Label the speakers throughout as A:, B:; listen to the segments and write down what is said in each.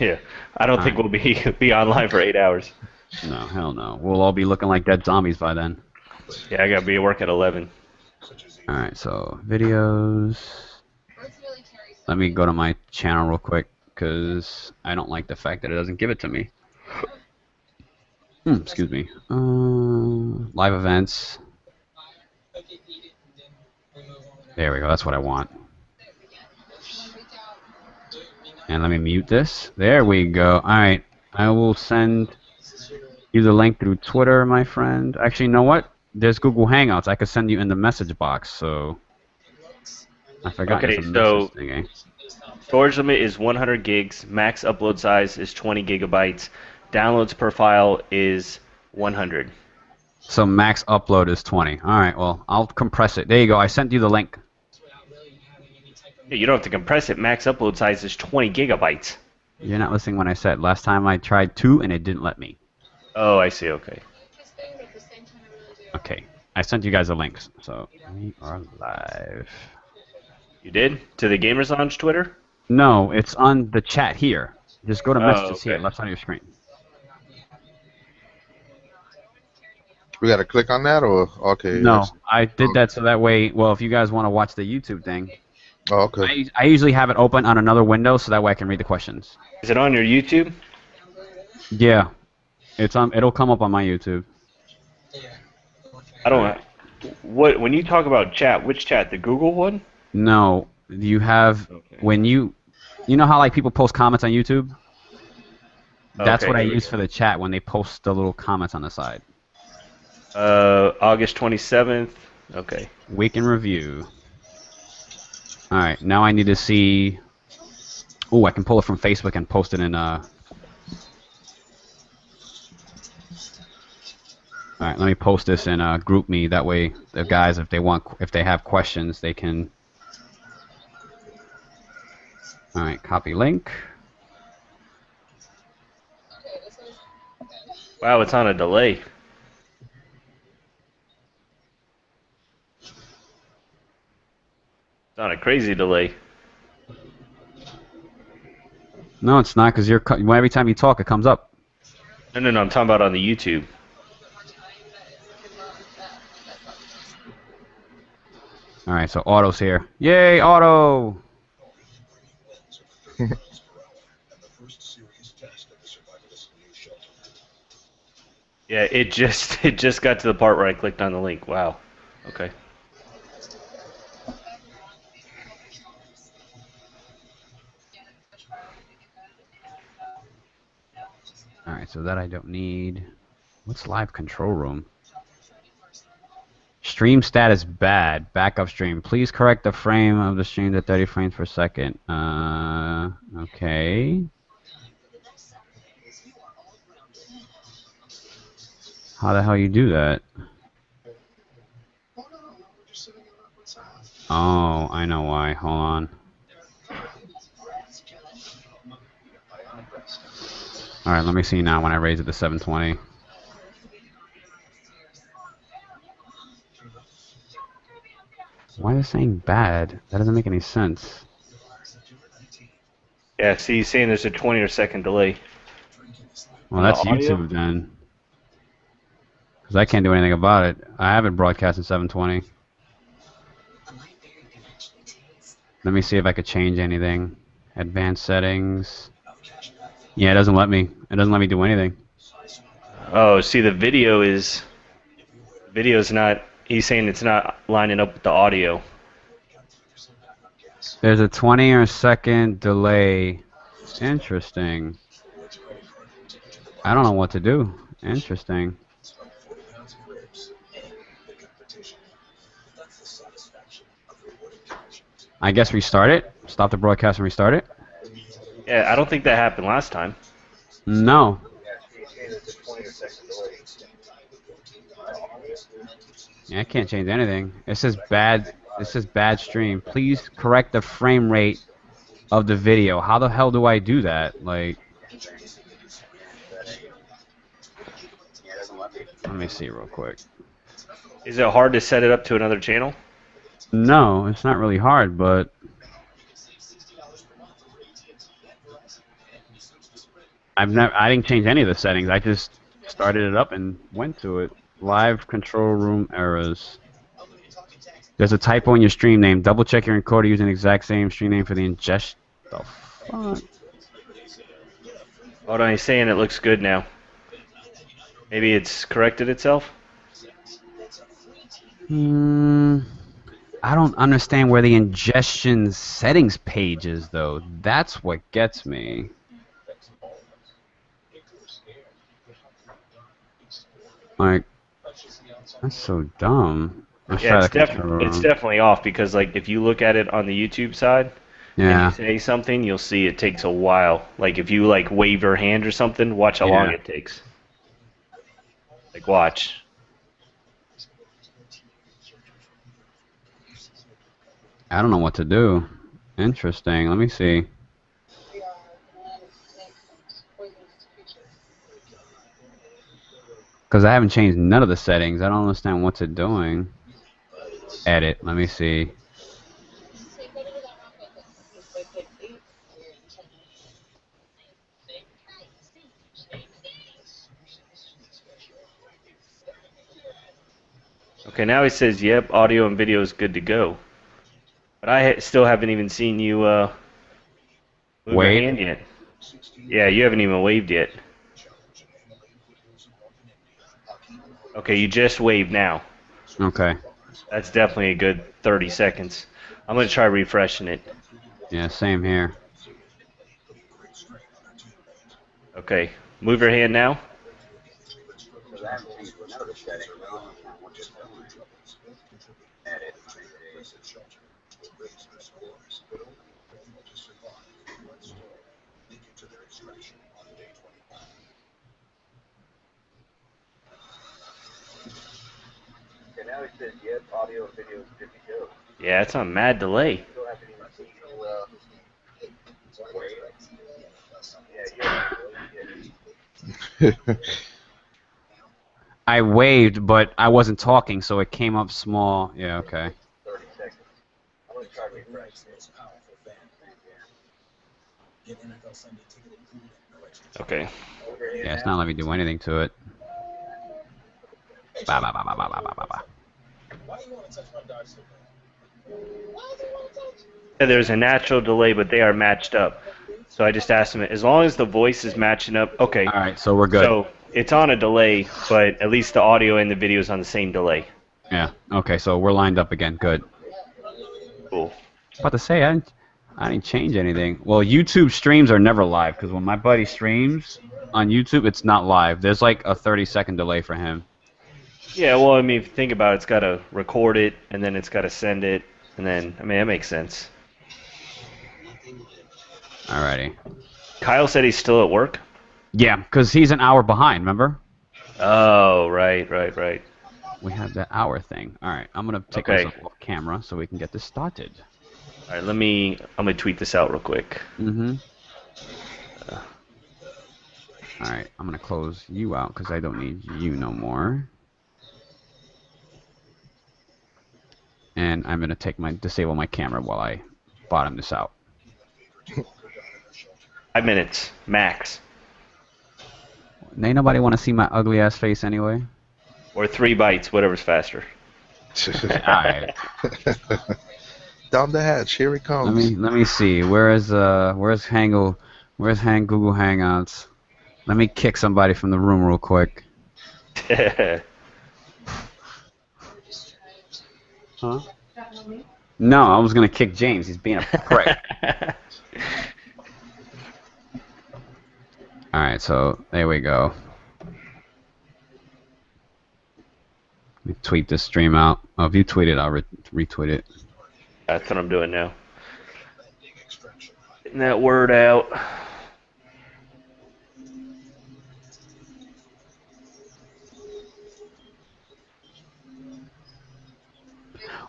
A: Yeah, I don't
B: All
A: think
B: right.
A: we'll be online for 8 hours.
B: No, hell no. We'll all be looking like dead zombies by then.
A: Yeah, I gotta be at work at 11.
B: All right, so videos. Let me go to my channel real quick because I don't like the fact that it doesn't give it to me. Excuse me. Live events. There we go. That's what I want. And let me mute this. There we go. All right. I will send you the link through Twitter, my friend. Actually, you know what? There's Google Hangouts. I could send you in the message box. So I forgot there's
A: Okay,
B: a message
A: so
B: thing.
A: storage limit is 100 gigs. Max upload size is 20 gigabytes. Downloads per file is 100.
B: So max upload is 20. All right. Well, I'll compress it. There you go. I sent you the link.
A: Yeah, you don't have to compress it. Max upload size is 20 gigabytes.
B: You're not listening when I said. Last time I tried 2 and it didn't let me.
A: Oh, I see. Okay.
B: Okay. I sent you guys a link. So we are live.
A: You did? To the GamerZlounge Twitter?
B: No, it's on the chat here. Just go to
A: Oh,
B: messages here,
A: okay.
B: left side of your screen.
C: We got to click on that, or okay?
B: No, I did that so that way, well, if you guys want to watch the YouTube thing,
C: Oh, okay.
B: I usually have it open on another window so that way I can read the questions.
A: Is it on your YouTube?
B: Yeah, it's on. It'll come up on my YouTube.
A: I don't. What when you talk about chat? Which chat? The Google one?
B: No, you have
A: Okay.
B: when you know how like people post comments on YouTube? That's
A: Okay,
B: what I
A: here we
B: use
A: go.
B: for the chat when they post the little comments on the side.
A: August 27th. Okay.
B: Week in review. All right, now I need to see. Oh, I can pull it from Facebook and post it in. All right, let me post this in Group Me. That way, the guys, if they have questions, they can. All right, copy link.
A: Wow, it's on a delay. It's on a crazy delay.
B: No, it's not because every time you talk, it comes up.
A: No, no, no. I'm talking about on the YouTube.
B: All right, so Auto's here. Yay, Auto!
A: Yeah, it just it just got to the part where I clicked on the link. Wow. Okay.
B: All right, so that I don't need. What's live control room? Stream status bad. Backup stream. Please correct the frame of the stream to 30 frames per second. Okay. How the hell you do that? Oh, I know why. Hold on. All right, let me see now when I raise it to 720. Why is it saying bad? That doesn't make any sense.
A: Yeah. See, he's saying there's a 20-second delay
B: Well,
A: on the
B: that's
A: audio.
B: YouTube then. Because I can't do anything about it. I have it broadcast at 720. Let me see if I could change anything. Advanced settings. Yeah, it doesn't let me. It doesn't let me do anything.
A: Oh, see, the video's not. He's saying it's not lining up with the audio.
B: There's a 20 or second delay. Interesting. I don't know what to do. Interesting. I guess restart it. Stop the broadcast and restart it.
A: Yeah, I don't think that happened last time.
B: No. Yeah, I can't change anything. It says bad. It says bad stream. Please correct the frame rate of the video. How the hell do I do that? Like, let me see real quick.
A: Is it hard to set it up to another channel?
B: No, it's not really hard, but I didn't change any of the settings. I just started it up and went to it. Live control room errors. There's a typo in your stream name. Double check your encoder using the exact same stream name for the ingest. The fuck?
A: Hold on, he's saying it looks good now. Maybe it's corrected itself?
B: I don't understand where the ingestion settings page is, though. That's what gets me. Like, that's so dumb.
A: Yeah, it's definitely off because like if you look at it on the YouTube side and you
B: Yeah,
A: say something, you'll see it takes a while. Like if you like wave your hand or something, watch how long
B: yeah.
A: it takes. Like watch.
B: I don't know what to do. Interesting. Let me see. Because I haven't changed none of the settings. I don't understand what's it doing. Edit. Let me see.
A: Okay, now it says, yep, audio and video is good to go. But I still haven't even seen you move your
B: Wait.
A: hand yet. Yeah, you haven't even waved yet. Okay, you just waved now.
B: Okay.
A: That's definitely a good 30 seconds. I'm going to try refreshing it.
B: Yeah, same here.
A: Okay, move your hand now. Yeah, it's on mad delay.
B: I waved, but I wasn't talking, so it came up small. Yeah, okay.
A: Okay.
B: Yeah, it's not letting me do anything to it. Ba, ba, ba, ba, ba, ba, ba, ba.
A: Yeah, there's a natural delay, but they are matched up. So I just asked him, as long as the voice is matching up, okay.
B: All right, so we're good.
A: So it's on a delay, but at least the audio and the video is on the same delay.
B: Yeah, okay, so we're lined up again. Good.
A: Cool.
B: About to say, I didn't change anything. Well, YouTube streams are never live, because when my buddy streams on YouTube, it's not live. There's like a 30-second delay for him.
A: Yeah, well, I mean, if you think about it, it's got to record it, and then it's got to send it, and then, I mean, that makes sense.
B: Alrighty.
A: Kyle said he's still at work?
B: Yeah, because he's an hour behind, remember?
A: Oh, right.
B: We have that hour thing. Alright, I'm going to take myself off camera so we can get this started.
A: All right, I'm going to tweet this out real quick.
B: Mm-hmm. Alright, I'm going to close you out because I don't need you no more. And I'm going to disable my camera while I bottom this out.
A: 5 minutes, max.
B: Ain't nobody want to see my ugly ass face anyway.
A: Or 3 bytes, whatever's faster.
B: Alright.
C: Down the hatch, here it comes.
B: Let me see. Where's Hang Google Hangouts? Let me kick somebody from the room real quick. Huh? No, I was gonna kick James. He's being a prick. Alright, so there we go. Let me tweet this stream out. Oh, if you tweet it, I'll retweet it.
A: That's what I'm doing now. Getting that word out.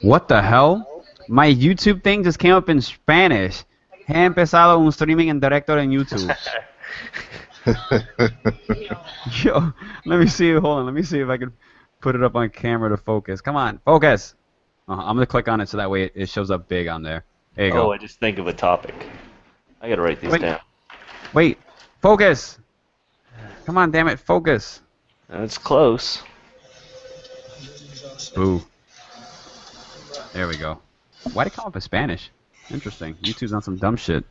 B: What the hell? My YouTube thing just came up in Spanish. He empezado un streaming en directo en YouTube. Yo, let me see. Hold on. Let me see if I can put it up on camera to focus. Come on, focus. I'm gonna click on it so that way it shows up big on there. There you go.
A: I just think of a topic. I gotta write these down.
B: Wait, focus. Come on, damn it, focus.
A: That's close.
B: Boo. There we go. Why'd it come up in Spanish? Interesting. YouTube's on some dumb shit.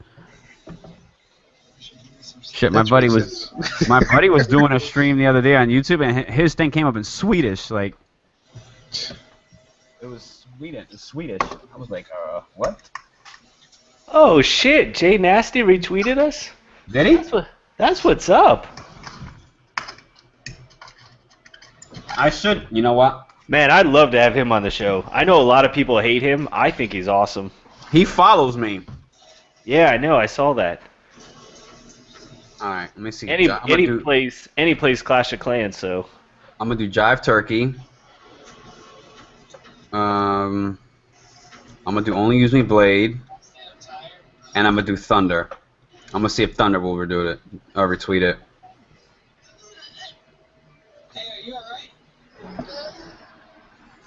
B: Shit,
C: That's
B: my buddy was doing a stream the other day on YouTube, and his thing came up in Swedish. Like, it was Swedish. I was like, what?
A: Oh shit! Jay Nasty retweeted us.
B: Did he?
A: That's what's up.
B: I should. You know what?
A: Man, I'd love to have him on the show. I know a lot of people hate him. I think he's awesome.
B: He follows me.
A: Yeah, I know. I saw that.
B: All right, let me see.
A: And he plays Clash of Clans, so.
B: I'm gonna do Jive Turkey. I'm gonna do Only Use Me Blade, and I'm gonna do Thunder. I'm gonna see if Thunder will redo it or retweet it.
D: Hey, are you alright?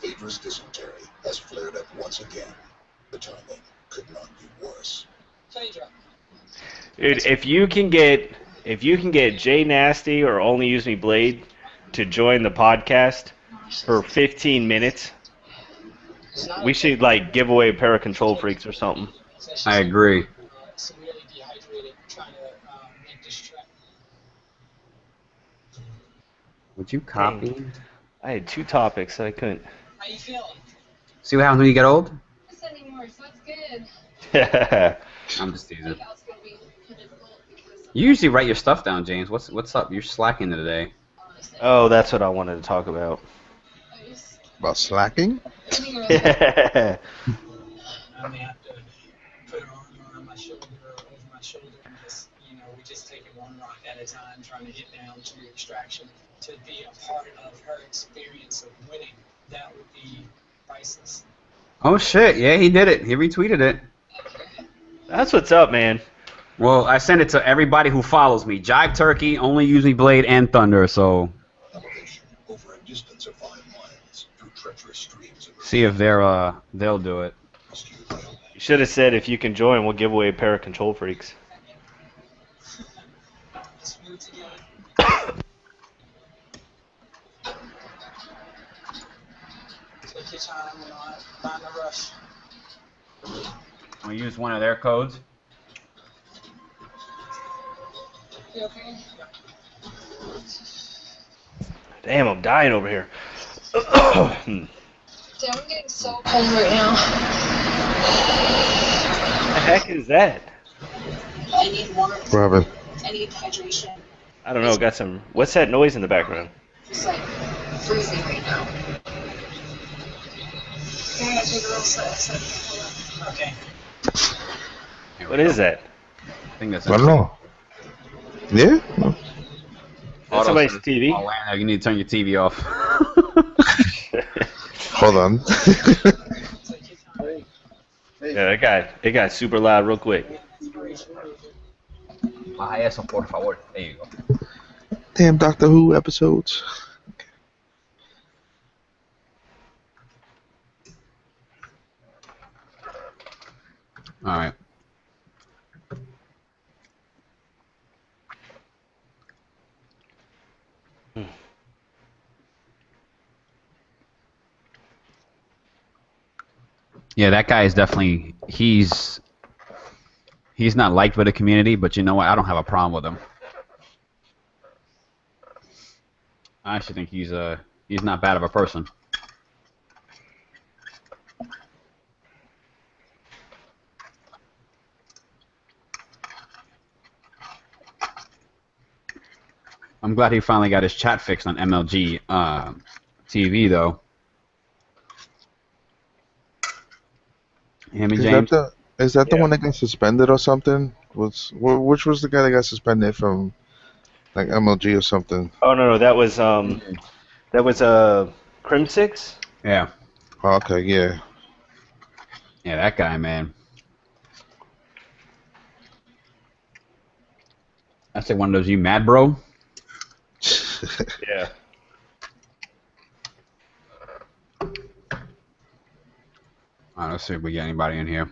E: Phaedra's dysentery has flared up once again. The timing could not be worse.
D: Phaedra.
A: Dude, if you can get Jay Nasty or Only Use Me Blade to join the podcast for 15 minutes, we should like give away a pair of control freaks or something.
B: I agree.
D: Severely dehydrated, trying to make this trek.
B: Would you copy?
A: I had 2 topics that I couldn't.
D: How you feeling?
B: See what happens when you get old?
F: Anymore, so that's good.
B: I'm just teasing.
F: It's gonna be difficult because
B: You usually write your stuff down, James. What's up? You're slacking today.
A: Oh, that's what I wanted to talk about.
F: I just
C: About slacking?
F: I think
A: Yeah.
D: I may have to put her arm around my shoulder or over my shoulder and just, we just take it one rock at a time, trying to get down to extraction. To be a part of her experience of winning, that would be priceless.
B: Oh shit! Yeah, he did it. He retweeted it.
A: That's what's up, man.
B: Well, I sent it to everybody who follows me. Jive Turkey, Only Use Me Blade, and Thunder. So
E: Elevation over a distance of 5 miles through treacherous streams of
B: see if they'll do it.
E: rescue railway.
A: You should have said if you can join, we'll give away a pair of control freaks.
D: Let's move together. Take your time and not in a rush.
B: We use one of their codes.
F: you okay?
A: Damn, I'm dying over here.
F: Dude, I'm getting so cold right now.
A: The heck is that?
F: I need warmth.
C: Robin.
F: I need hydration.
A: I don't know. Got some. What's that noise in the background?
F: Just like freezing right now. I'm gonna take a real sip.
D: Okay.
B: Here we
A: What
B: go.
A: is that?
B: I think that's
C: I don't know. Yeah?
A: That's somebody's TV.
B: Oh, wow, you need to turn your TV off.
C: Hold on.
A: Yeah, it got super loud real quick.
B: Baja eso, por favor. There you go.
C: Damn Doctor Who episodes.
B: All right. Yeah, that guy is definitely he's not liked by the community, but you know what? I don't have a problem with him. I actually think he's not bad of a person. I'm glad he finally got his chat fixed on MLG TV though. Him and James.
C: Is that the
A: Yeah.
C: one that got suspended or something? Which was the guy that got suspended from like MLG or something?
A: Oh no, that was Crim Six.
B: Yeah.
C: Oh, okay, yeah.
B: Yeah, that guy, man. That's like one of those, you mad, bro?
A: Yeah.
B: Alright, let's see if we get anybody in here.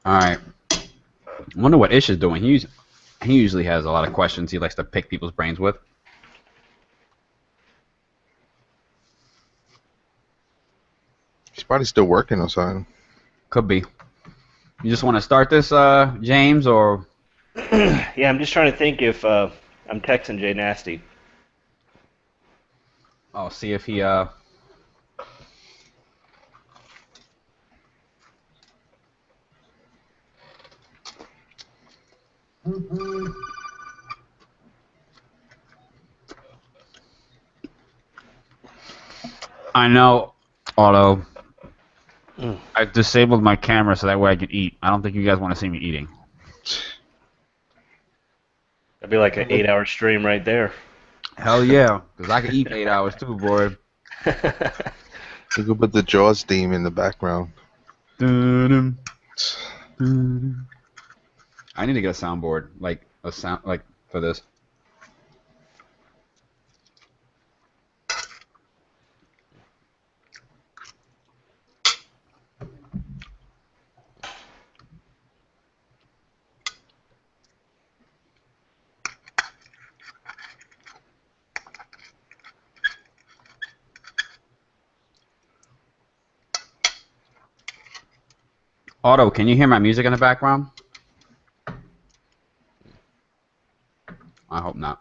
B: Alright. I wonder what Ish is doing. He usually has a lot of questions he likes to pick people's brains with.
C: He's probably still working or something.
B: Could be. You just want to start this, James, or?
A: Yeah, I'm just trying to think if I'm texting Jay Nasty.
B: I'll see if he. I know, Otto. I disabled my camera so that way I can eat. I don't think you guys want to see me eating.
A: That'd be like an 8-hour stream right there.
B: Hell yeah, because I can eat for 8 hours too, boy.
C: You could put the Jaws theme in the background.
B: Dun-dun. Dun-dun. I need to get a soundboard, like a sound, like for this. Otto, can you hear my music in the background? I hope not.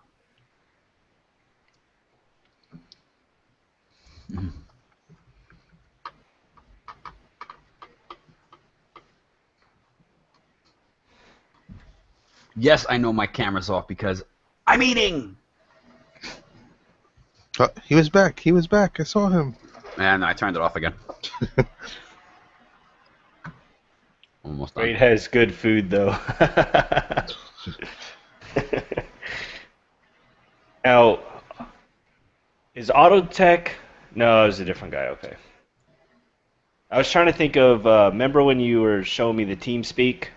B: Yes, I know my camera's off because I'm eating.
C: Oh, he was back. He was back. I saw him.
B: And I turned it off again. Almost done.
A: Great has good food though. Now, is Autotech? No, it was a different guy. Okay. I was trying to think of. Remember when you were showing me the TeamSpeak?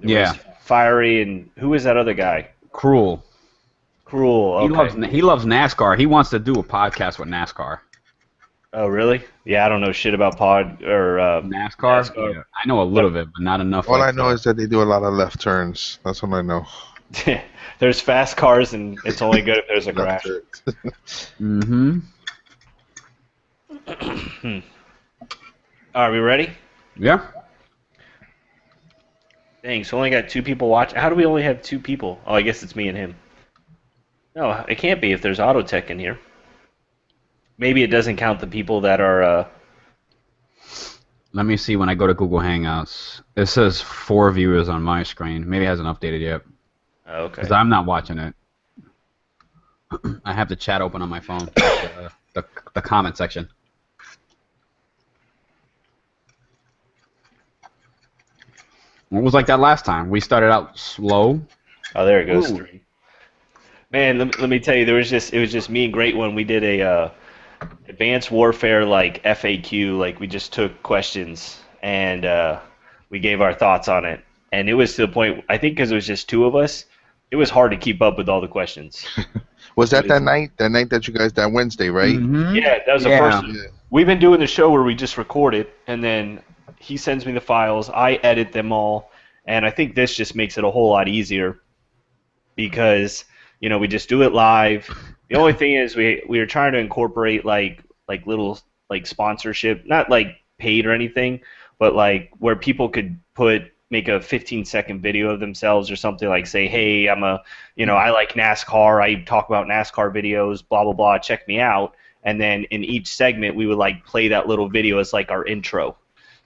A: There was Fiery and who was that other guy?
B: Cruel.
A: Cruel. Okay.
B: He loves NASCAR. He wants to do a podcast with NASCAR.
A: Oh really? Yeah, I don't know shit about
B: NASCAR. Yeah, I know a little bit, but not enough.
C: All I know is that they do a lot of left turns. That's all I know.
A: There's fast cars, and it's only good if there's a crash.
B: Mm-hmm.
A: Are we ready?
B: Yeah.
A: Dang, so only got 2 people watching. How do we only have 2 people? Oh, I guess it's me and him. No, it can't be if there's Autotech in here. Maybe it doesn't count the people that are...
B: Let me see when I go to Google Hangouts. It says 4 viewers on my screen. Maybe it hasn't updated yet.
A: Okay.
B: Because I'm not watching it. I have the chat open on my phone. The comment section. It was like that last time. We started out slow.
A: Oh, there it goes.
B: Ooh.
A: 3. Man, let me tell you, it was just me and Great One. We did a Advanced Warfare like FAQ. Like we just took questions and we gave our thoughts on it. And it was to the point, I think because it was just 2 of us, it was hard to keep up with all the questions.
C: Was that night? That night that you guys, that Wednesday, right?
B: Mm-hmm.
A: Yeah, that was the first. Yeah. We've been doing the show where we just record it, and then he sends me the files. I edit them all, and I think this just makes it a whole lot easier because we just do it live. The only thing is we were trying to incorporate like little like sponsorship, not like paid or anything, but like where people could make a 15-second video of themselves or something, like say, hey, I like NASCAR, I talk about NASCAR videos, blah blah blah, check me out. And then in each segment we would like play that little video as like our intro.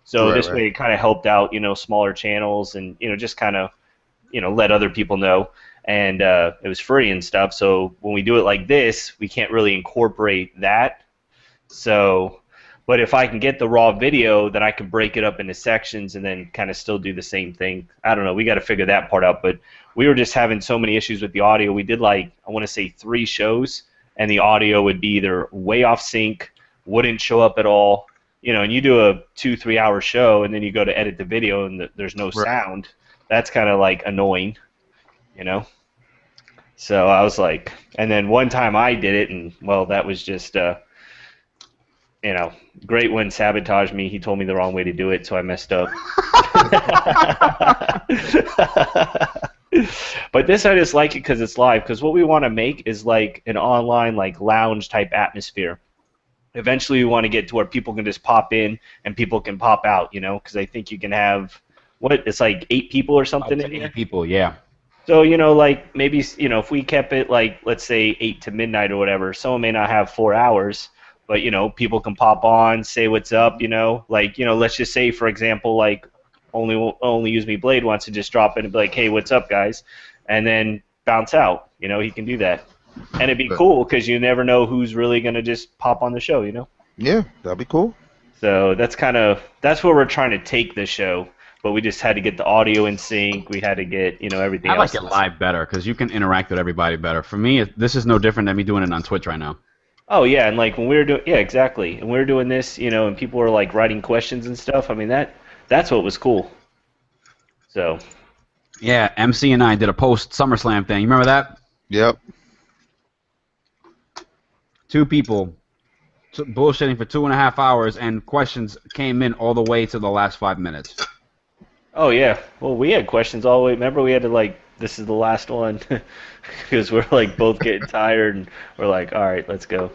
A: So this way it kind of helped out smaller channels and just kind of let other people know. And it was free and stuff. So when we do it like this, we can't really incorporate that. So, but if I can get the raw video, then I can break it up into sections and then kind of still do the same thing. I don't know. We got to figure that part out. But we were just having so many issues with the audio. We did I want to say 3 shows, and the audio would be either way off sync, wouldn't show up at all. And you do a 2-3 hour show, and then you go to edit the video, and there's no sound. That's kind of like annoying, So I was like, and then one time I did it, and well, that was just, Great One sabotaged me. He told me the wrong way to do it, so I messed up. But this I just like it because it's live. Because what we want to make is like an online like lounge type atmosphere. Eventually, we want to get to where people can just pop in and people can pop out. Because I think you can have it's like 8 people or something in here.
B: 8 people, yeah.
A: So, like maybe, if we kept it like, let's say 8 to midnight or whatever, someone may not have 4 hours, but, people can pop on, say what's up, like, let's just say, for example, like, only Use Me Blade wants to just drop in and be like, hey, what's up, guys? And then bounce out, he can do that. And it'd be cool because you never know who's really going to just pop on the show,
C: Yeah, that'd be cool.
A: So that's where we're trying to take the show. But we just had to get the audio in sync. We had to get, everything else.
B: I like it live better because you can interact with everybody better. For me, this is no different than me doing it on Twitch right now.
A: Oh, yeah, and like when we were doing, yeah, exactly. And we were doing this, and people were like writing questions and stuff. I mean, that's what was cool. So.
B: Yeah, MC and I did a post SummerSlam thing. You remember that?
C: Yep.
B: 2 people bullshitting for 2.5 hours, and questions came in all the way to the last 5 minutes.
A: Oh, yeah. Well, we had questions all the way. Remember, we had to, like, this is the last one because we're, like, both getting tired, and we're like, all right, let's go.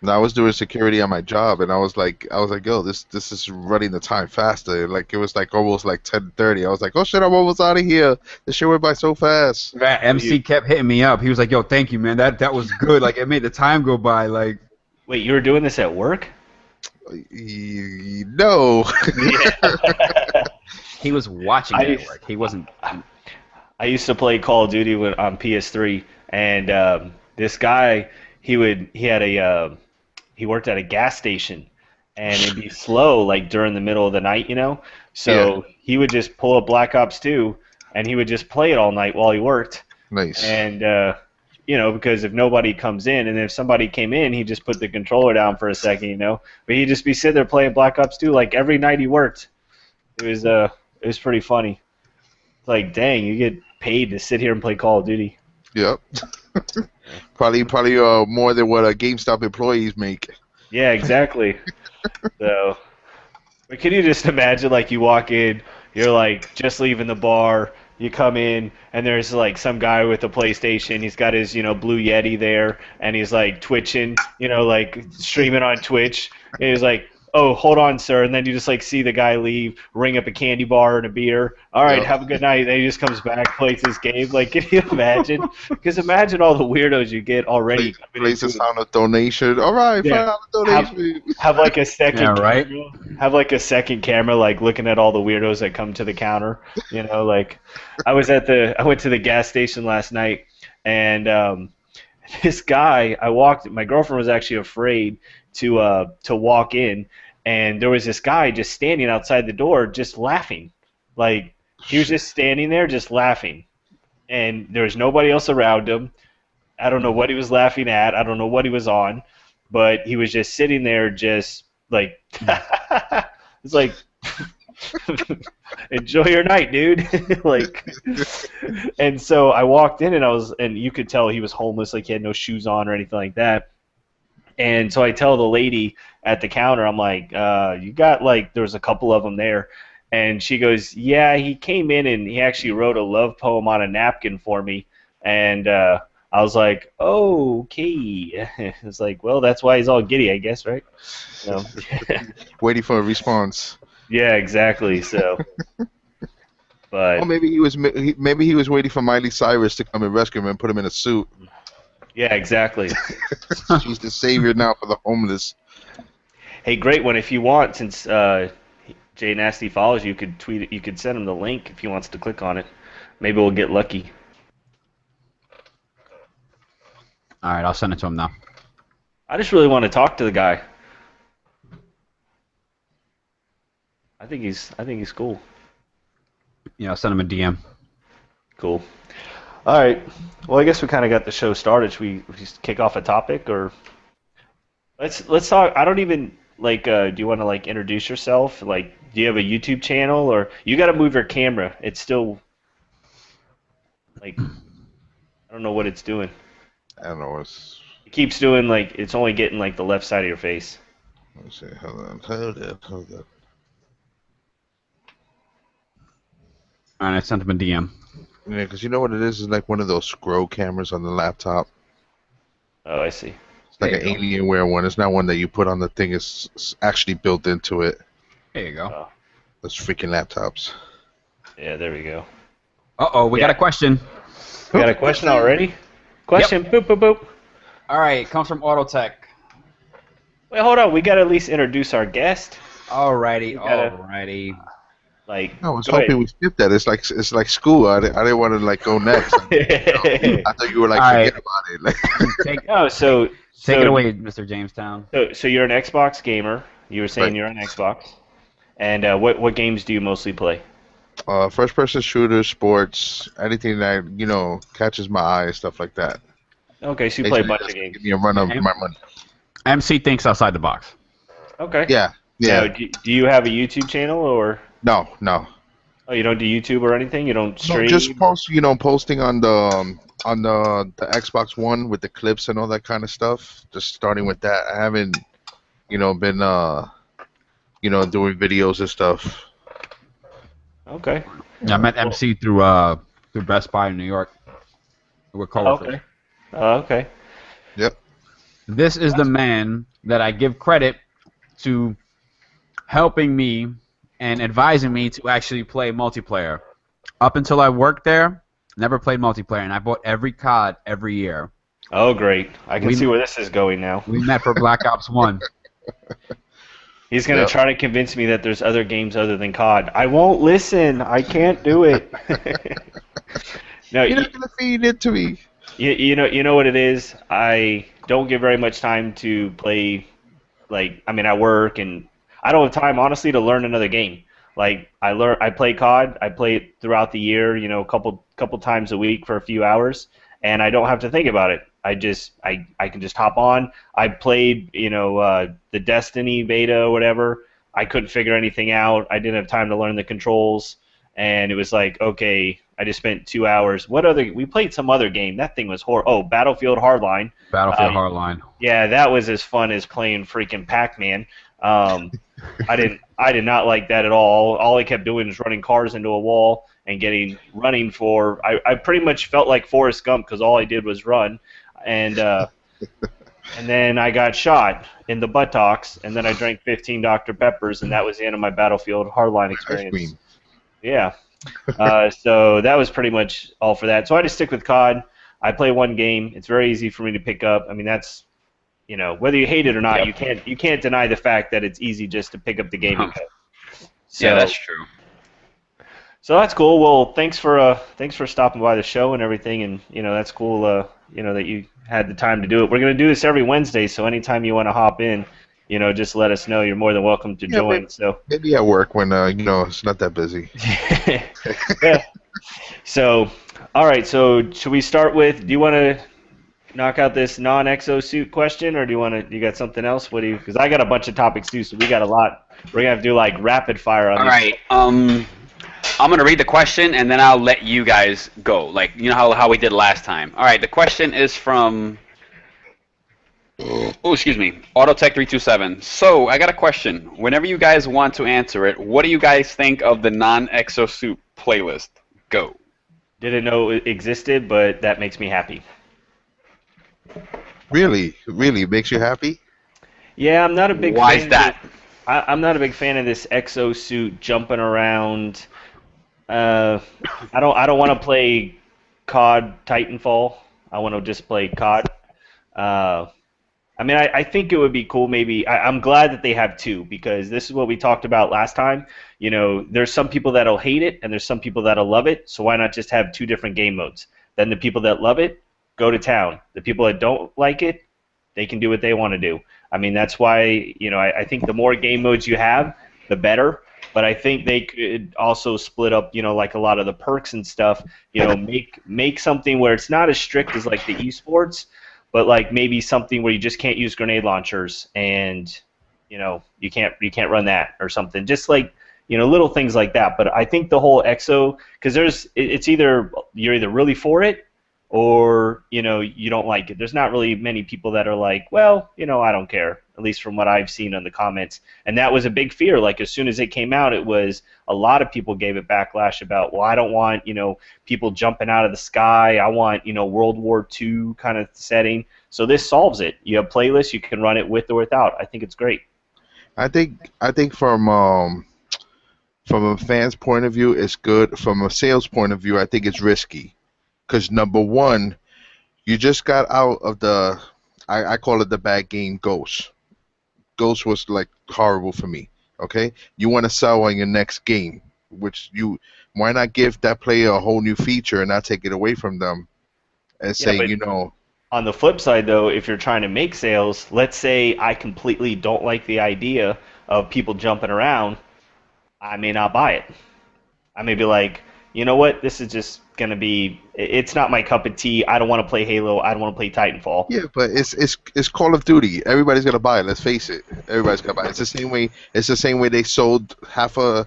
C: And I was doing security on my job, and I was like, yo, this is running the time faster. Like, it was, like, almost, like, 10:30. I was like, oh, shit, I'm almost out of here. This shit went by so fast.
B: That MC kept hitting me up. He was like, yo, thank you, man. That was good. Like, it made the time go by, like...
A: Wait, you were doing this at work?
C: No.
B: He was watching it at work. He wasn't.
A: I used to play Call of Duty on PS3, and this guy, he worked at a gas station, and it'd be slow like during the middle of the night, So he would just pull up Black Ops 2, and he would just play it all night while he worked.
C: Nice.
A: And because if nobody comes in, and if somebody came in, he'd just put the controller down for a second, But he'd just be sitting there playing Black Ops 2 like every night he worked. It was pretty funny. It's like, dang, you get paid to sit here and play Call of Duty.
C: Yep. probably more than what GameStop employees make.
A: Yeah, exactly. So, but can you just imagine, like, you walk in, you're like just leaving the bar, you come in, and there's like some guy with a PlayStation. He's got his, Blue Yeti there, and he's like twitching, like streaming on Twitch. And he's like, oh, hold on, sir. And then you just like see the guy leave, ring up a candy bar and a beer. All right, have a good night. Then he just comes back, plays his game. Like, can you imagine? Because imagine all the weirdos you get already.
C: Place the sound of donation. All right, $5 donation.
A: Have like a second.
B: Yeah, right.
A: Camera, have like a second camera, like looking at all the weirdos that come to the counter. Like I went to the gas station last night, and this guy, my girlfriend was actually afraid to walk in. And there was this guy just standing outside the door just laughing. Like, he was just standing there just laughing. And there was nobody else around him. I don't know what he was laughing at. I don't know what he was on. But he was just sitting there just, like, it's like, enjoy your night, dude. Like, and so I walked in, and you could tell he was homeless. Like, he had no shoes on or anything like that. And so I tell the lady at the counter, I'm like, you got, like, there was a couple of them there. And she goes, yeah, he came in and he actually wrote a love poem on a napkin for me. And I was like, oh, okay. It's like, well, that's why he's all giddy, I guess, right? So,
C: waiting for a response.
A: Yeah, exactly. So, but
C: or maybe he was waiting for Miley Cyrus to come and rescue him and put him in a suit.
A: Yeah, exactly.
C: She's the savior now for the homeless.
A: Hey, great one. If you want, since Jay Nasty follows you, you could tweet it. You could send him the link if he wants to click on it. Maybe we'll get lucky.
B: All right, I'll send it to him now.
A: I just really want to talk to the guy. I think he's cool.
B: Yeah, I'll send him a DM.
A: Cool. All right. Well, I guess we kind of got the show started. Should we just kick off a topic, or let's talk? I don't even like. Do you want to like introduce yourself? Like, do you have a YouTube channel, or you got to move your camera? It's still like I don't know what it's doing.
C: I don't know.
A: It keeps doing like it's only getting like the left side of your face.
C: Let me see. Hold on.
B: All right, I sent him a DM.
C: Yeah, because you know what it is? It's like one of those scroll cameras on the laptop.
A: Oh, I see.
C: It's like
B: There
C: an
B: you go.
C: Alienware one. It's not one that you put on the thing. It's actually built into it.
B: There you go.
A: Oh,
C: Those freaking laptops.
A: yeah, there we go.
B: Uh-oh, we got a question.
A: We got a question already? Question, boop, boop, boop.
B: All right, it comes from Autotech.
A: Wait, hold on. We got to at least introduce our guest.
B: Alrighty,
A: We gotta-
B: alrighty.
A: Like,
C: I was
A: go
C: hoping
A: ahead.
C: we skipped that. It's like school. I didn't want to like go next. I thought you were like
B: All
C: forget
B: right.
C: about it. Like,
B: Take,
A: Oh, so
B: take it away, Mr. Jamestown.
A: So you're an Xbox gamer. You were saying
C: Right.
A: you're on Xbox. And what games do you mostly play?
C: first person shooters, sports, anything that catches my eye, stuff like that.
A: Okay, so you play a
C: Basically,
A: bunch of
C: just
A: games.
C: give me a run of
B: Okay.
C: my money.
B: MC thinks outside the box.
A: Okay.
C: Yeah,
A: Now,
C: yeah.
A: do you have a YouTube channel or?
C: No.
A: Oh, you don't do YouTube or anything? You don't stream?
C: No, just posting on the Xbox One with the clips and all that kind of stuff. Just starting with that. I haven't, been doing videos and stuff.
A: Okay.
B: I met MC through Best Buy in New York. We're coworkers.
A: Okay. Okay.
C: Yep.
B: This is the man that I give credit to helping me and advising me to actually play multiplayer. Up until I worked there, never played multiplayer, and I bought every COD every year.
A: Oh, great. I can
B: We-
A: see where this is going now.
B: We met for Black Ops 1.
A: He's going to
C: Yep.
A: try to convince me that there's other games other than COD. I won't listen. I can't do it. No,
C: You're not gonna feed it to me.
A: you know what it is? I don't give very much time to play. Like, I mean, I work and I don't have time, honestly, to learn another game. Like, I play COD. I play it throughout the year, a couple times a week for a few hours, and I don't have to think about it. I can just hop on. I played, the Destiny beta or whatever. I couldn't figure anything out. I didn't have time to learn the controls, and it was like, okay, I just spent 2 hours. We played some other game. That thing was horrible. Oh, Battlefield Hardline.
B: Battlefield Hardline.
A: Yeah, that was as fun as playing freaking Pac-Man. I did not like that at all. All I kept doing was running cars into a wall and running for. I pretty much felt like Forrest Gump because all I did was run, and then I got shot in the buttocks, and then I drank 15 Dr. Peppers, and that was the end of my Battlefield Hardline
C: Ice
A: experience.
C: cream.
A: Yeah. So that was pretty much all for that. So I just stick with COD. I play one game. It's very easy for me to pick up. I mean, that's, whether you hate it or not, you can't deny the fact that it's easy just to pick up the game and go. So,
B: Yeah, that's true.
A: So that's cool. Well, thanks for stopping by the show and everything, and that's cool. That you had the time to do it. We're gonna do this every Wednesday, so anytime you want to hop in, just let us know. You're more than welcome to join.
C: Maybe,
A: So.
C: maybe at work when it's not that busy.
A: Yeah. So, all right. So, should we start with? Do you want to knock out this non-exosuit question, or you got something else? What do you? Because I got a bunch of topics too, so we got a lot. We're gonna have to do like rapid fire on
G: All
A: these.
G: right. I'm gonna read the question and then I'll let you guys go. Like how we did last time. All right. The question is from. Oh, excuse me. Autotech327. So I got a question. Whenever you guys want to answer it, what do you guys think of the non-exosuit playlist? Go.
A: Didn't know it existed, but that makes me happy.
C: Really makes you happy.
A: Yeah, I'm not a big.
G: Why
A: fan
G: is that?
A: I'm not a big fan of this exosuit jumping around. I don't want to play COD Titanfall. I want to just play COD. I mean, I think it would be cool. Maybe I'm glad that they have two because this is what we talked about last time. There's some people that'll hate it and there's some people that'll love it. So why not just have two different game modes? Then the people that love it go to town. The people that don't like it, they can do what they want to do. I mean, that's why I think the more game modes you have, the better. But I think they could also split up, like a lot of the perks and stuff. Make something where it's not as strict as like the esports. But like maybe something where you just can't use grenade launchers and you can't run that or something. Just like little things like that. But I think the whole exo because it's either you're either really for it or you don't like it. There's not really many people that are like, well, I don't care. at least from what I've seen on the comments. And that was a big fear. Like as soon as it came out, it was a lot of people gave it backlash about, well, I don't want, people jumping out of the sky. I want, World War II kind of setting. So this solves it. You have playlists, you can run it with or without. I think it's great.
C: I think from a fan's point of view, it's good. From a sales point of view, I think it's risky. Because number one, you just got out of the, I call it the bad game, Ghost. Ghost was like horrible for me. Okay, you want to sell on your next game, why not give that player a whole new feature and not take it away from them, and say,
A: On the flip side, though, if you're trying to make sales, let's say I completely don't like the idea of people jumping around, I may not buy it. I may be like, you know what, this is just going to be, it's not my cup of tea. I don't want to play Halo. I don't want to play Titanfall.
C: Yeah, but it's Call of Duty. Everybody's going to buy it. Let's face it. Everybody's going to buy it. It's the same way they sold half of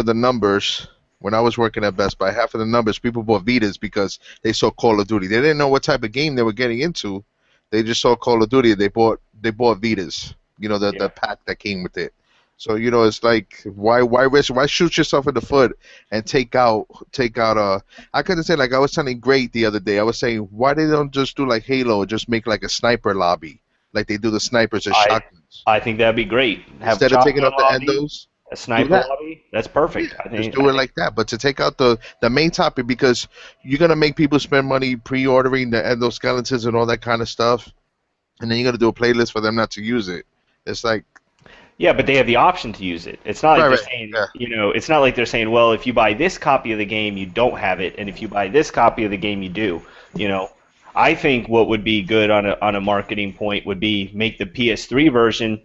C: the numbers. When I was working at Best Buy, half of the numbers, people bought Vitas because they saw Call of Duty. They didn't know what type of game they were getting into. They just saw Call of Duty. They bought Vitas. The pack that came with it. So it's like why risk? Why shoot yourself in the foot and take out I couldn't say, like I was telling Great the other day. I was saying, why they don't just do like Halo, just make like a sniper lobby, like they do the snipers and shotguns.
A: I think that'd be great.
C: Instead of taking out the endos,
A: a sniper lobby. That's perfect.
C: Yeah, just do it like that. But to take out the main topic, because you're gonna make people spend money pre-ordering the endoskeletons and all that kind of stuff, and then you're gonna do a playlist for them not to use it. It's like.
A: Yeah, but they have the option to use it. It's not like they're saying, it's not like they're saying, well, if you buy this copy of the game, you don't have it, and if you buy this copy of the game, you do. I think what would be good on a marketing point would be make the PS3 version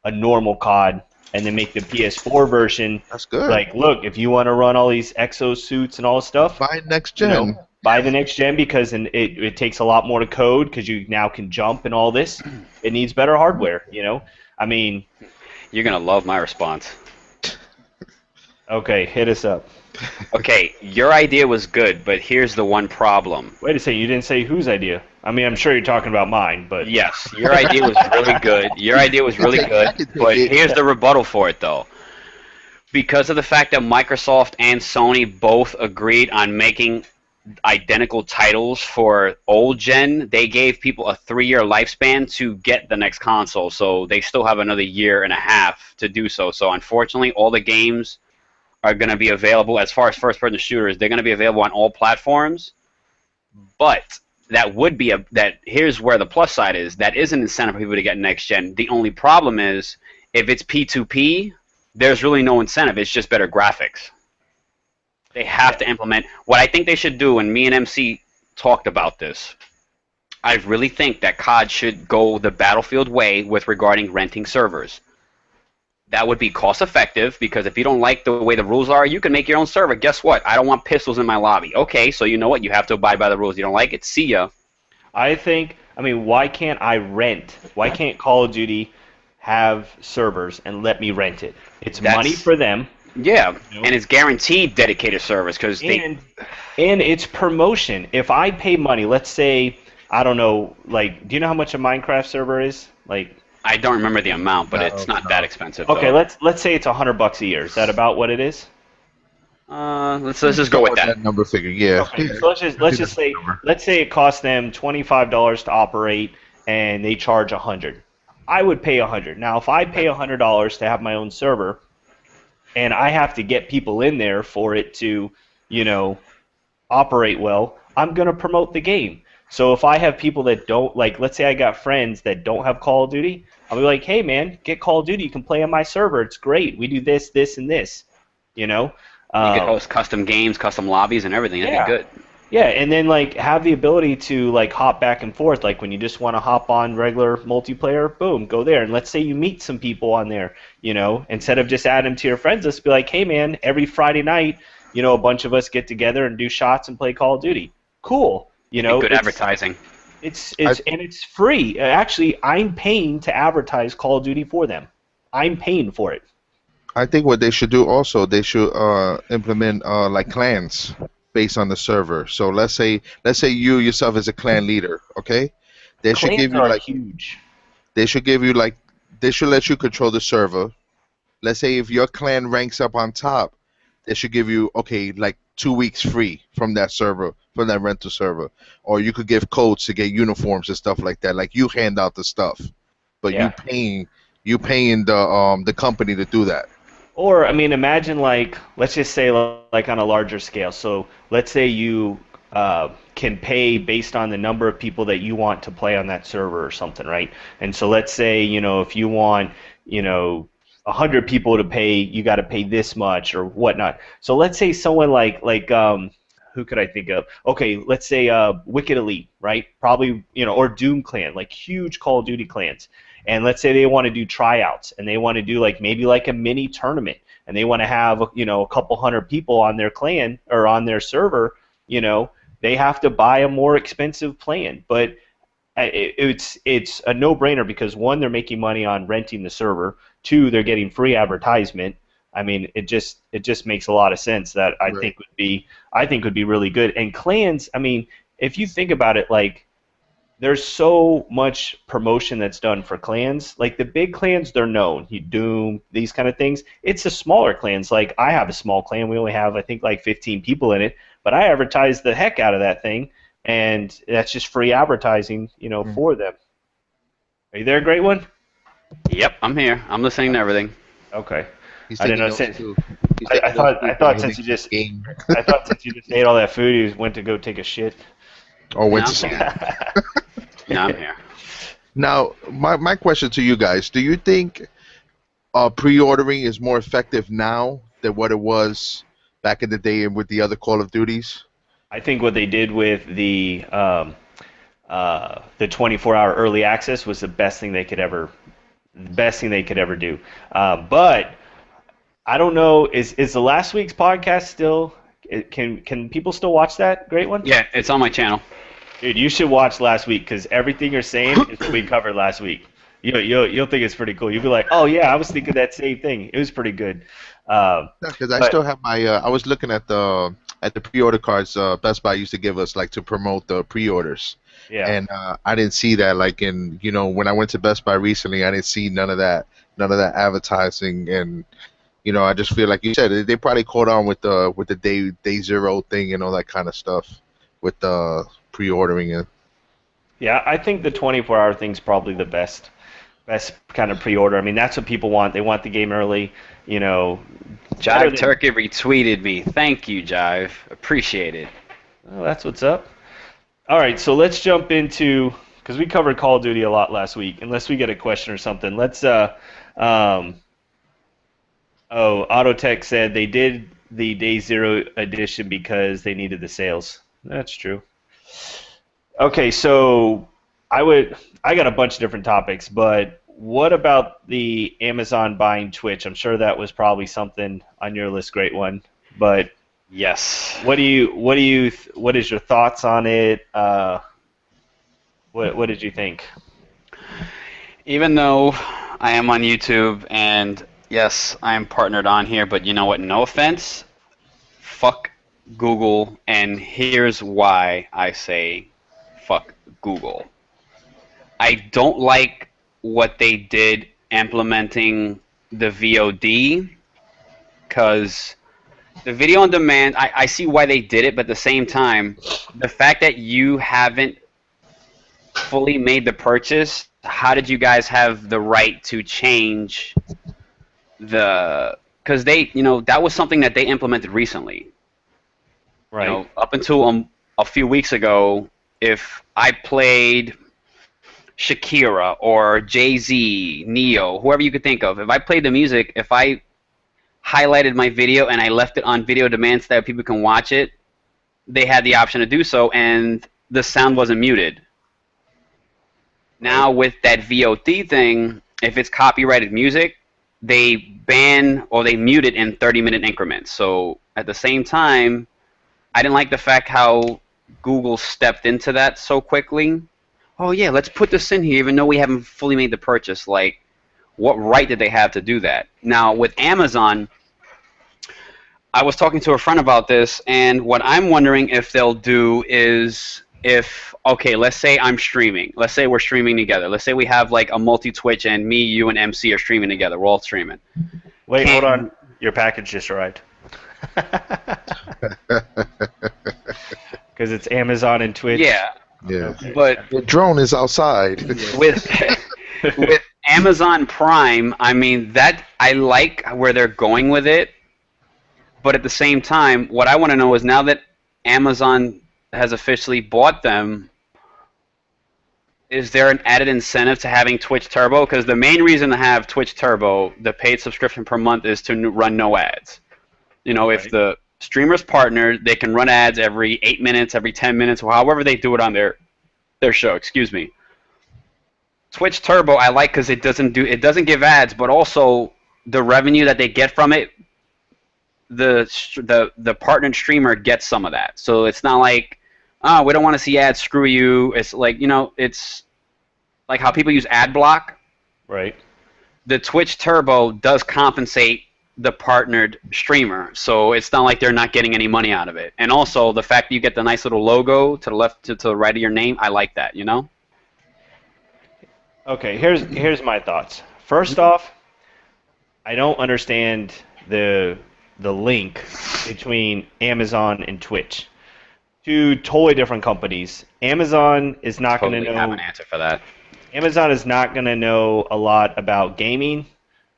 A: a normal COD, and then make the PS4 version.
C: That's good.
A: Like, look, if you want to run all these exosuits and all this stuff,
C: buy next gen.
A: Buy the next gen, because it takes a lot more to code, because you now can jump and all this. It needs better hardware. I mean.
G: You're going to love my response.
A: Okay, hit us up.
G: Okay, your idea was good, but here's the one problem.
A: Wait a second, you didn't say whose idea. I mean, I'm sure you're talking about mine, but...
G: Yes, your idea was really good. Your idea was really good, but here's the rebuttal for it, though. Because of the fact that Microsoft and Sony both agreed on making identical titles for old gen, they gave people a 3-year lifespan to get the next console, so they still have another year and a half to do so. So unfortunately, all the games are going to be available. As far as first-person shooters, they're going to be available on all platforms, but here's where the plus side is. That is an incentive for people to get next gen. The only problem is, if it's P2P, there's really no incentive. It's just better graphics. They have to implement what I think they should do, and me and MC talked about this. I really think that COD should go the Battlefield way with regarding renting servers. That would be cost effective, because if you don't like the way the rules are, you can make your own server. Guess what? I don't want pistols in my lobby. Okay, so you know what? You have to abide by the rules. You don't like it? See ya.
A: I mean, why can't I rent? Why can't Call of Duty have servers and let me rent it? It's money for them.
G: Yeah, and it's guaranteed dedicated servers, because
A: and it's promotion. If I pay money, let's say, I don't know, like, do you know how much a Minecraft server is? Like,
G: I don't remember the amount, but it's not that expensive.
A: Okay, let's say it's $100 a year. Is that about what it is?
G: Let's just go with that
C: number figure. Yeah.
A: Okay, so let's say it costs them $25 to operate, and they charge $100. I would pay $100. Now, if I pay $100 to have my own server, and I have to get people in there for it to, operate well, I'm going to promote the game. So if I have people that don't, like, let's say I got friends that don't have Call of Duty, I'll be like, hey, man, get Call of Duty. You can play on my server. It's great. We do this, this, and this,
G: You could host custom games, custom lobbies, and everything. That'd be good.
A: Yeah, and then, like, have the ability to, like, hop back and forth. Like, when you just want to hop on regular multiplayer, boom, go there. And let's say you meet some people on there, instead of just adding them to your friends, let's be like, hey, man, every Friday night, a bunch of us get together and do shots and play Call of Duty. Cool.
G: Good advertising.
A: It's free. Actually, I'm paying to advertise Call of Duty for them. I'm paying for it.
C: I think what they should do also, they should implement like clans based on the server. So let's say you yourself as a clan leader, okay? They should give you like
A: huge.
C: They should give you like they should let you control the server. Let's say if your clan ranks up on top, they should give you, okay, like 2 weeks free from that server, from that rental server. Or you could give codes to get uniforms and stuff like that. Like you hand out the stuff, but
A: Yeah.
C: you paying the company to do that.
A: Or, I mean, imagine like, let's just say like on a larger scale. So let's say you can pay based on the number of people that you want to play on that server or something, right? And so let's say, if you want, 100 people to pay, you got to pay this much or whatnot. So let's say someone like who could I think of? Okay, let's say Wicked Elite, right? Probably, or Doom Clan, like huge Call of Duty clans. And let's say they want to do tryouts and they want to do maybe a mini tournament and they want to have a couple hundred people on their clan or on their server, they have to buy a more expensive plan. But it's a no-brainer because one, they're making money on renting the server. Two, they're getting free advertisement. I mean, it just makes a lot of sense that I think would be really good. And clans, I mean, if you think about it, there's so much promotion that's done for clans. Like the big clans, they're known. Doom, these kind of things. It's the smaller clans. Like I have a small clan. We only have, I think, 15 people in it. But I advertise the heck out of that thing, and that's just free advertising, for them. Are you there, Great One?
G: Yep, I'm here. I'm listening to everything.
A: Okay.
C: He's
A: I didn't know.
C: taking notes, too.
A: I thought since you just ate all that food, you went to go take a shit.
C: Or went
G: No,
C: to
G: I'm here. No, I'm here.
C: Now, my question to you guys: do you think pre-ordering is more effective now than what it was back in the day and with the other Call of Duties?
A: I think what they did with the 24-hour early access was the best thing they could ever do. But I don't know. Is the last week's podcast still? Can people still watch that? Great One?
G: Yeah, it's on my channel.
A: Dude, you should watch last week because everything you're saying is what we covered last week. You'll think it's pretty cool. You'll be like, oh yeah, I was thinking that same thing. It was pretty good.
C: Because I still have my. I was looking at the pre-order cards Best Buy used to give us to promote the pre-orders.
A: Yeah.
C: And I didn't see that in when I went to Best Buy recently, I didn't see none of that advertising, and I just feel like you said they probably caught on with the day zero thing and all that kind of stuff with the pre-ordering it.
A: Yeah, I think the 24-hour thing's probably the best kind of pre-order. I mean, that's what people want. They want the game early,
G: Jive Turkey retweeted me. Thank you, Jive. Appreciate it.
A: Well, that's what's up. All right, so let's jump into, because we covered Call of Duty a lot last week. Unless we get a question or something, let's. Autotech said they did the Day Zero edition because they needed the sales. That's true. Okay, so I got a bunch of different topics, but what about the Amazon buying Twitch? I'm sure that was probably something on your list, Great One. But
G: yes,
A: what is your thoughts on it? What did you think?
G: Even though I am on YouTube and yes, I am partnered on here, but you know what? No offense, fuck Google, and here's why I say fuck Google. I don't like what they did implementing the VOD, because the video on demand, I see why they did it, but at the same time, the fact that you haven't fully made the purchase, how did you guys have the right to change because that was something that they implemented recently.
A: Right.
G: Up until a few weeks ago, if I played Shakira or Jay-Z, Neo, whoever you could think of, if I played the music, if I highlighted my video and I left it on video demand so that people can watch it, they had the option to do so, and the sound wasn't muted. Now with that VOD thing, if it's copyrighted music, they ban or they mute it in 30-minute increments. So at the same time, I didn't like the fact how Google stepped into that so quickly. Oh yeah, let's put this in here even though we haven't fully made the purchase. Like, what right did they have to do that? Now with Amazon, I was talking to a friend about this, and what I'm wondering if they'll do is if okay, let's say I'm streaming. Let's say we're streaming together. Let's say we have like a multi-Twitch and me, you, and MC are streaming together. We're all streaming.
A: Wait, hold on. Your package just arrived. Because it's Amazon and Twitch.
G: Yeah.
C: Yeah.
A: Okay.
G: But
C: The drone is outside.
G: with with Amazon Prime, I mean that I like where they're going with it. But at the same time, what I want to know is now that Amazon has officially bought them, is there an added incentive to having Twitch Turbo? Because the main reason to have Twitch Turbo, the paid subscription per month, is to run no ads. You know, if the streamer's partnered, they can run ads every 8 minutes, every 10 minutes, or however they do it on their show. Excuse me. Twitch Turbo I like because it doesn't give ads, but also the revenue that they get from it, the partnered streamer gets some of that. So it's not like, oh, we don't want to see ads, screw you. It's like, you know, it's like how people use ad block.
A: Right.
G: The Twitch Turbo does compensate the partnered streamer, so it's not like they're not getting any money out of it. And also the fact that you get the nice little logo to the left to the right of your name, I like that, you know?
A: Okay, here's my thoughts. First off, I don't understand the link between Amazon and Twitch. Two totally different companies. Amazon is not going to know.
G: Have an answer for that.
A: Amazon is not going to know a lot about gaming,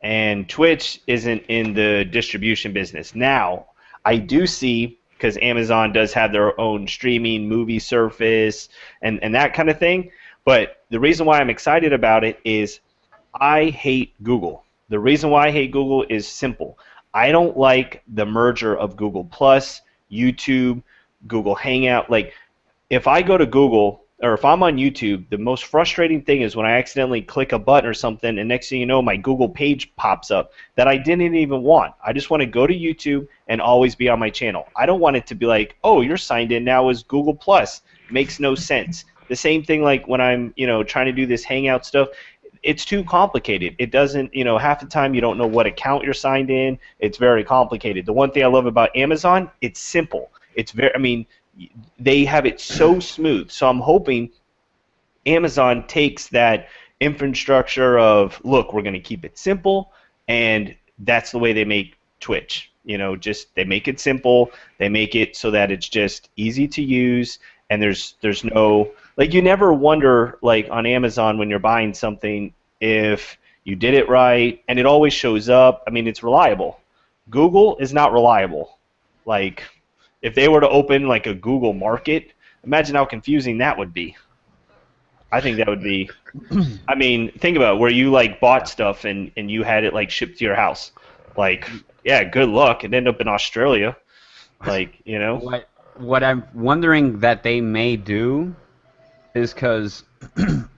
A: and Twitch isn't in the distribution business. Now, I do see, because Amazon does have their own streaming movie service and that kind of thing, but the reason why I'm excited about it is I hate Google. The reason why I hate Google is simple. I don't like the merger of Google Plus, YouTube, Google Hangout. Like, if I go to Google, or if I'm on YouTube, the most frustrating thing is when I accidentally click a button or something, and next thing you know, my Google page pops up that I didn't even want. I just want to go to YouTube and always be on my channel. I don't want it to be like, oh, you're signed in now as Google Plus. Makes no sense. The same thing like when I'm, trying to do this Hangout stuff. It's too complicated. It doesn't, half the time you don't know what account you're signed in. It's very complicated. The one thing I love about Amazon, it's simple. It's very, they have it so smooth. So I'm hoping Amazon takes that infrastructure of, look, we're going to keep it simple, and that's the way they make Twitch. Just they make it simple. They make it so that it's just easy to use, and there's no, like, you never wonder, like, on Amazon when you're buying something if you did it right, and it always shows up. It's reliable. Google is not reliable. Like, if they were to open like a Google Market, imagine how confusing that would be. I think that would be. Think about it, where you like bought stuff and you had it like shipped to your house. Like, yeah, good luck. It ended up in Australia. Like,
B: What I'm wondering that they may do is because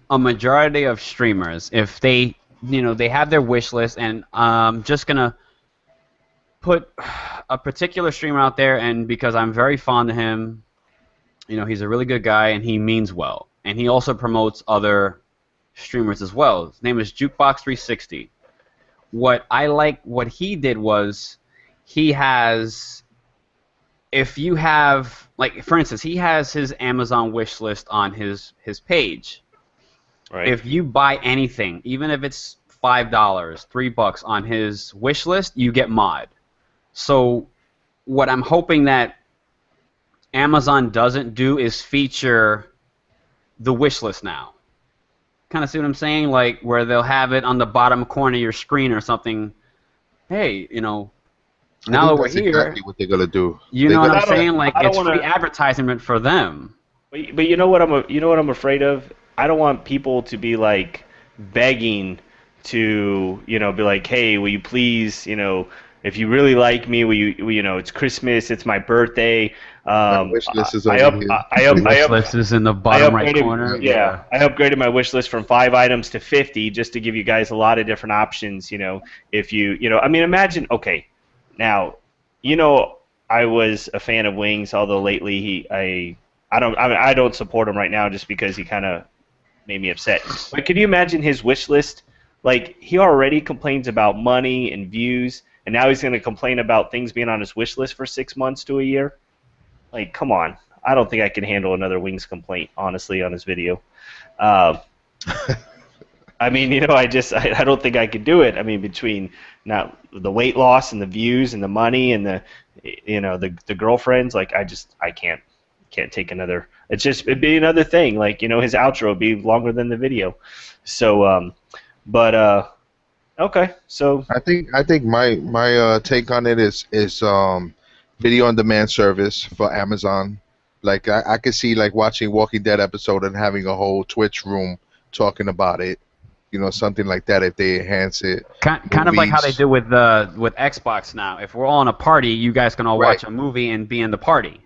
B: a majority of streamers, if they, they have their wish list, and I'm just gonna put a particular streamer out there, and because I'm very fond of him, he's a really good guy and he means well, and he also promotes other streamers as well. His name is Jukebox360. What I like, what he did was, he has, if you have, like, for instance, he has his Amazon wish list on his page.
A: Right.
B: If you buy anything, even if it's $5, $3 on his wish list, you get mod. So what I'm hoping that Amazon doesn't do is feature the wish list now. Kind of see what I'm saying? Like, where they'll have it on the bottom corner of your screen or something. Hey, now that we're here,
C: exactly what they're gonna do.
B: You know what I'm saying? Like, it's free advertisement for them.
A: But you know what I'm afraid of? I don't want people to be like begging to, be like, hey, will you please, if you really like me, will you, it's Christmas, it's my birthday.
C: My wish list is over here.
B: Wish list is in the bottom right corner.
A: Yeah, I upgraded my wish list from 5 items to 50 just to give you guys a lot of different options. If you, imagine. Okay, now, I was a fan of Wings, although lately I don't support him right now just because he kind of made me upset. But could you imagine his wish list? Like, he already complains about money and views, and now he's going to complain about things being on his wish list for 6 months to a year. Like, come on. I don't think I can handle another wings complaint, honestly, on his video. Uh, I mean, I don't think I could do it. I mean, between not the weight loss and the views and the money and the girlfriends, like I can't take another. It'd be another thing. Like his outro would be longer than the video. So, okay. So
C: I think my take on it is video on demand service for Amazon. Like I could see like watching Walking Dead episode and having a whole Twitch room talking about it. Something like that if they enhance it.
B: Kind of like how they do with Xbox now. If we're all in a party, you guys can all watch a movie and be in the party.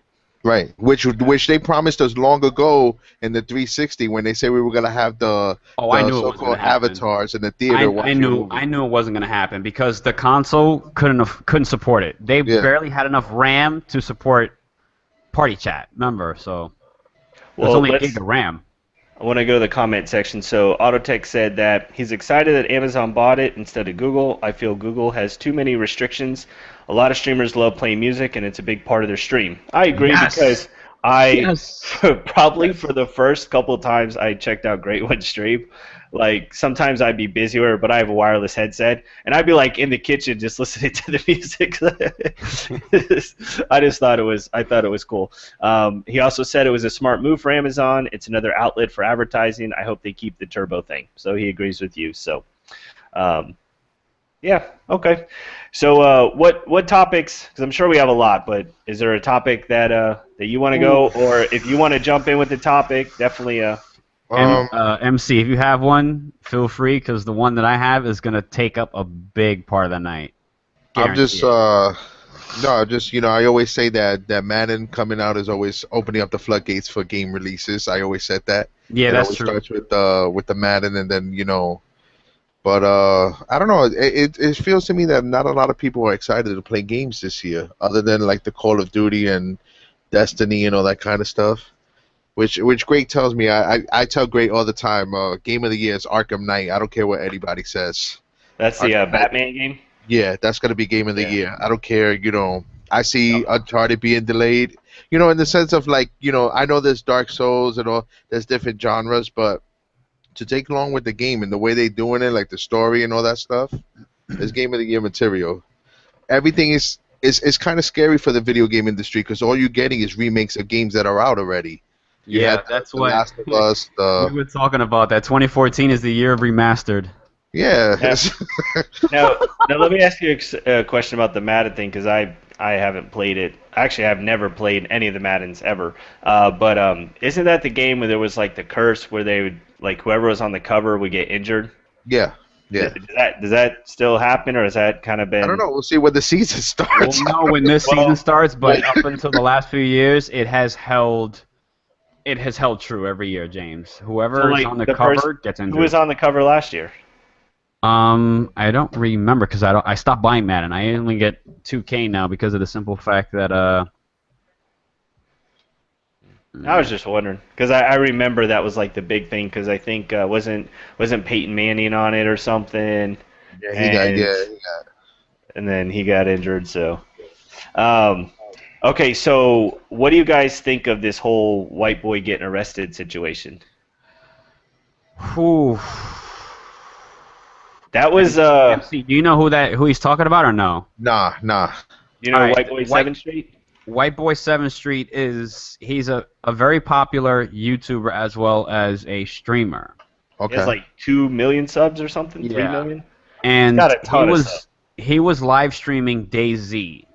C: Right, which they promised us long ago in the 360 when they said we were gonna have the so-called avatars in the theater.
B: I knew it wasn't gonna happen because the console couldn't support it. They barely had enough RAM to support party chat. Remember, so it's only a gig of RAM.
A: I want to go to the comment section. So Autotech said that he's excited that Amazon bought it instead of Google. I feel Google has too many restrictions. A lot of streamers love playing music, and it's a big part of their stream. I agree because probably for the first couple of times I checked out Great One stream, like sometimes I'd be busy but I have a wireless headset, and I'd be like in the kitchen just listening to the music. I thought it was cool. He also said it was a smart move for Amazon. It's another outlet for advertising. I hope they keep the turbo thing. So he agrees with you. So, yeah, okay. So what topics? Because I'm sure we have a lot, but is there a topic that you want to go, or if you want to jump in with the topic, definitely.
B: MC, if you have one, feel free, because the one that I have is gonna take up a big part of the night.
C: I'm just I always say that Madden coming out is always opening up the floodgates for game releases. I always said that.
B: Yeah, that's true.
C: Starts with the Madden, and then but I don't know. It feels to me that not a lot of people are excited to play games this year, other than like the Call of Duty and Destiny and all that kind of stuff. Which Great tells me. I tell Great all the time. Game of the year is Arkham Knight. I don't care what anybody says.
A: That's the Batman game.
C: Yeah, that's gonna be Game of the year. I don't care. I see Uncharted being delayed. In the sense of like, I know there's Dark Souls and all. There's different genres, but to take along with the game and the way they're doing it, like the story and all that stuff, is Game of the Year material. Everything is kind of scary for the video game industry because all you're getting is remakes of games that are out already.
B: That's what
C: Last of Us,
B: we were talking about. That 2014 is the year of remastered.
C: Yeah.
A: Now let me ask you a question about the Madden thing, because I haven't played it. Actually, I've never played any of the Maddens ever. But isn't that the game where there was like the curse where they would, like, whoever was on the cover would get injured?
C: Yeah.
A: Does that still happen, or has that kind of been?
C: I don't know. We'll see when the season starts.
B: We'll know when this season starts, but up until the last few years, it has held true every year, James. Whoever is on the cover gets injured.
A: Who was on the cover last year?
B: I don't remember because I stopped buying Madden. I only get 2K now because of the simple fact that
A: I was just wondering because I remember that was like the big thing because I think wasn't Peyton Manning on it or something?
C: Yeah, he got.
A: And then he got injured. So, okay. So, what do you guys think of this whole white boy getting arrested situation?
B: Whew.
A: That was.
B: MC, do you know who he's talking about or no?
C: Nah.
A: You know, White Boy 7th Street.
B: White Boy 7th Street he's a very popular YouTuber as well as a streamer.
C: Okay.
A: He has like 2 million subs or something. 3 million.
B: And he was live streaming DayZ.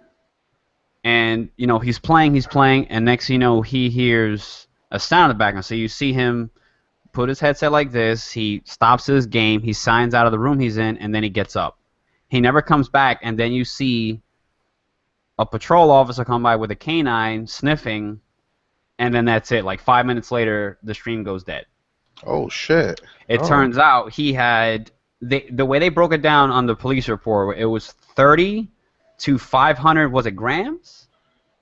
B: And he's playing, and next thing you know, he hears a sound in the background. So you see him put his headset like this, he stops his game, he signs out of the room he's in, and then he gets up. He never comes back, and then you see a patrol officer come by with a canine sniffing, and then that's it. Like 5 minutes later, the stream goes dead.
C: Oh, shit.
B: It turns out he had... The way they broke it down on the police report, it was 30 to 500, was it grams?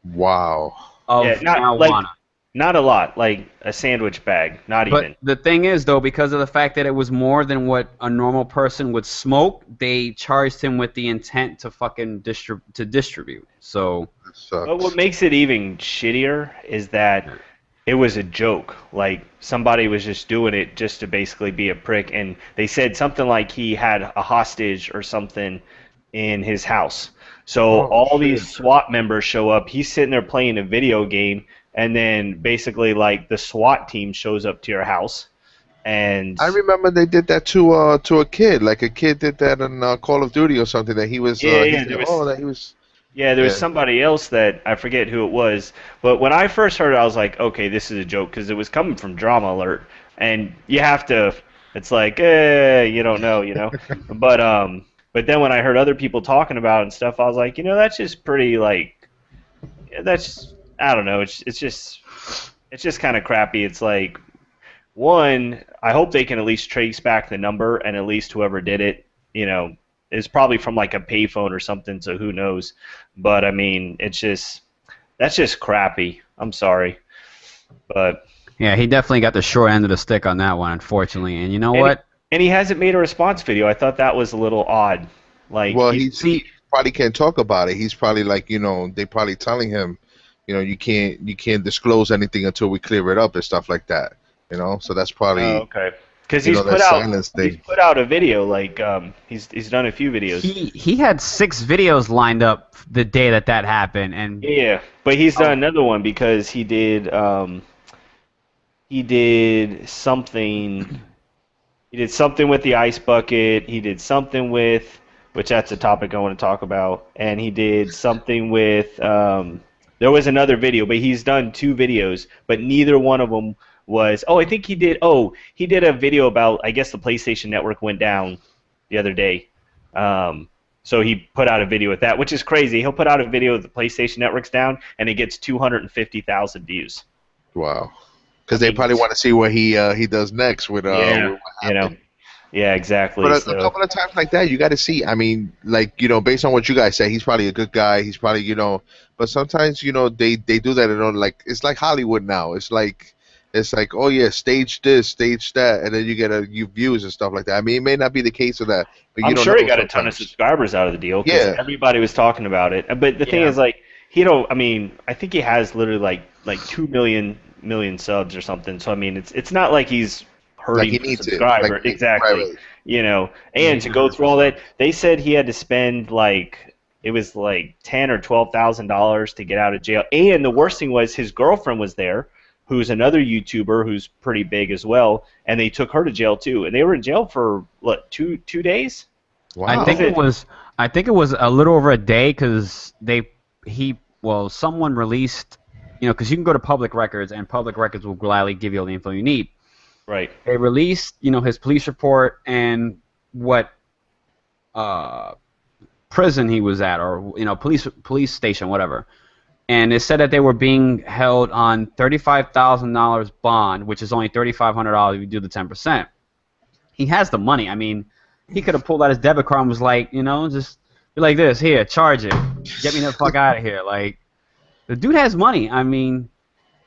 C: Wow.
B: Of marijuana.
A: Not a lot, like a sandwich bag, not
B: But
A: even.
B: the thing is, though, because of the fact that it was more than what a normal person would smoke, they charged him with the intent to fucking distribute. So,
C: That
A: But what
C: sucks.
A: makes it even shittier is that it was a joke. Like somebody was just doing it just to basically be a prick, and they said something like he had a hostage or something in his house. So
C: Oh
A: all
C: shit.
A: these SWAT members show up. He's sitting there playing a video game, and then basically like the SWAT team shows up to your house, and
C: I remember they did that to a kid. Like a kid did that in Call of Duty or something. That he was
A: yeah,
C: he
A: yeah,
C: said, oh, that he was.
A: there was
C: Yeah.
A: somebody else that I forget who it was, but when I first heard it, I was like, okay, this is a joke because it was coming from Drama Alert, and you have to. It's like, you don't know, but then when I heard other people talking about it and stuff, I was like, that's just pretty like, that's I don't know, it's just kind of crappy. It's like one, I hope they can at least trace back the number and at least whoever did it, is probably from like a payphone or something, so who knows. But I mean, that's just crappy. I'm sorry. But
B: yeah, he definitely got the short end of the stick on that one, unfortunately. And you know
A: and
B: what?
A: and he hasn't made a response video. I thought that was a little odd. Like
C: Well,
A: he's
C: he
B: See,
C: probably can't talk about it. He's probably like, they probably telling him, you can't disclose anything until we clear it up and stuff like that. So that's
A: oh,
C: probably,
A: okay. Because he's
C: that
A: put out
C: silence
A: he's
C: thing.
A: put out a video like he's done a few videos.
B: he had 6 videos lined up the day that happened, and
A: Yeah, but he's done another one because he did something. He did something with the ice bucket. He did something with, which that's a topic I want to talk about. And he did something with. There was another video, but he's done 2 videos, but neither one of them was. Oh, I think he did. Oh, he did a video about. I guess the PlayStation Network went down the other day. So he put out a video with that, which is crazy. He'll put out a video of the PlayStation Network's down, and it gets 250,000 views.
C: Wow. Because
A: I
C: they
A: mean,
C: probably want to see what he does next with
A: yeah,
C: what
A: you know,
C: happened.
A: yeah, exactly.
C: But a
A: So.
C: couple of times like that, you got to see. I mean, like based on what you guys say, he's probably a good guy. He's probably but sometimes they do that. Like it's like Hollywood now. It's like oh yeah, stage this, stage that, and then you get you views and stuff like that. I mean, it may not be the case of that, but you
A: I'm
C: don't
A: sure he
C: know
A: got a ton of
C: sometimes.
A: subscribers out of the deal because
C: Yeah,
A: everybody was talking about it. But the thing
B: yeah.
A: is, like, he don't. I mean, I think he has literally like 2 million subs or something. So I mean, it's not like he's
C: like
A: hurting
C: he
A: for
C: needs it. Like
A: subscriber
C: right,
A: exactly.
C: right.
A: And to go through all that, they said he had to spend like it was like $10,000 or $12,000 to get out of jail. And the worst thing was his girlfriend was there, who's another YouTuber who's pretty big as well, and they took her to jail too. And they were in jail for what, two days?
B: I
C: Wow.
B: think it was a little over a day because someone released, because you can go to public records and public records will gladly give you all the info you need.
A: Right.
B: They released, his police report and what prison he was at, or police station, whatever. And it said that they were being held on $35,000 bond, which is only $3,500 if you do the 10%. He has the money. I mean, he could have pulled out his debit card and was like, just be like this, here, charge it, get me the fuck out of here. Like, the dude has money. I mean,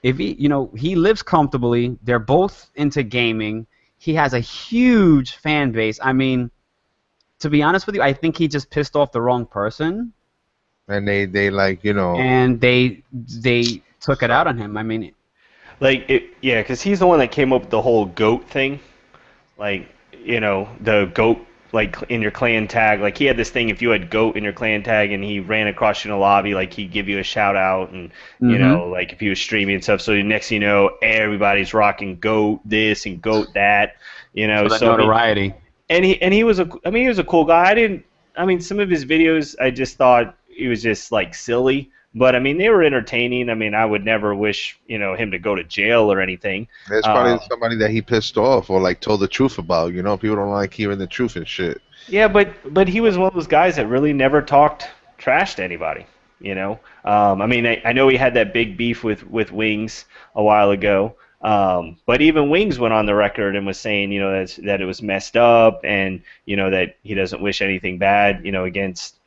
B: if he lives comfortably. They're both into gaming. He has a huge fan base. I mean, to be honest with you, I think he just pissed off the wrong person,
C: And they like
B: and they took it out on him. I mean,
A: Like yeah, because he's the one that came up with the whole goat thing. Like, the goat, like in your clan tag. Like he had this thing, if you had goat in your clan tag and he ran across you in the lobby, like he'd give you a shout out, and like if he was streaming and stuff. So next thing you know, everybody's rocking goat this and goat that.
B: for the
A: So I mean,
B: notoriety.
A: and he was he was a cool guy. I mean, some of his videos I just thought he was just like silly. But I mean, they were entertaining. I mean, I would never wish him to go to jail or anything.
C: there's probably somebody that he pissed off or like told the truth about. People don't like hearing the truth and shit.
A: Yeah, but he was one of those guys that really never talked trash to anybody. I mean, I know he had that big beef with Wings a while ago. But even Wings went on the record and was saying, that it was messed up, and that he doesn't wish anything bad,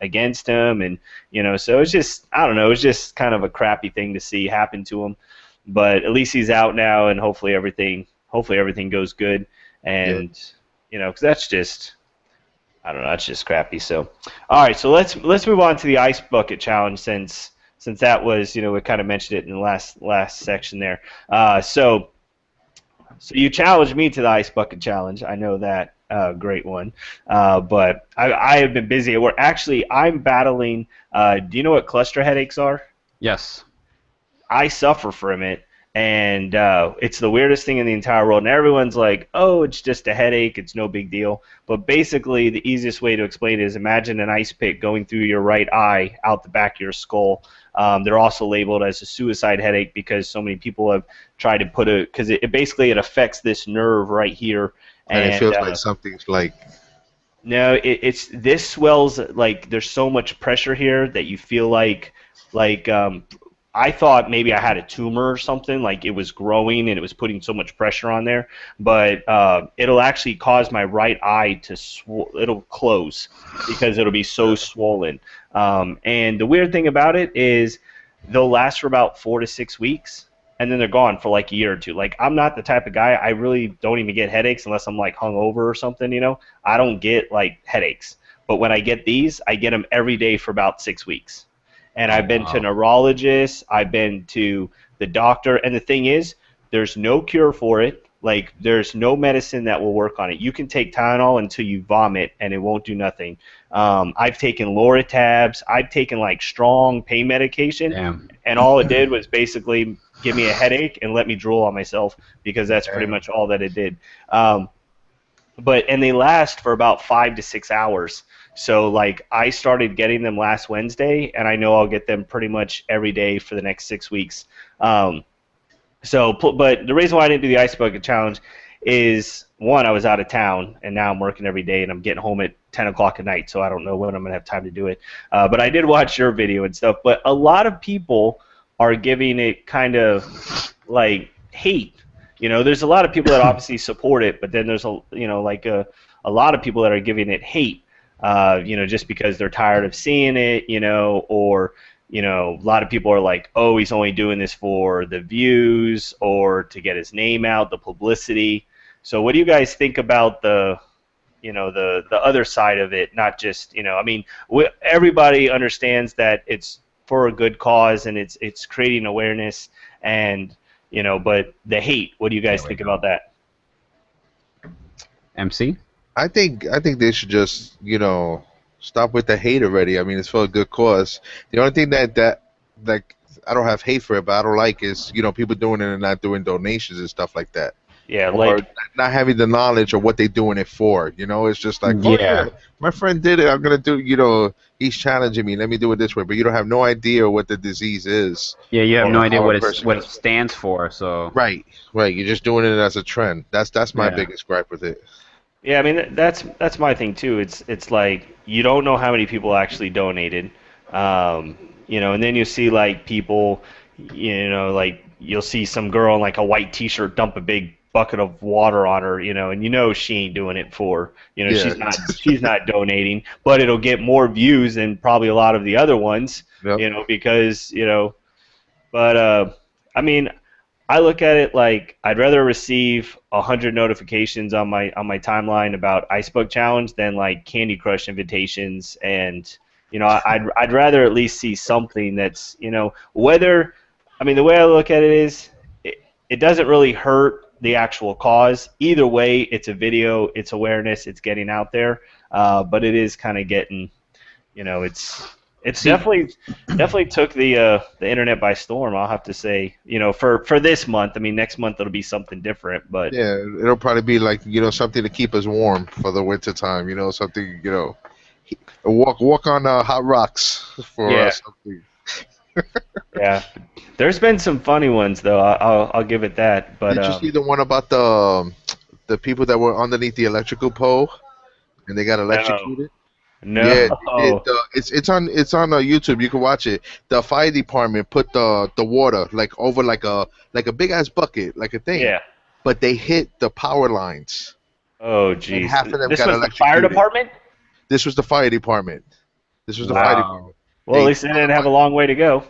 A: against him, and so it's just, I don't know, it's just kind of a crappy thing to see happen to him. but at least he's out now, and hopefully everything goes good. And because that's just, I don't know, that's just crappy. So, all right, so let's move on to the ice bucket challenge since that was, we kind of mentioned it in the last section there. So you challenged me to the ice bucket challenge. I know that, great one. But I have been busy at work. Actually, I'm battling. Do you know what cluster headaches are?
B: Yes.
A: I suffer from it, and it's the weirdest thing in the entire world. And everyone's like, "Oh, it's just a headache. It's no big deal." But basically, the easiest way to explain it is imagine an ice pick going through your right eye out the back of your skull. They're also labeled as a suicide headache because so many people have tried to put because it basically it affects this nerve right here.
C: And it feels like something's like.
A: No, it's this swells like there's so much pressure here that you feel like I thought maybe I had a tumor or something, like it was growing and it was putting so much pressure on there. But it'll actually cause my right eye to it'll close because it'll be so swollen. And the weird thing about it is they'll last for about 4 to 6 weeks, and then they're gone for like a year or two. Like I'm not the type of guy, I really don't even get headaches unless I'm like hungover or something. I don't get like headaches. But when I get these, I get them every day for about 6 weeks. And I've been to neurologists, I've been to the doctor, and the thing is, there's no cure for it. Like, there's no medicine that will work on it. You can take Tylenol until you vomit, and it won't do nothing. I've taken Loratabs. I've taken, like, strong pain medication, and all it did was basically give me a headache and let me drool on myself because that's pretty much all that it did. And they last for about 5 to 6 hours. So, like, I started getting them last Wednesday, and I know I'll get them pretty much every day for the next 6 weeks. But the reason why I didn't do the ice bucket challenge is, one, I was out of town, and now I'm working every day, and I'm getting home at 10 o'clock at night, so I don't know when I'm going to have time to do it. But I did watch your video and stuff. But a lot of people are giving it kind of, like, hate. There's a lot of people that obviously support it, but then there's a lot of people that are giving it hate. Just because they're tired of seeing it, or a lot of people are like, oh, he's only doing this for the views or to get his name out, the publicity. So what do you guys think about the other side of it? Not just, everybody understands that it's for a good cause and it's creating awareness and, but the hate, what do you guys think about that?
B: MC?
C: I think they should just, stop with the hate already. I mean, it's for a good cause. The only thing that like I don't have hate for it, but I don't like is, people doing it and not doing donations and stuff like that.
A: Yeah,
C: or not having the knowledge of what they're doing it for. It's just like, oh, yeah, my friend did it. I'm gonna do. He's challenging me. Let me do it this way. But you don't have no idea what the disease is.
B: Yeah, you have no idea what it stands for. So
C: right. You're just doing it as a trend. That's my biggest gripe with it.
A: Yeah, I mean that's my thing too. It's like you don't know how many people actually donated, and then you see like people, like you'll see some girl in like a white T-shirt dump a big bucket of water on her, and she ain't doing it for, she's not donating, but it'll get more views than probably a lot of the other ones, because but I mean. I look at it like I'd rather receive 100 notifications on my timeline about Ice Bug Challenge than like Candy Crush invitations, and I'd rather at least see something that's whether the way I look at it is it doesn't really hurt the actual cause. Either way, it's a video, it's awareness, it's getting out there, but it is kind of getting It's definitely took the internet by storm. I'll have to say, for this month. I mean, next month it'll be something different, but
C: yeah, it'll probably be like something to keep us warm for the winter time. Something walk on hot rocks for something.
A: Yeah, there's been some funny ones though. I'll give it that. But
C: did you see the one about the people that were underneath the electrical pole and they got electrocuted?
A: No.
C: Yeah, it's on YouTube. You can watch it. The fire department put the water like over like a big ass bucket, like a thing.
A: Yeah.
C: But they hit the power lines.
A: Oh geez.
C: Half of them
A: this
C: got
A: was
C: electrocuted.
A: The fire department?
C: This was the fire department.
A: Well, at least they didn't have a long way to go.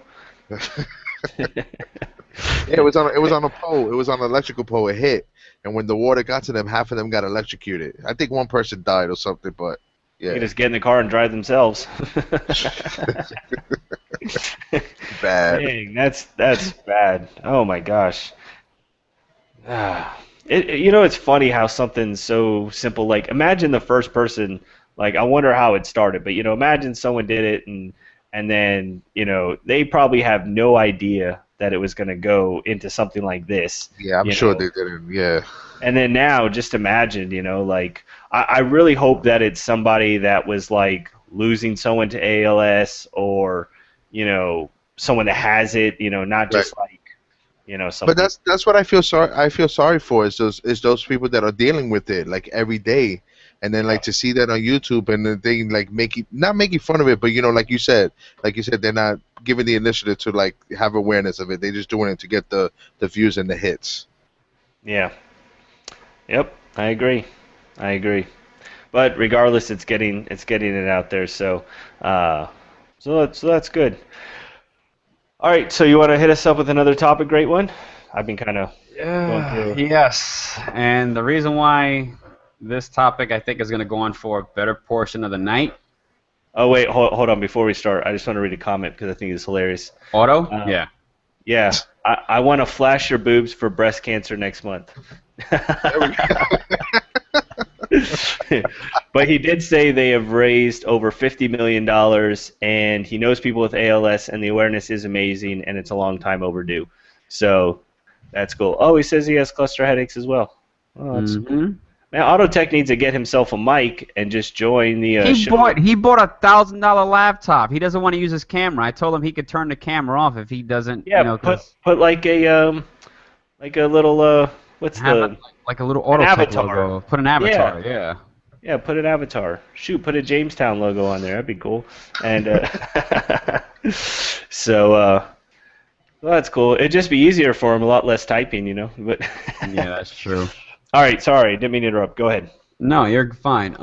C: Yeah, it was on a pole. It was on an electrical pole. It hit, and when the water got to them, half of them got electrocuted. I think one person died or something, but
A: They can
C: yeah,
A: just get in the car and drive themselves.
C: bad.
A: Dang, that's bad. Oh my gosh. Ah. It's funny how something so simple, like imagine the first person, like I wonder how it started, but imagine someone did it and then, they probably have no idea that it was going to go into something like this,
C: Yeah, I'm
A: you
C: sure
A: know.
C: they didn't. Yeah,
A: And then now, just imagine, like I really hope that it's somebody that was like losing someone to ALS or, someone that has it, not
C: right.
A: just like, some
C: But
A: people.
C: that's what I feel sorry for is those people that are dealing with it like every day, and then like to see that on YouTube and then they like not making fun of it, but like you said, they're not giving the initiative to like have awareness of it. They're just doing it to get the views and the hits.
A: Yeah. Yep. I agree. I agree. But regardless, it's getting it out there. So that's good. All right. So you want to hit us up with another topic? Great one. I've been kind of going
B: Yeah,
A: through.
B: yes. And the reason why this topic I think is going to go on for a better portion of the night.
A: Oh wait, hold on. Before we start, I just want to read a comment because I think it's hilarious.
B: Auto?
A: Uh,
B: Yeah.
A: yeah, I want to flash your boobs for breast cancer next month.
C: There we go.
A: But he did say they have raised over $50 million, and he knows people with ALS, and the awareness is amazing, and it's a long time overdue. So that's cool. Oh, he says he has cluster headaches as well. Oh, that's cool.
B: Mm-hmm.
A: Man, Autotech needs to get himself a mic and just join the
B: He
A: show.
B: bought a $1,000 laptop. He doesn't want to use his camera. I told him he could turn the camera off if he doesn't,
A: Yeah, put like a little what's
B: have
A: the
B: like a little
A: an
B: Autotech
A: avatar.
B: logo. Put an avatar. Yeah.
A: Yeah, put an avatar. Shoot, put a Jamestown logo on there. That'd be cool. And so well, that's cool. It'd just be easier for him, a lot less typing. But
B: Yeah, that's true.
A: all right, sorry, didn't mean to interrupt. Go ahead.
B: No, you're fine.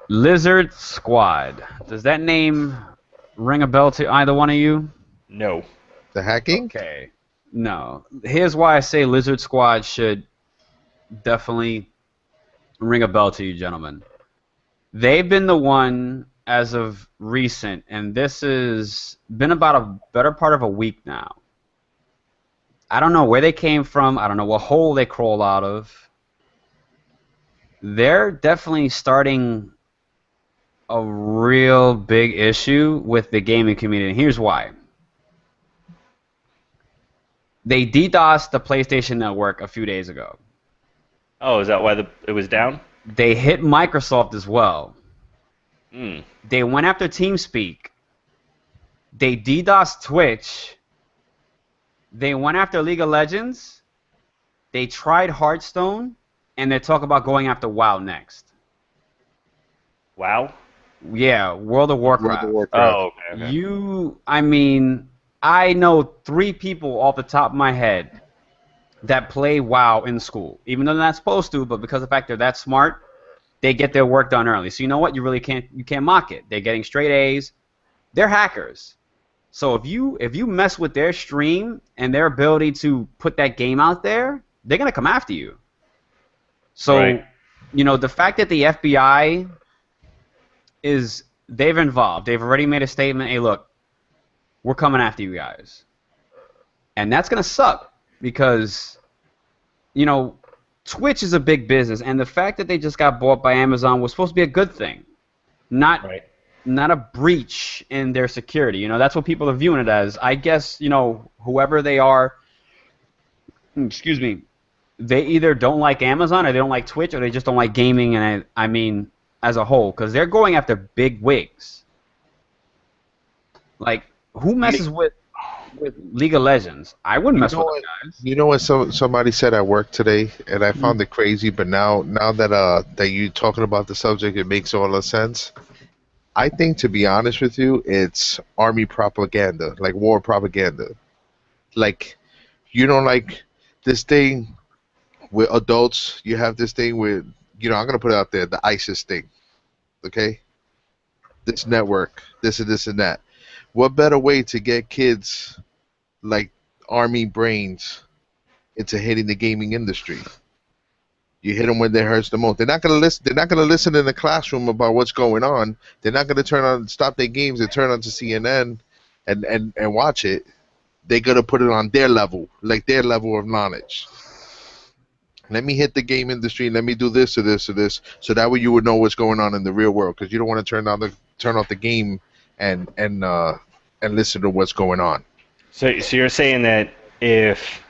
B: Lizard Squad. Does that name ring a bell to either one of you?
A: No.
C: The hacking?
B: Okay. No. Here's why I say Lizard Squad should definitely ring a bell to you, gentlemen. They've been the one as of recent, and this has been about a better part of a week now. I don't know where they came from. I don't know what hole they crawled out of. They're definitely starting a real big issue with the gaming community. And here's why. They DDoSed the PlayStation Network a few days ago.
A: Oh, is that why it was down?
B: They hit Microsoft as well.
A: Mm.
B: They went after TeamSpeak. They DDoSed Twitch. They went after League of Legends. They tried Hearthstone. And they talk about going after WoW next.
A: Wow.
B: Yeah, World of Warcraft.
A: Oh, okay.
B: I know 3 people off the top of my head that play WoW in school. Even though they're not supposed to, but because of the fact they're that smart, they get their work done early. So you know what? You can't mock it. They're getting straight A's. They're hackers. So if you mess with their stream and their ability to put that game out there, they're gonna come after you. So,
A: Right.
B: The fact that the FBI they've involved. They've already made a statement, hey, look, we're coming after you guys. And that's going to suck because, Twitch is a big business, and the fact that they just got bought by Amazon was supposed to be a good thing, not a breach in their security. That's what people are viewing it as. I guess, whoever they are, excuse me, they either don't like Amazon or they don't like Twitch or they just don't like gaming, and I mean as a whole, because they're going after big wigs. Like, who messes with League of Legends? I wouldn't mess with them guys.
C: You know what somebody said at work today, and I found it crazy, but now that you talking about the subject, it makes all the sense. I think, to be honest with you, it's army propaganda, like war propaganda. Like, like this thing with adults, you have this thing with, I'm going to put it out there, the ISIS thing, okay? This network, this and this and that. What better way to get kids like army brains into hitting the gaming industry. You hit them when it hurts the most. They're not gonna listen. They're not gonna listen in the classroom about what's going on. They're not gonna stop their games and turn on to CNN and watch it. They're gonna put it on their level, like their level of knowledge. Let me hit the game industry. Let me do this or this or this, so that way you would know what's going on in the real world. Because you don't want to turn off the game and listen to what's going on.
A: So you're saying that if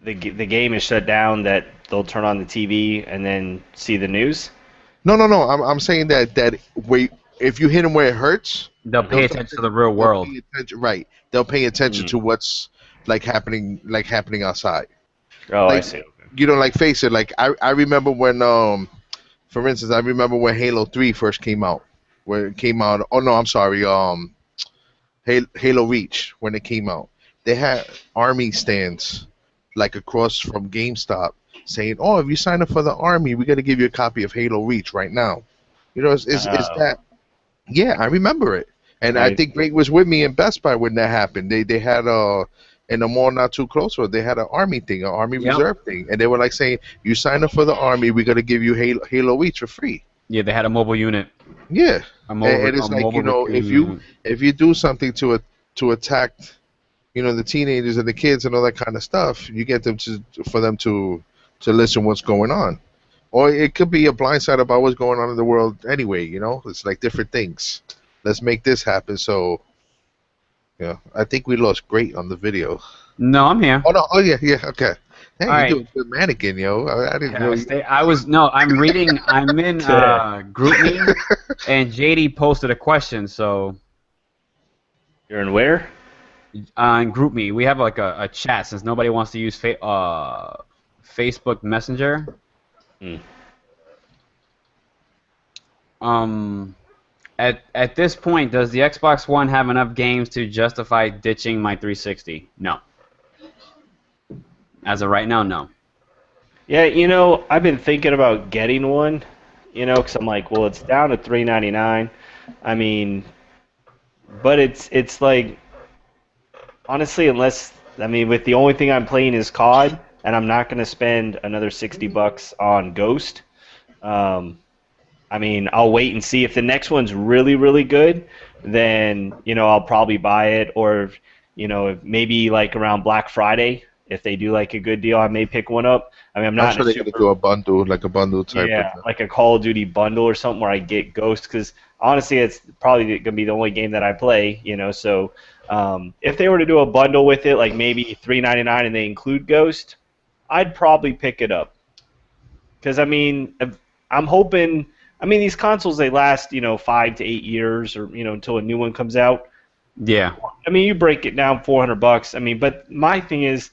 A: the game is shut down, that they'll turn on the TV and then see the news?
C: No. I'm saying that if you hit them where it hurts,
B: They'll pay attention to the real world.
C: Right. They'll pay attention to what's happening outside.
A: Oh,
C: Like,
A: I see.
C: you know, like face it. Like I remember when for instance, I remember when Halo 3 first came out. When it came out. Oh no, I'm sorry. Halo Reach, when it came out, they had army stands like across from GameStop saying, "Oh, if you sign up for the army, we got to give you a copy of Halo Reach right now." You know, it's that. Yeah, I remember it, and I think Greg was with me in Best Buy when that happened. They had in a mall not too close, they had an army thing, an army reserve thing, and they were like saying, "You sign up for the army, we got to give you Halo Reach for free."
B: Yeah, they had a mobile unit.
C: Yeah, and it's like, you know, if you do something to attack, you know, the teenagers and the kids and all that kind of stuff, you get them for them to listen what's going on, or it could be a blindside about what's going on in the world anyway. You know, it's like different things. Let's make this happen. So, yeah, I think we lost Great on the video.
B: No, I'm here.
C: Oh no! Oh yeah, okay. Hey,
B: All
C: you
B: right.
C: doing good mannequin, yo. I didn't know.
B: I'm reading. I'm in GroupMe, and JD posted a question. So
A: You're in where?
B: in GroupMe, we have like a chat since nobody wants to use Facebook Messenger. At this point, does the Xbox One have enough games to justify ditching my 360? No. As of right now, no.
A: Yeah, you know, I've been thinking about getting one, you know, because I'm like, well, it's down to $399. I mean, but it's like, honestly, with the only thing I'm playing is COD, and I'm not going to spend another $60 on Ghost. I mean, I'll wait and see if the next one's really, really good, then, you know, I'll probably buy it, or, you know, maybe like around Black Friday, if they do like a good deal, I may pick one up. I mean, I'm not
C: sure they're gonna do a bundle, like a bundle type.
A: Yeah, like a Call of Duty bundle or something where I get Ghost, because honestly, it's probably gonna be the only game that I play, you know. So if they were to do a bundle with it, like maybe $3.99 and they include Ghost, I'd probably pick it up. Because I mean, I'm hoping. I mean, these consoles, they last, you know, 5 to 8 years, or, you know, until a new one comes out.
B: Yeah.
A: I mean, you break it down, $400. I mean, but my thing is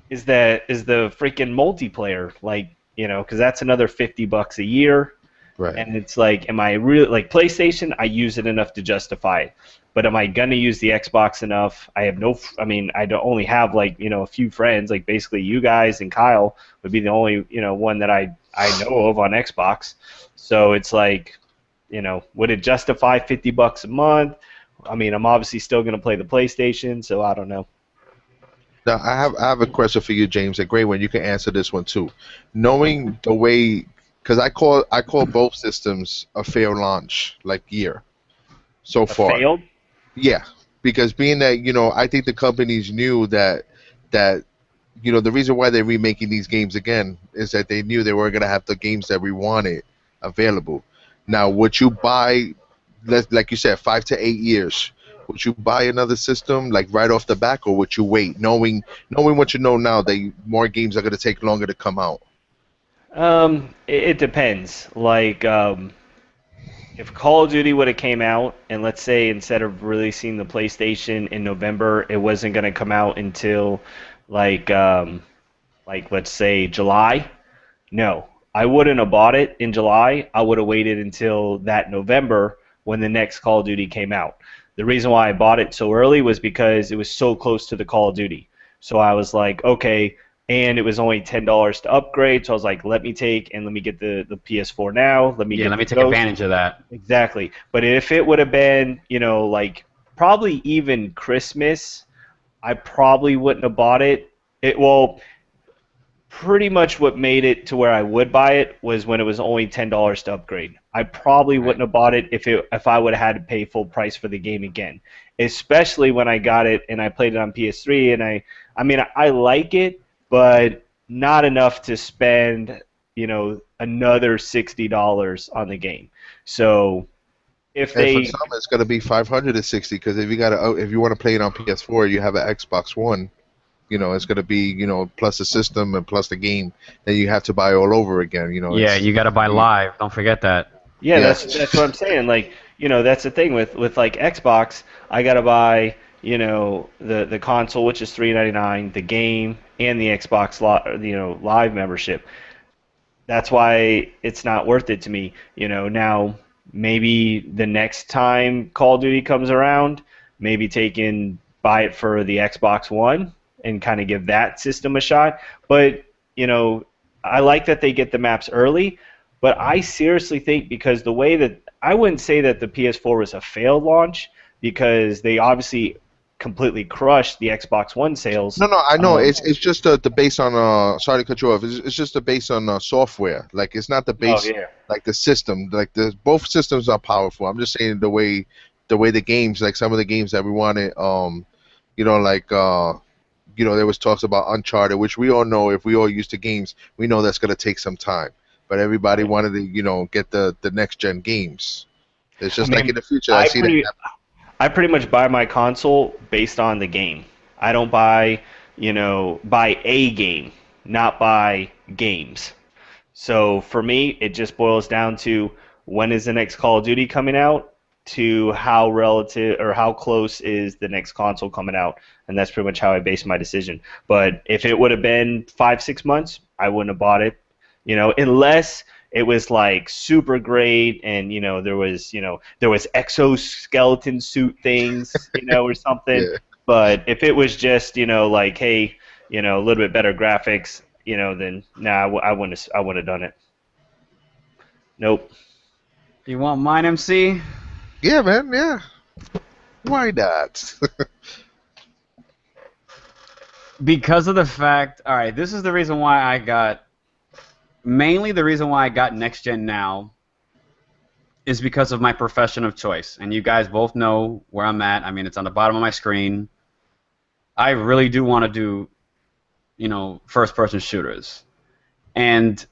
A: the freaking multiplayer, like, you know, because that's another $50 a year.
C: Right.
A: And it's like, am I really, like, PlayStation? I use it enough to justify it, but am I gonna use the Xbox enough? I don't only have, like, you know, a few friends, like basically you guys and Kyle would be the only, you know, one that I know of on Xbox. So it's like, you know, would it justify $50 a month? I mean, I'm obviously still gonna play the PlayStation, so I don't know.
C: Now, I have a question for you, James. A great one. You can answer this one too. Knowing the way, because I call both systems a failed launch, like year so far.
A: Failed?
C: Yeah, because being that, you know, I think the companies knew that you know, the reason why they're remaking these games again is that they knew they weren't gonna have the games that we wanted available. Now, would you buy, like you said, 5 to 8 years? Would you buy another system like right off the back, or would you wait, knowing what you know now, that more games are going to take longer to come out?
A: It depends. Like, if Call of Duty would have came out, and let's say instead of releasing the PlayStation in November, it wasn't going to come out until like let's say July, no, I wouldn't have bought it in July. I would have waited until that November when the next Call of Duty came out. The reason why I bought it so early was because it was so close to the Call of Duty. So I was like, okay, and it was only $10 to upgrade. So I was like, let me get the PS4 now. Let me
B: take advantage of that.
A: Exactly. But if it would have been, you know, like probably even Christmas I probably wouldn't have bought it. Pretty much what made it to where I would buy it was when it was only $10 to upgrade. I probably
B: Right.
A: wouldn't have bought it if I would have had to pay full price for the game again. Especially when I got it and I played it on PS3 and I mean I like it, but not enough to spend, another $60 on the game. So if
C: And for
A: they
C: some, it's gonna be 560 because if you want to play it on PS4, you have an Xbox One. It's gonna be plus the system and plus the game. Then you have to buy all over again.
B: Yeah, you got to buy live. Don't forget that.
A: Yeah,
C: Yeah.
A: that's what I'm saying. Like, that's the thing with like Xbox, I gotta buy, the console, which is $3.99, the game, and the Xbox Live membership. That's why it's not worth it to me. Now maybe the next time Call of Duty comes around, maybe buy it for the Xbox One and kind of give that system a shot. But, I like that they get the maps early, but I seriously think because the way that I wouldn't say that the PS4 was a failed launch because they obviously completely crushed the Xbox One sales.
C: No, I know. It's just the base on. Sorry to cut you off. It's just the base on software. Like it's not the base.
A: yeah.
C: Like the system. Like both systems are powerful. I'm just saying the way the games, like some of the games that we wanted. There was talks about Uncharted, which we all know if we all used to games, we know that's gonna take some time. But everybody wanted to get the next gen games. It's just like in the future. I see that.
A: I pretty much buy my console based on the game. I don't buy a game, not buy games. So for me, it just boils down to when is the next Call of Duty coming out to how relative or how close is the next console coming out. And that's pretty much how I base my decision. But if it would have been 5-6 months, I wouldn't have bought it. Unless it was like super great and there was exoskeleton suit things or something.
C: Yeah.
A: But if it was just like hey a little bit better graphics then nah, I wouldn't have done it. Nope.
B: You want mine, MC?
C: Yeah, man. Yeah. Why not?
B: Because of the fact, all right, this is the reason why mainly the reason why I got next gen now is because of my profession of choice. And you guys both know where I'm at. I mean, it's on the bottom of my screen. I really do want to do, first-person shooters. And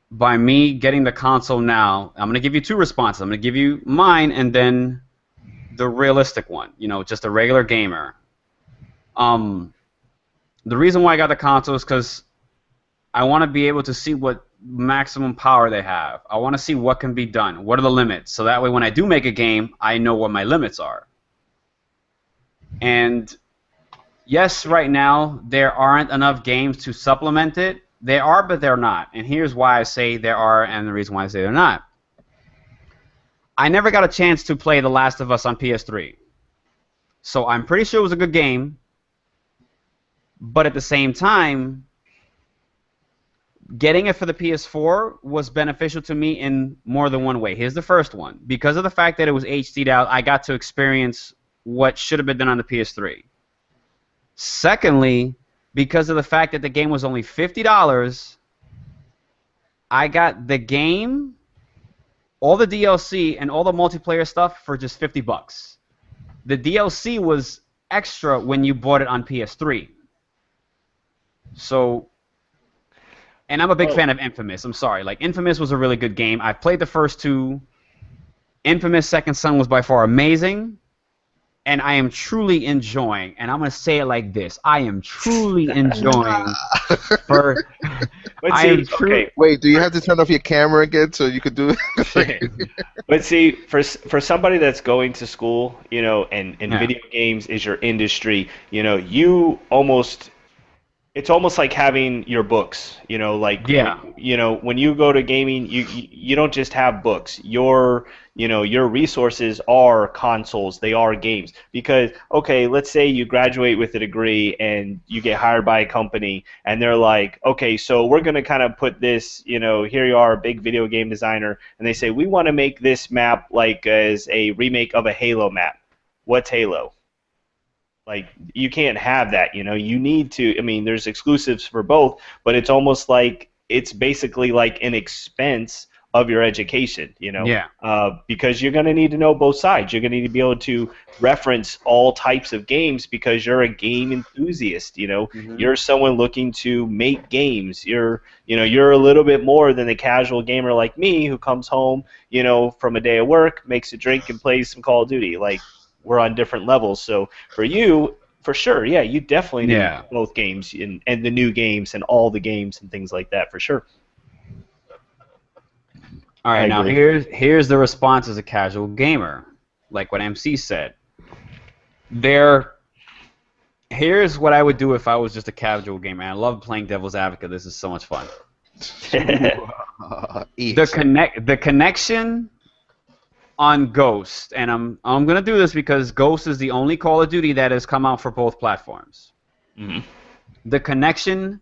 B: by me getting the console now, I'm going to give you two responses. I'm going to give you mine and then the realistic one, just a regular gamer. The reason why I got the console is because I want to be able to see what maximum power they have. I want to see what can be done. What are the limits? So that way when I do make a game, I know what my limits are. And yes, right now, there aren't enough games to supplement it. There are, but they're not. And here's why I say there are and the reason why I say they're not. I never got a chance to play The Last of Us on PS3. So I'm pretty sure it was a good game. But at the same time, getting it for the PS4 was beneficial to me in more than one way. Here's the first one. Because of the fact that it was HD'd out, I got to experience what should have been done on the PS3. Secondly, because of the fact that the game was only $50, I got the game, all the DLC, and all the multiplayer stuff for just $50. The DLC was extra when you bought it on PS3. So, and I'm a big fan of Infamous. I'm sorry. Like, Infamous was a really good game. I've played the first two. Infamous Second Son was by far amazing. And I am truly enjoying, and I'm going to say it like this, I am truly enjoying for...
C: Wait, do you have to turn off your camera again so you could do it?
A: But see, for somebody that's going to school, and video games is your industry, you almost... It's almost like having your books, like when you go to gaming, you don't just have books. Your resources are consoles, they are games. Because okay, let's say you graduate with a degree and you get hired by a company and they're like, okay, so we're gonna kind of put this, here you are, a big video game designer, and they say we want to make this map like as a remake of a Halo map. What's Halo? Like, you can't have that, you know. You need to, I mean, there's exclusives for both, but it's almost like it's basically like an expense of your education, you know,
B: Yeah.
A: because you're going to need to know both sides. You're going to need to be able to reference all types of games because you're a game enthusiast, you know.
B: Mhm.
A: You're someone looking to make games. You're a little bit more than the casual gamer like me who comes home, you know, from a day of work, makes a drink, and plays some Call of Duty. Like, we're on different levels. So for you, for sure, yeah, you definitely need
B: Yeah.
A: both games and the new games and all the games and things like that for sure.
B: All
A: I
B: right, now
A: agree.
B: here's the response as a casual gamer, like what MC said. There, here's what I would do if I was just a casual gamer. I love playing devil's advocate. This is so much fun. The connection on Ghost, and I'm gonna do this because Ghost is the only Call of Duty that has come out for both platforms.
A: Mhm.
B: The connection,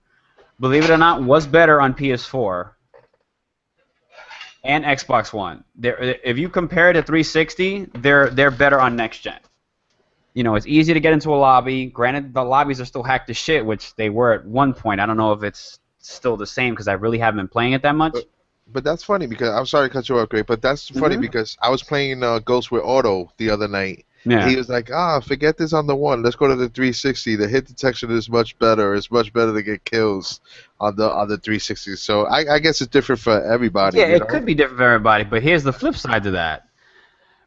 B: believe it or not, was better on PS4 and Xbox One. If you compare it to 360, they're better on next gen. You know, it's easy to get into a lobby. Granted, the lobbies are still hacked to shit, which they were at one point. I don't know if it's still the same because I really haven't been playing it that much.
C: But that's funny because I'm sorry to cut you off, Greg. But that's funny because I was playing Ghost with Auto the other night.
B: Yeah.
C: He was like, forget this on the one. Let's go to the 360. The hit detection is much better. It's much better to get kills on the 360. So I guess it's different for everybody.
B: Yeah,
C: you
B: it
C: know?
B: could be different for everybody, but here's the flip side to that.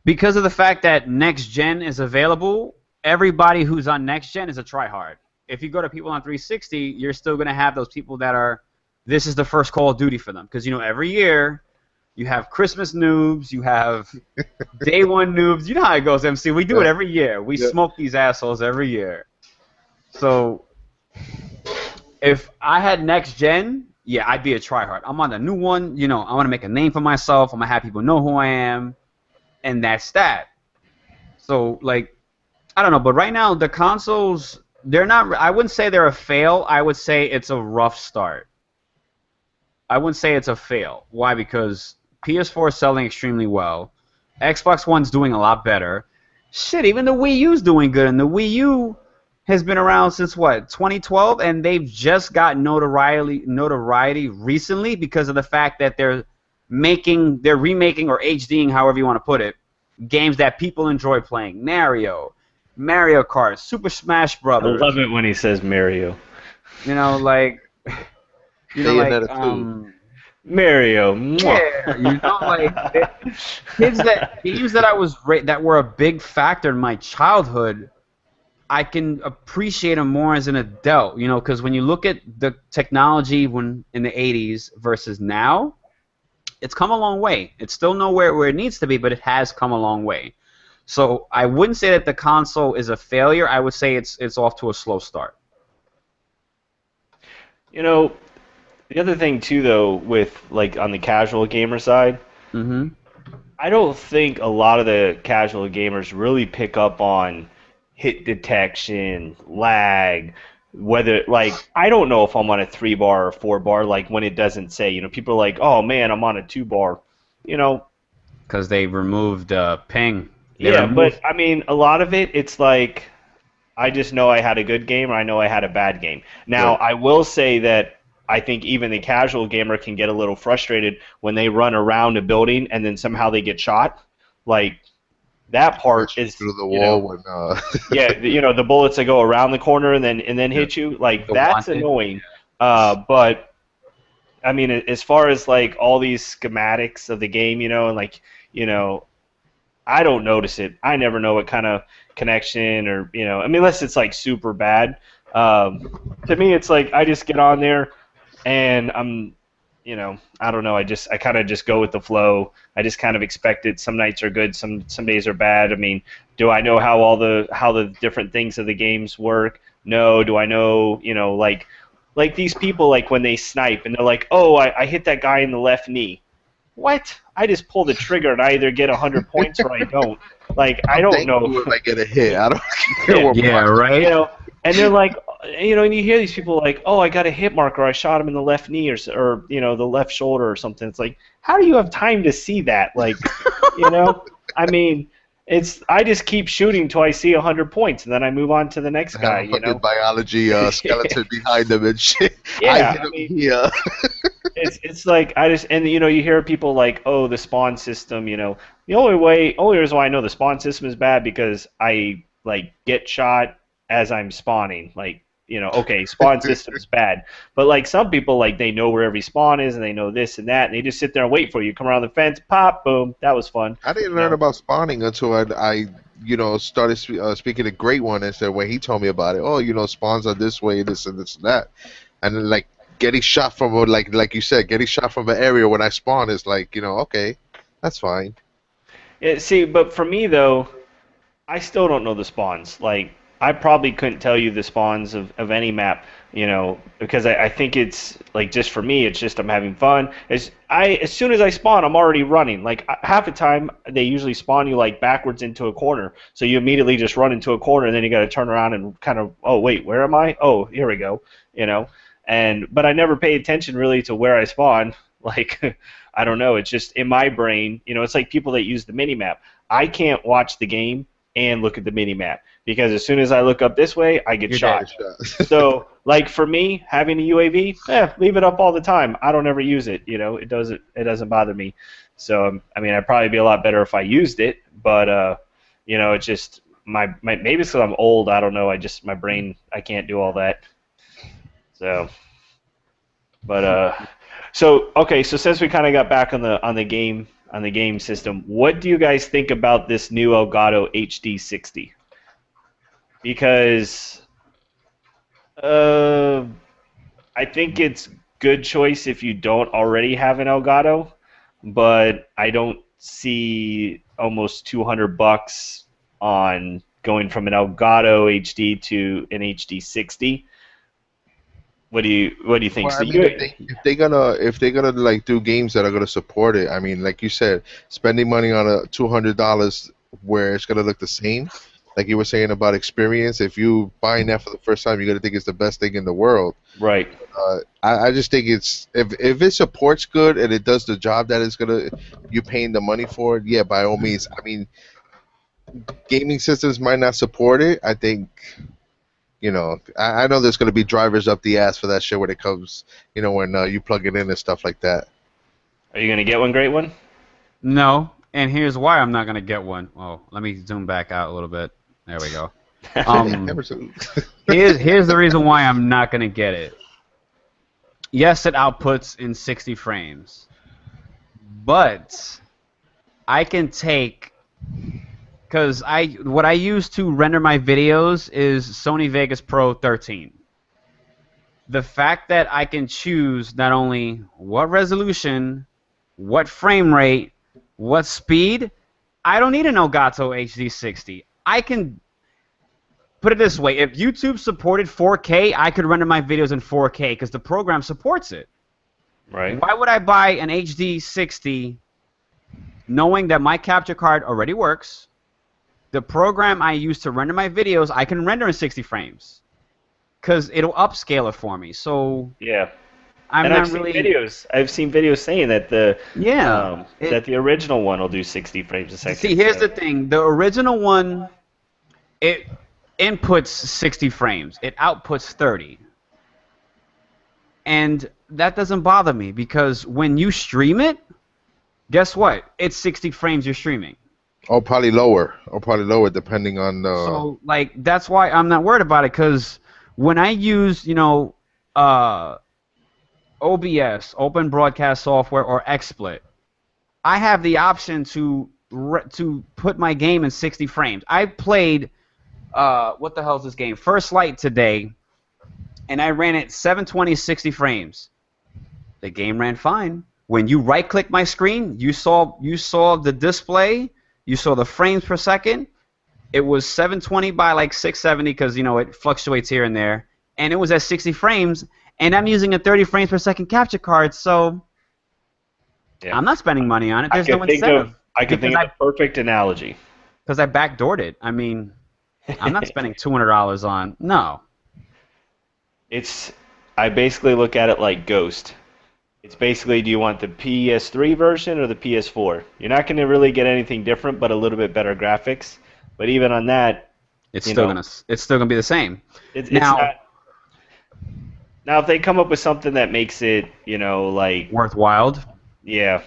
B: Because of the fact that next gen is available, everybody who's on next gen is a tryhard. If you go to people on 360, you're still going to have those people that are, this is the first Call of Duty for them. Because, you know, every year you have Christmas noobs, you have day one noobs. You know how it goes, MC. We do it every year. We smoke these assholes every year. So if I had next gen, yeah, I'd be a tryhard. I'm on the new one. You know, I want to make a name for myself. I'm going to have people know who I am. And that's that. So, like, I don't know. But right now, the consoles, they're not, I wouldn't say they're a fail. I would say it's a rough start. I wouldn't say it's a fail. Why? Because PS4 is selling extremely well. Xbox One's doing a lot better. Shit, even the Wii U's doing good. And the Wii U has been around since, what, 2012? And they've just got notoriety recently because of the fact that they're remaking or HDing, however you want to put it, games that people enjoy playing. Mario Kart, Super Smash Brothers.
A: I love it when he says Mario.
B: You know, like,
A: Mario.
B: Yeah, you know, like games that were a big factor in my childhood. I can appreciate them more as an adult, you know, because when you look at the technology in the 80s versus now, it's come a long way. It's still nowhere where it needs to be, but it has come a long way. So I wouldn't say that the console is a failure. I would say it's off to a slow start.
A: You know, the other thing too, though, with like on the casual gamer side, I don't think a lot of the casual gamers really pick up on hit detection, lag, whether like I don't know if I'm on a 3-bar or 4-bar, like when it doesn't say. You know, people are like, "Oh man, I'm on a 2-bar." You know,
B: because they removed ping.
A: But I mean, a lot of it's like I just know I had a good game or I know I had a bad game. Now, I will say that I think even the casual gamer can get a little frustrated when they run around a building and then somehow they get shot. Like, that part is
C: through the wall
A: the bullets that go around the corner and then hit you. Like, that's annoying. But I mean, as far as like all these schematics of the game, you know, and like, you know, I don't notice it. I never know what kind of connection or, you know, I mean, unless it's like super bad. To me, it's like I just get on there and I'm, you know, I don't know. I kind of just go with the flow. I just kind of expect it. Some nights are good. Some days are bad. I mean, do I know how the different things of the games work? No. Do I know, you know, like these people, like when they snipe and they're like, oh, I hit that guy in the left knee. What? I just pull the trigger and I either get 100 points or I don't. Like, I don't know
C: if I get a hit. I don't care what
B: right.
A: You know, and they're like, you know, and you hear these people like, oh, I got a hit marker. I shot him in the left knee or you know, the left shoulder or something. It's like, how do you have time to see that? Like, you know, I mean, I just keep shooting till I see 100 points, and then I move on to the next
C: Have
A: guy.
C: a
A: You
C: fucking
A: know.
C: biology skeleton behind them and shit. I
A: Yeah,
C: hit
A: I
C: him
A: mean,
C: here.
A: it's like I just and you know you hear people like, oh, the spawn system. You know, the only reason why I know the spawn system is bad because I like get shot as I'm spawning. Like, you know, okay, spawn system is bad, but like some people like they know where every spawn is and they know this and that, and they just sit there and wait for you. Come around the fence, pop, boom. That was fun.
C: I didn't
A: You
C: learn
A: know.
C: about spawning until I started speaking to Great One and said when he told me about it. Oh, spawns are this way, this and this and that, and then, like getting shot from like you said, getting shot from an area when I spawn is like okay, that's fine.
A: Yeah, see, but for me though, I still don't know the spawns. Like, I probably couldn't tell you the spawns of any map, you know, because I think it's like just for me, it's just I'm having fun. As soon as I spawn, I'm already running. Like half the time, they usually spawn you like backwards into a corner, so you immediately just run into a corner, and then you got to turn around and kind of, oh wait, where am I? Oh, here we go, you know. But I never pay attention really to where I spawn. Like, I don't know. It's just in my brain, you know. It's like people that use the mini map. I can't watch the game and look at the mini map because as soon as I look up this way, I get
B: You're
A: shot.
C: Shot.
A: So, like for me, having a UAV, leave it up all the time. I don't ever use it. You know, it doesn't bother me. So, I mean, I'd probably be a lot better if I used it, but you know, it's just my maybe it's because I'm old. I don't know. My brain, I can't do all that. So, but so okay. So since we kind of got back on the game system, what do you guys think about this new Elgato HD60? Because I think it's good choice if you don't already have an Elgato, but I don't see almost $200 on going from an Elgato HD to an HD60. What do you think?
C: Well,
A: So
C: I mean,
A: you,
C: if they're gonna like do games that are gonna support it, I mean, like you said, spending money on a $200 where it's gonna look the same, like you were saying about experience. If you buying that for the first time, you're gonna think it's the best thing in the world.
A: right?
C: I just think it's if it supports good and it does the job that it's gonna you paying the money for it, yeah, by all means. I mean, gaming systems might not support it. I think. I know there's going to be drivers up the ass for that shit when it comes, when you plug it in and stuff like that.
A: Are you gonna get one? Great one.
B: No, and here's why I'm not gonna get one. Oh, let me zoom back out a little bit. There we go.
C: Emerson.
B: Here's the reason why I'm not gonna get it. Yes, it outputs in 60 frames, but I can take because what I use to render my videos is Sony Vegas Pro 13. The fact that I can choose not only what resolution, what frame rate, what speed, I don't need an Elgato HD60. I can put it this way: if YouTube supported 4K, I could render my videos in 4K because the program supports it.
A: Right.
B: Why would I buy an HD60 knowing that my capture card already works? The program I use to render my videos, I can render in 60 frames because it'll upscale it for me. So
A: Yeah.
B: I'm
A: and
B: not
A: I've seen
B: really.
A: videos. I've seen videos saying that
B: Yeah.
A: that the original one will do 60 frames a second.
B: See, here's
A: so.
B: the thing: the original one, it inputs 60 frames, it outputs 30, and that doesn't bother me because when you stream it, guess what? It's 60 frames you're streaming.
C: Or probably lower, depending on the.
B: So, like, that's why I'm not worried about it, because when I use, OBS, Open Broadcast Software, or XSplit, I have the option to put my game in 60 frames. I played, what the hell is this game? First Light today, and I ran it 720, 60 frames. The game ran fine. When you right-click my screen, you saw the display. You saw the frames per second. It was 720 by like 670 because, it fluctuates here and there. And it was at 60 frames. And I'm using a 30 frames per second capture card, so
A: Yeah.
B: I'm not spending money on it. There's no incentive.
A: I could think of the perfect analogy.
B: Because I backdoored it. I mean, I'm not spending $200 on. No.
A: I basically look at it like Ghost. It's basically, do you want the PS3 version or the PS4? You're not going to really get anything different, but a little bit better graphics. But even on that,
B: It's
A: you
B: still
A: know,
B: gonna be the same.
A: it's
B: Now,
A: not. Now, if they come up with something that makes it, like,
B: worthwhile,
A: yeah,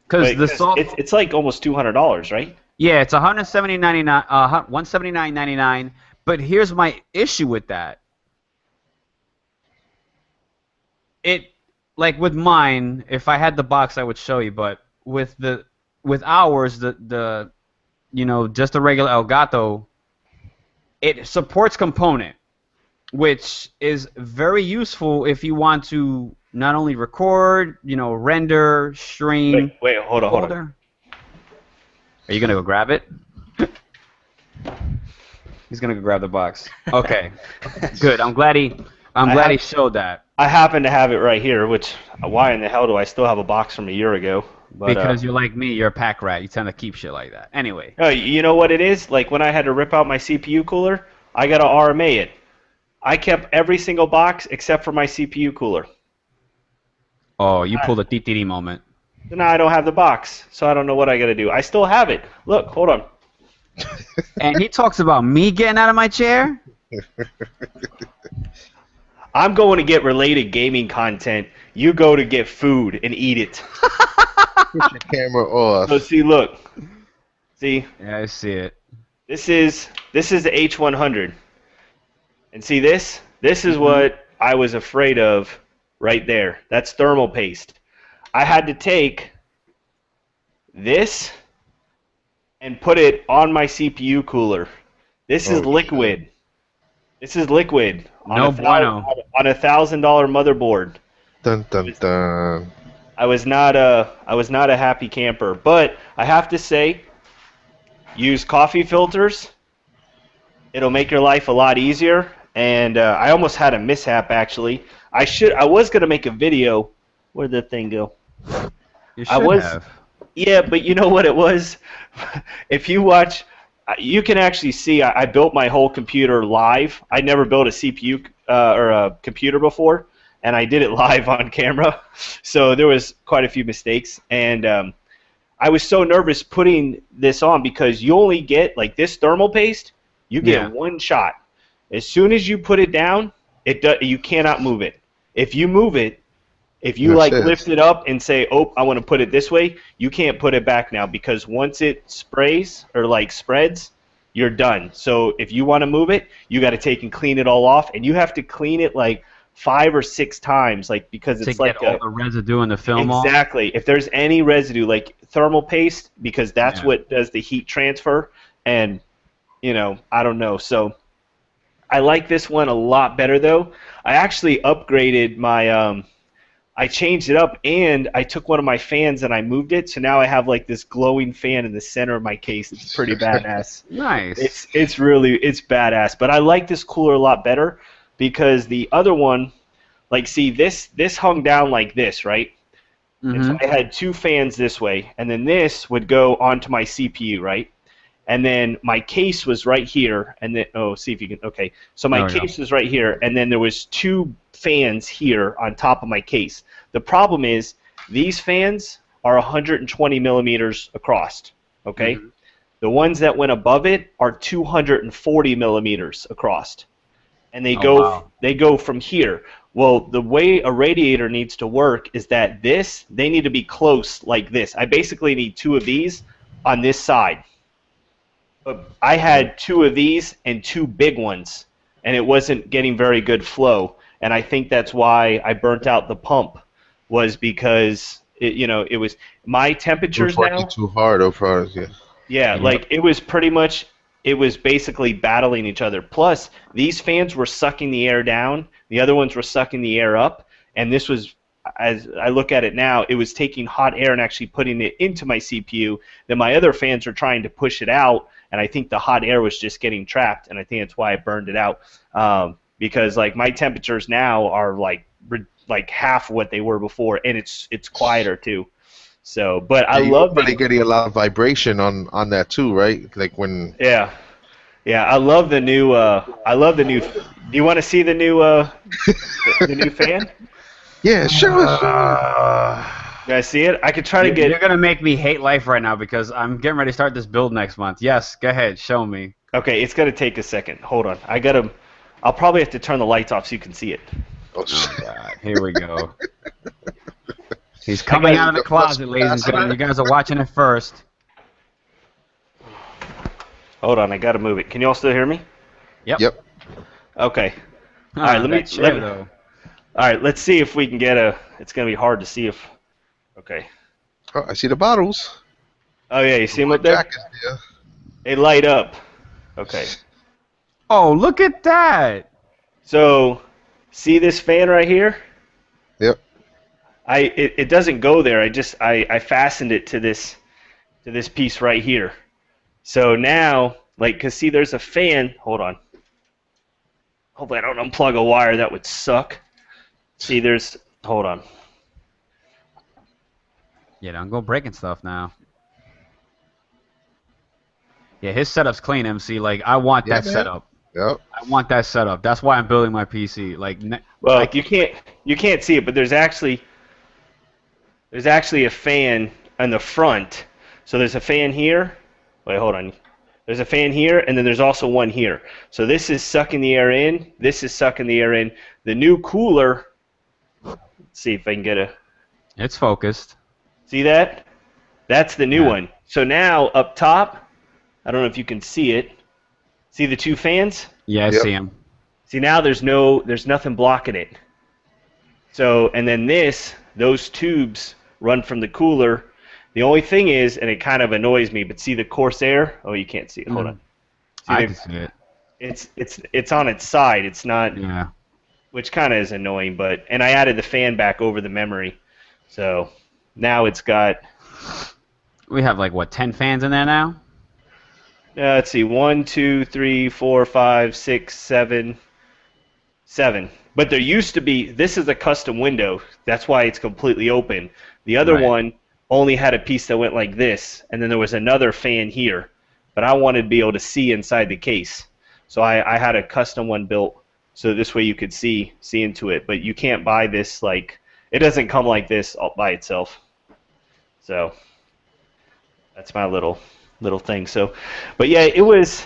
B: because
A: but
B: the soft.
A: it's like almost $200, right?
B: Yeah, it's 179.99. But here's my issue with that. It like with mine, if I had the box, I would show you. But with ours, the just a regular Elgato, it supports component, which is very useful if you want to not only record, render, stream.
A: Wait, hold on, hold on.
B: Are you gonna go grab it? He's gonna go grab the box. Okay, good. I'm glad he showed that.
A: I happen to have it right here. Which why in the hell do I still have a box from a year ago? But,
B: because you're like me, you're a pack rat. You tend to keep shit like that. Anyway.
A: Oh, you know what it is? Like when I had to rip out my CPU cooler, I got to RMA it. I kept every single box except for my CPU cooler.
B: Oh, you pulled a TTD moment.
A: So now I don't have the box, so I don't know what I got to do. I still have it. Look, hold on.
B: And he talks about me getting out of my chair?
A: I'm going to get related gaming content. You go to get food and eat it.
C: Put your camera off.
A: So see, look. See?
B: Yeah, I see it.
A: This is the H100. And see this? This is what I was afraid of right there. That's thermal paste. I had to take this and put it on my CPU cooler. This is liquid. This is liquid on
B: No
A: a
B: bueno.
A: on a $1,000 motherboard.
C: Dun dun dun.
A: I was not a happy camper, but I have to say, use coffee filters. It'll make your life a lot easier. And I almost had a mishap actually. I was gonna make a video. Where'd the thing go?
B: You should have.
A: Yeah, but you know what it was? If you watch, you can actually see I built my whole computer live. I never built a CPU or a computer before, and I did it live on camera. So there was quite a few mistakes, and I was so nervous putting this on because you only get, like this thermal paste, you get one shot. As soon as you put it down, you cannot move it. If you move it, if you lift it up and say, "Oh, I want to put it this way," you can't put it back now because once it sprays or like spreads, you're done. So if you want to move it, you got to take and clean it all off, and you have to clean it like 5 or 6 times, like because it's
B: to get all the residue in the film off.
A: Exactly. If there's any residue, like thermal paste, because that's what does the heat transfer, and I don't know. So I like this one a lot better though. I actually upgraded my I changed it up, and I took one of my fans and I moved it, so now I have like this glowing fan in the center of my case. It's pretty badass.
B: Nice.
A: It's badass. But I like this cooler a lot better because the other one, like, see this hung down like this, right? And so I had 2 fans this way, and then this would go onto my CPU, right? And then my case was right here, and then see if you can. Okay, so my case was right here, and then there was 2 fans here on top of my case. The problem is these fans are 120 millimeters across. Okay, the ones that went above it are 240 millimeters across, and they go from here. Well, the way a radiator needs to work is that they need to be close like this. I basically need 2 of these on this side. But I had 2 of these and 2 big ones, and it wasn't getting very good flow. And I think that's why I burnt out the pump, was because it was my temperatures now.
C: Working too hard over
A: Yeah, like it was basically battling each other. Plus, these fans were sucking the air down, the other ones were sucking the air up, and this was, as I look at it now, it was taking hot air and actually putting it into my CPU. Then my other fans are trying to push it out, and I think the hot air was just getting trapped, and I think that's why I burned it out. Because like my temperatures now are like half what they were before, and it's quieter too. So, but I love
C: really getting a lot of vibration on that too, right? Like when
A: yeah, I love the new. Do you want to see the new the new fan?
C: Yeah, show us.
A: You guys see it? I could try to get.
B: You're gonna make me hate life right now because I'm getting ready to start this build next month. Yes, go ahead, show me.
A: Okay, it's gonna take a second. Hold on. I'll probably have to turn the lights off so you can see it.
C: Oh,
B: Oh God, here we go. He's coming out of the closet, ladies and gentlemen. You guys are watching it first.
A: Hold on, I gotta move it. Can you all still hear me?
C: Yep.
A: Okay.
B: All
A: right, let me-
B: though.
A: All right, let's see if we can get a. It's gonna be hard to see if. Okay.
C: Oh, I see the bottles.
A: Oh yeah, you see them up there?
C: Jackets, yeah.
A: They light up. Okay.
B: Oh, look at that!
A: So, see this fan right here?
C: Yep.
A: It doesn't go there. I fastened it to this piece right here. So now, like, cause see, there's a fan. Hold on. Hopefully, I don't unplug a wire. That would suck. See, there's. Hold on.
B: Yeah, don't go breaking stuff now. Yeah, his setup's clean, MC. Like, I want that
C: man.
B: setup.
C: Yep.
B: I want that setup. That's why I'm building my PC. Like,
A: Well,
B: like,
A: you can't see it, but there's actually a fan on the front. So there's a fan here. Wait, hold on. There's a fan here, and then there's also one here. So this is sucking the air in. This is sucking the air in. The new cooler. Let's see if I can get a.
B: it's focused.
A: See that? That's the new
B: Yeah.
A: one. So now up top, I don't know if you can see it. See the two fans?
B: Yeah, I
C: Yep.
B: see him.
A: See now there's nothing blocking it. So and then those tubes run from the cooler. The only thing is, and it kind of annoys me, but see the Corsair? Oh, you can't see it. Hold on. See
B: I
A: the-
B: can see it.
A: it's on its side. It's not,
B: Yeah.
A: which kind of is annoying. But and I added the fan back over the memory, so now it's got.
B: We have, like, what, 10 fans in there now?
A: Let's see, 1, 2, 3, 4, 5, 6, 7, 7. But there used to be. This is a custom window. That's why it's completely open. The other
B: Right.
A: one only had a piece that went like this, and then there was another fan here. But I wanted to be able to see inside the case, so I had a custom one built so this way you could see into it. But you can't buy this, like, it doesn't come like this all by itself. So that's my little thing. So, but yeah, it was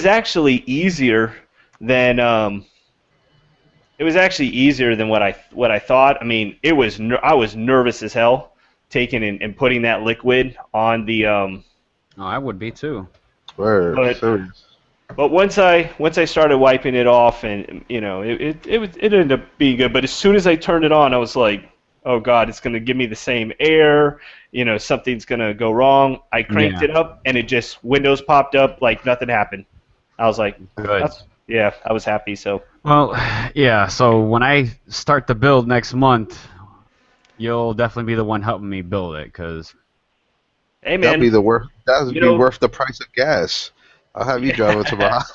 A: actually easier than what I thought. I mean, I was nervous as hell taking and putting that liquid on the
B: Oh, I would be, too.
C: Word.
A: But-
C: Serious.
A: But once I started wiping it off, and it ended up being good. But as soon as I turned it on, I was like, oh God, it's gonna give me the same error. Something's gonna go wrong. I cranked
B: Yeah.
A: it up, and it just Windows popped up like nothing happened. I was like,
B: Good.
A: yeah, I was happy. So
B: Well, yeah, so when I start the build next month, you'll definitely be the one helping me build it, because...
A: hey
C: That'd be
A: man,
C: the worth. That'd
A: You
C: be
A: know-
C: worth the price of gas. I'll have you drive it to my house.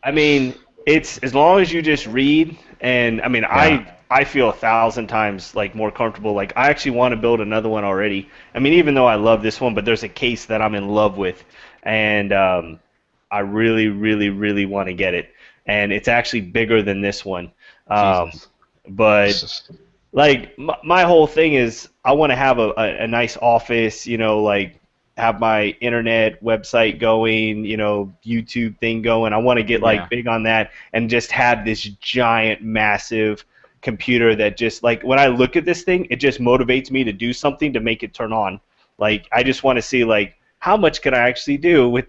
A: I mean, it's as long as you just read, and I mean,
B: Yeah.
A: I feel 1,000 times like more comfortable. Like I actually want to build another one already. I mean, even though I love this one, but there's a case that I'm in love with, and I really, really, really want to get it. And it's actually bigger than this one.
B: Jesus.
A: But like my whole thing is, I want to have a nice office. Like have my internet website going, YouTube thing going. I want to get
B: Yeah.
A: like big on that and just have this giant, massive computer that just like when I look at this thing, it just motivates me to do something to make it turn on. Like I just want to see like how much can I actually do with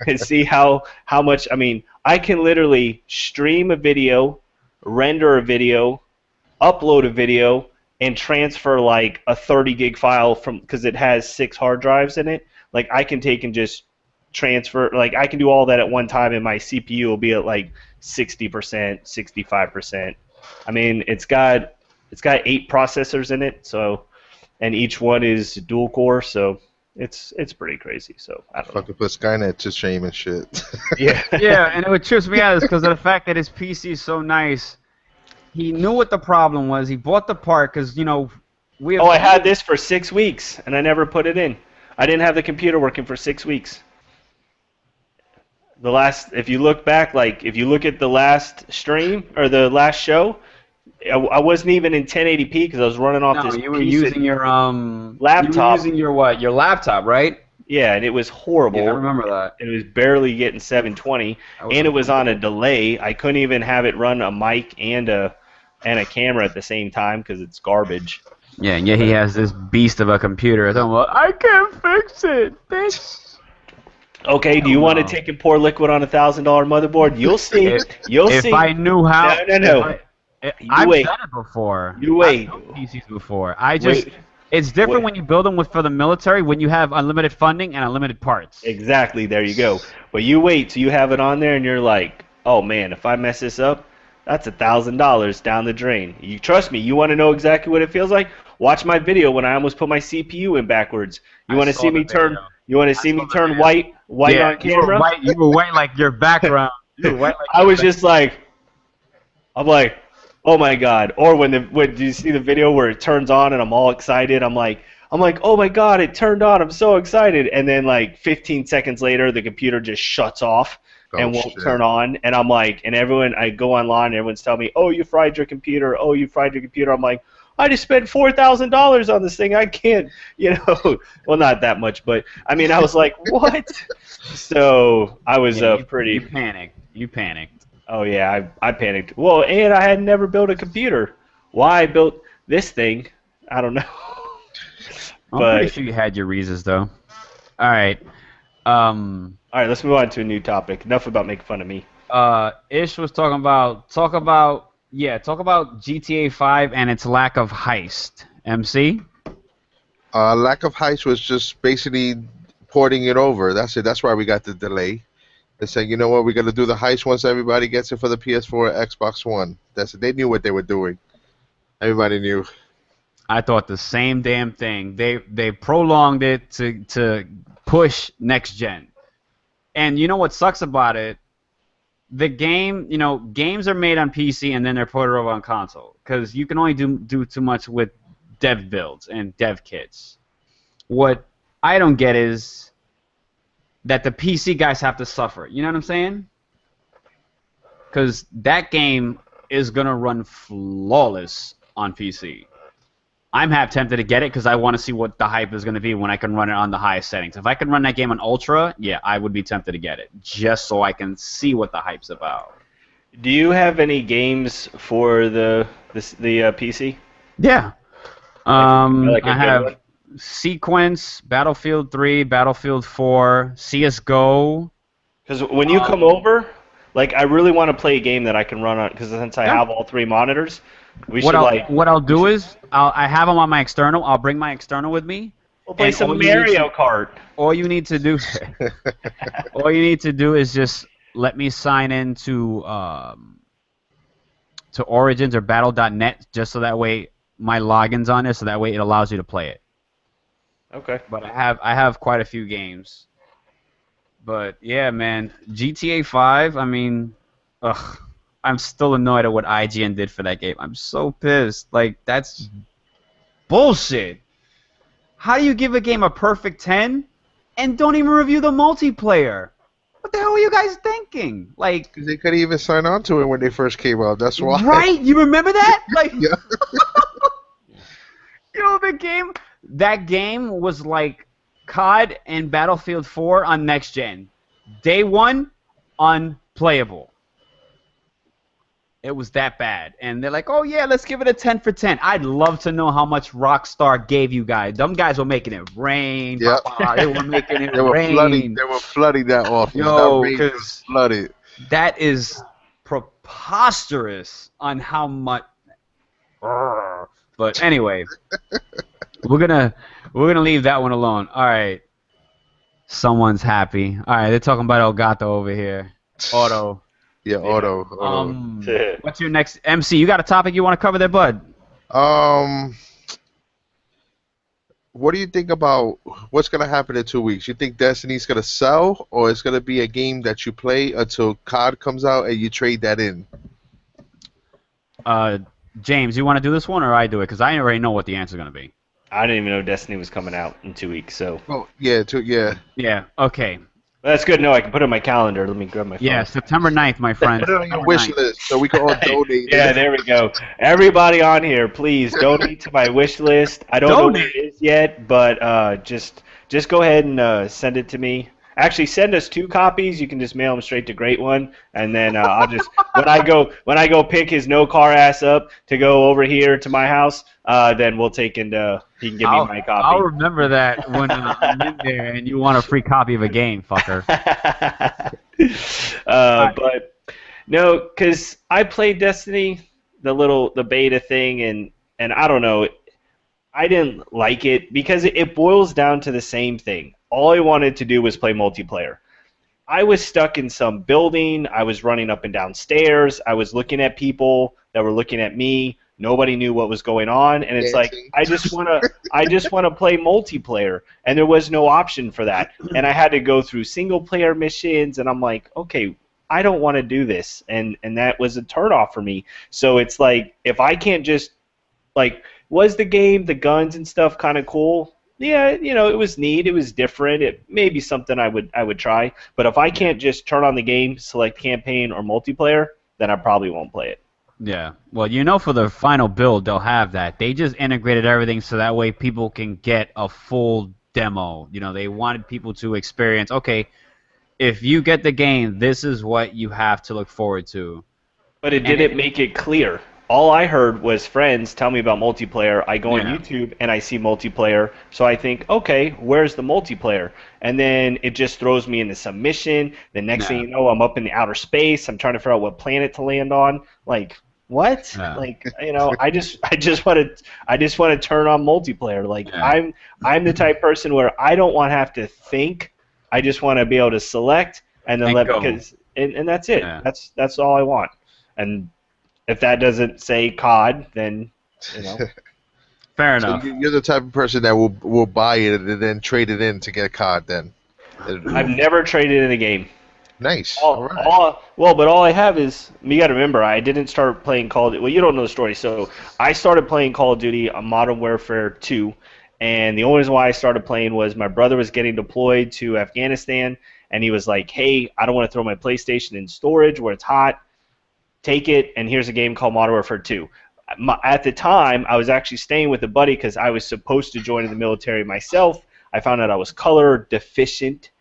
A: and see how much. I mean, I can literally stream a video, render a video, upload a video, and transfer like a 30 gig file because it has 6 hard drives in it. Like I can take and just transfer, like I can do all that at one time, and my CPU will be at like 60%, 65%. I mean, it's got 8 processors in it, so, and each one is dual core, so it's pretty crazy. So I don't know.
C: Fucking put Skynet to shame and shit.
A: Yeah.
B: Yeah, and what trips me out is because of the fact that his PC is so nice. He knew what the problem was. He bought the part because, we have...
A: Oh, I had this for 6 weeks, and I never put it in. I didn't have the computer working for 6 weeks. If you look back, like if you look at the last stream or the last show, I wasn't even in 1080p because I was running off
B: No,
A: this
B: you were
A: piece
B: using
A: of
B: your
A: laptop.
B: You were using your what? Your laptop, right?
A: Yeah, and it was horrible.
B: Yeah, I remember that.
A: It was barely getting 720, and it was on a delay. I couldn't even have it run a mic and a camera at the same time because it's garbage.
B: Yeah, and yet he has this beast of a computer. I'm like, I can't fix it, bitch.
A: Okay, do you want to take and pour liquid on $1,000 motherboard? You'll see. You'll see.
B: If I knew how.
A: No.
B: I've done it before.
A: You wait.
B: I've built PCs before. It's different when you build them for the military when you have unlimited funding and unlimited parts.
A: Exactly. There you go. But you wait till you have it on there and you're like, oh man, if I mess this up, that's $1,000 down the drain. You trust me. You want to know exactly what it feels like? Watch my video when I almost put my CPU in backwards. You want to see me turn? You want to see me turn white on camera?
B: You were white like your background. You were white like
A: I was just like, I'm like, oh my god. Or when do you see the video where it turns on and I'm all excited? I'm like, oh my god, it turned on. I'm so excited. And then like 15 seconds later, the computer just shuts off and won't turn on. And I'm like, and I go online and everyone's telling me, oh, you fried your computer. Oh, you fried your computer. I'm like, I just spent $4,000 on this thing. I can't, well, not that much, but I mean, I was like, what? So I was pretty.
B: You panicked.
A: Oh yeah, I panicked. Well, and I had never built a computer. Why I built this thing, I don't know.
B: I'm pretty sure you had your reasons though. All right.
A: All right, let's move on to a new topic. Enough about making fun of me.
B: Ish was talking about GTA 5 and its lack of heist. MC?
C: Lack of heist was just basically porting it over. That's it. That's why we got the delay. They said, you know what, we're going to do the heist once everybody gets it for the PS4 and Xbox One. That's it. They knew what they were doing. Everybody knew.
B: I thought the same damn thing. They prolonged it to push next gen. And you know what sucks about it? The game, games are made on PC and then they're ported over on console because you can only do too much with dev builds and dev kits. What I don't get is that the PC guys have to suffer. You know what I'm saying? Because that game is gonna run flawless on PC. I'm half tempted to get it because I want to see what the hype is going to be when I can run it on the highest settings. If I can run that game on Ultra, yeah, I would be tempted to get it just so I can see what the hype's about.
A: Do you have any games for the PC?
B: Yeah.
A: I
B: have Sequence, Battlefield 3, Battlefield 4, CS:GO.
A: Because when you come over, like I really want to play a game that I can run on. Because since I have all three monitors. What
B: I'll do is I have them on my external. I'll bring my external with me.
A: We'll play some Mario Kart.
B: All you need to do, is just let me sign in to Origins or Battle.net, just so that way my login's on there, so that way it allows you to play it.
A: Okay.
B: But I have quite a few games. But yeah, man, GTA 5. I mean, ugh. I'm still annoyed at what IGN did for that game. I'm so pissed. Like, that's bullshit. How do you give a game a perfect 10 and don't even review the multiplayer? What the hell were you guys thinking? Like,
C: because they couldn't even sign on to it when they first came out. That's why.
B: Right? You remember that? Like,
C: yeah.
B: that game was like COD and Battlefield 4 on next gen. Day one, unplayable. It was that bad. And they're like, oh, yeah, let's give it a 10 for 10. I'd love to know how much Rockstar gave you guys. Them guys were making it rain.
C: Yep.
B: They were making it
C: rain. They were flooding that off.
B: Yo, because
C: flooded.
B: That is preposterous on how much. But anyway, we're gonna leave that one alone. All right. Someone's happy. All right, they're talking about Elgato over here. Auto.
C: Yeah, Auto.
B: What's your next MC? You got a topic you want to cover there, bud?
C: What do you think about what's gonna happen in 2 weeks? You think Destiny's gonna sell, or it's gonna be a game that you play until COD comes out and you trade that in?
B: James, you want to do this one, or I do it? Because I already know what the answer's gonna be.
A: I didn't even know Destiny was coming out in 2 weeks. So.
C: Oh yeah,
B: Yeah. Okay.
A: That's good. No, I can put it on my calendar. Let me grab my phone.
B: Yeah, September 9th, my friend.
C: Put it on your
B: September
C: wish
B: 9th.
C: list so we can all donate.
A: Yeah, there we go. Everybody on here, please donate to my wish list. I don't know where it is yet, but just go ahead and send it to me. Actually, send us 2 copies. You can just mail them straight to Great One, and then I'll just when I go pick his no car ass up to go over here to my house, then we'll take and he can give me my copy.
B: I'll remember that when I'm in there and you want a free copy of a game, fucker.
A: But no, because I played Destiny, the beta thing, and I don't know, I didn't like it because it boils down to the same thing. All I wanted to do was play multiplayer. I was stuck in some building. I was running up and down stairs. I was looking at people that were looking at me. Nobody knew what was going on, and it's like I just want to play multiplayer, and there was no option for that. And I had to go through single player missions, and I'm like, okay, I don't want to do this, and that was a turnoff for me. So it's like if I can't just was the game, the guns and stuff kind of cool? Yeah, it was neat. It was different. It may be something I would try. But if I can't just turn on the game, select campaign or multiplayer, then I probably won't play it.
B: Yeah. Well, for the final build, they'll have that. They just integrated everything so that way people can get a full demo. They wanted people to experience, okay, if you get the game, this is what you have to look forward to.
A: But it didn't make it clear. All I heard was friends tell me about multiplayer. I go on YouTube and I see multiplayer, so I think, okay, where's the multiplayer? And then it just throws me into some mission. The next thing you know, I'm up in the outer space. I'm trying to figure out what planet to land on. Like, what? I just want to turn on multiplayer. Like, I'm the type of person where I don't want to have to think. I just want to be able to select and then and that's it.
B: Yeah.
A: That's all I want. And if that doesn't say COD, then
B: Fair enough.
C: So you're the type of person that will buy it and then trade it in to get COD. Then
A: I've never traded in a game.
C: Nice.
A: But all I have is you got to remember I didn't start playing Call of Duty. Well, you don't know the story. So I started playing Call of Duty on Modern Warfare 2, and the only reason why I started playing was my brother was getting deployed to Afghanistan, and he was like, "Hey, I don't want to throw my PlayStation in storage where it's hot. Take it, and here's a game called Modern Warfare 2. At the time, I was actually staying with a buddy because I was supposed to join the military myself. I found out I was color deficient,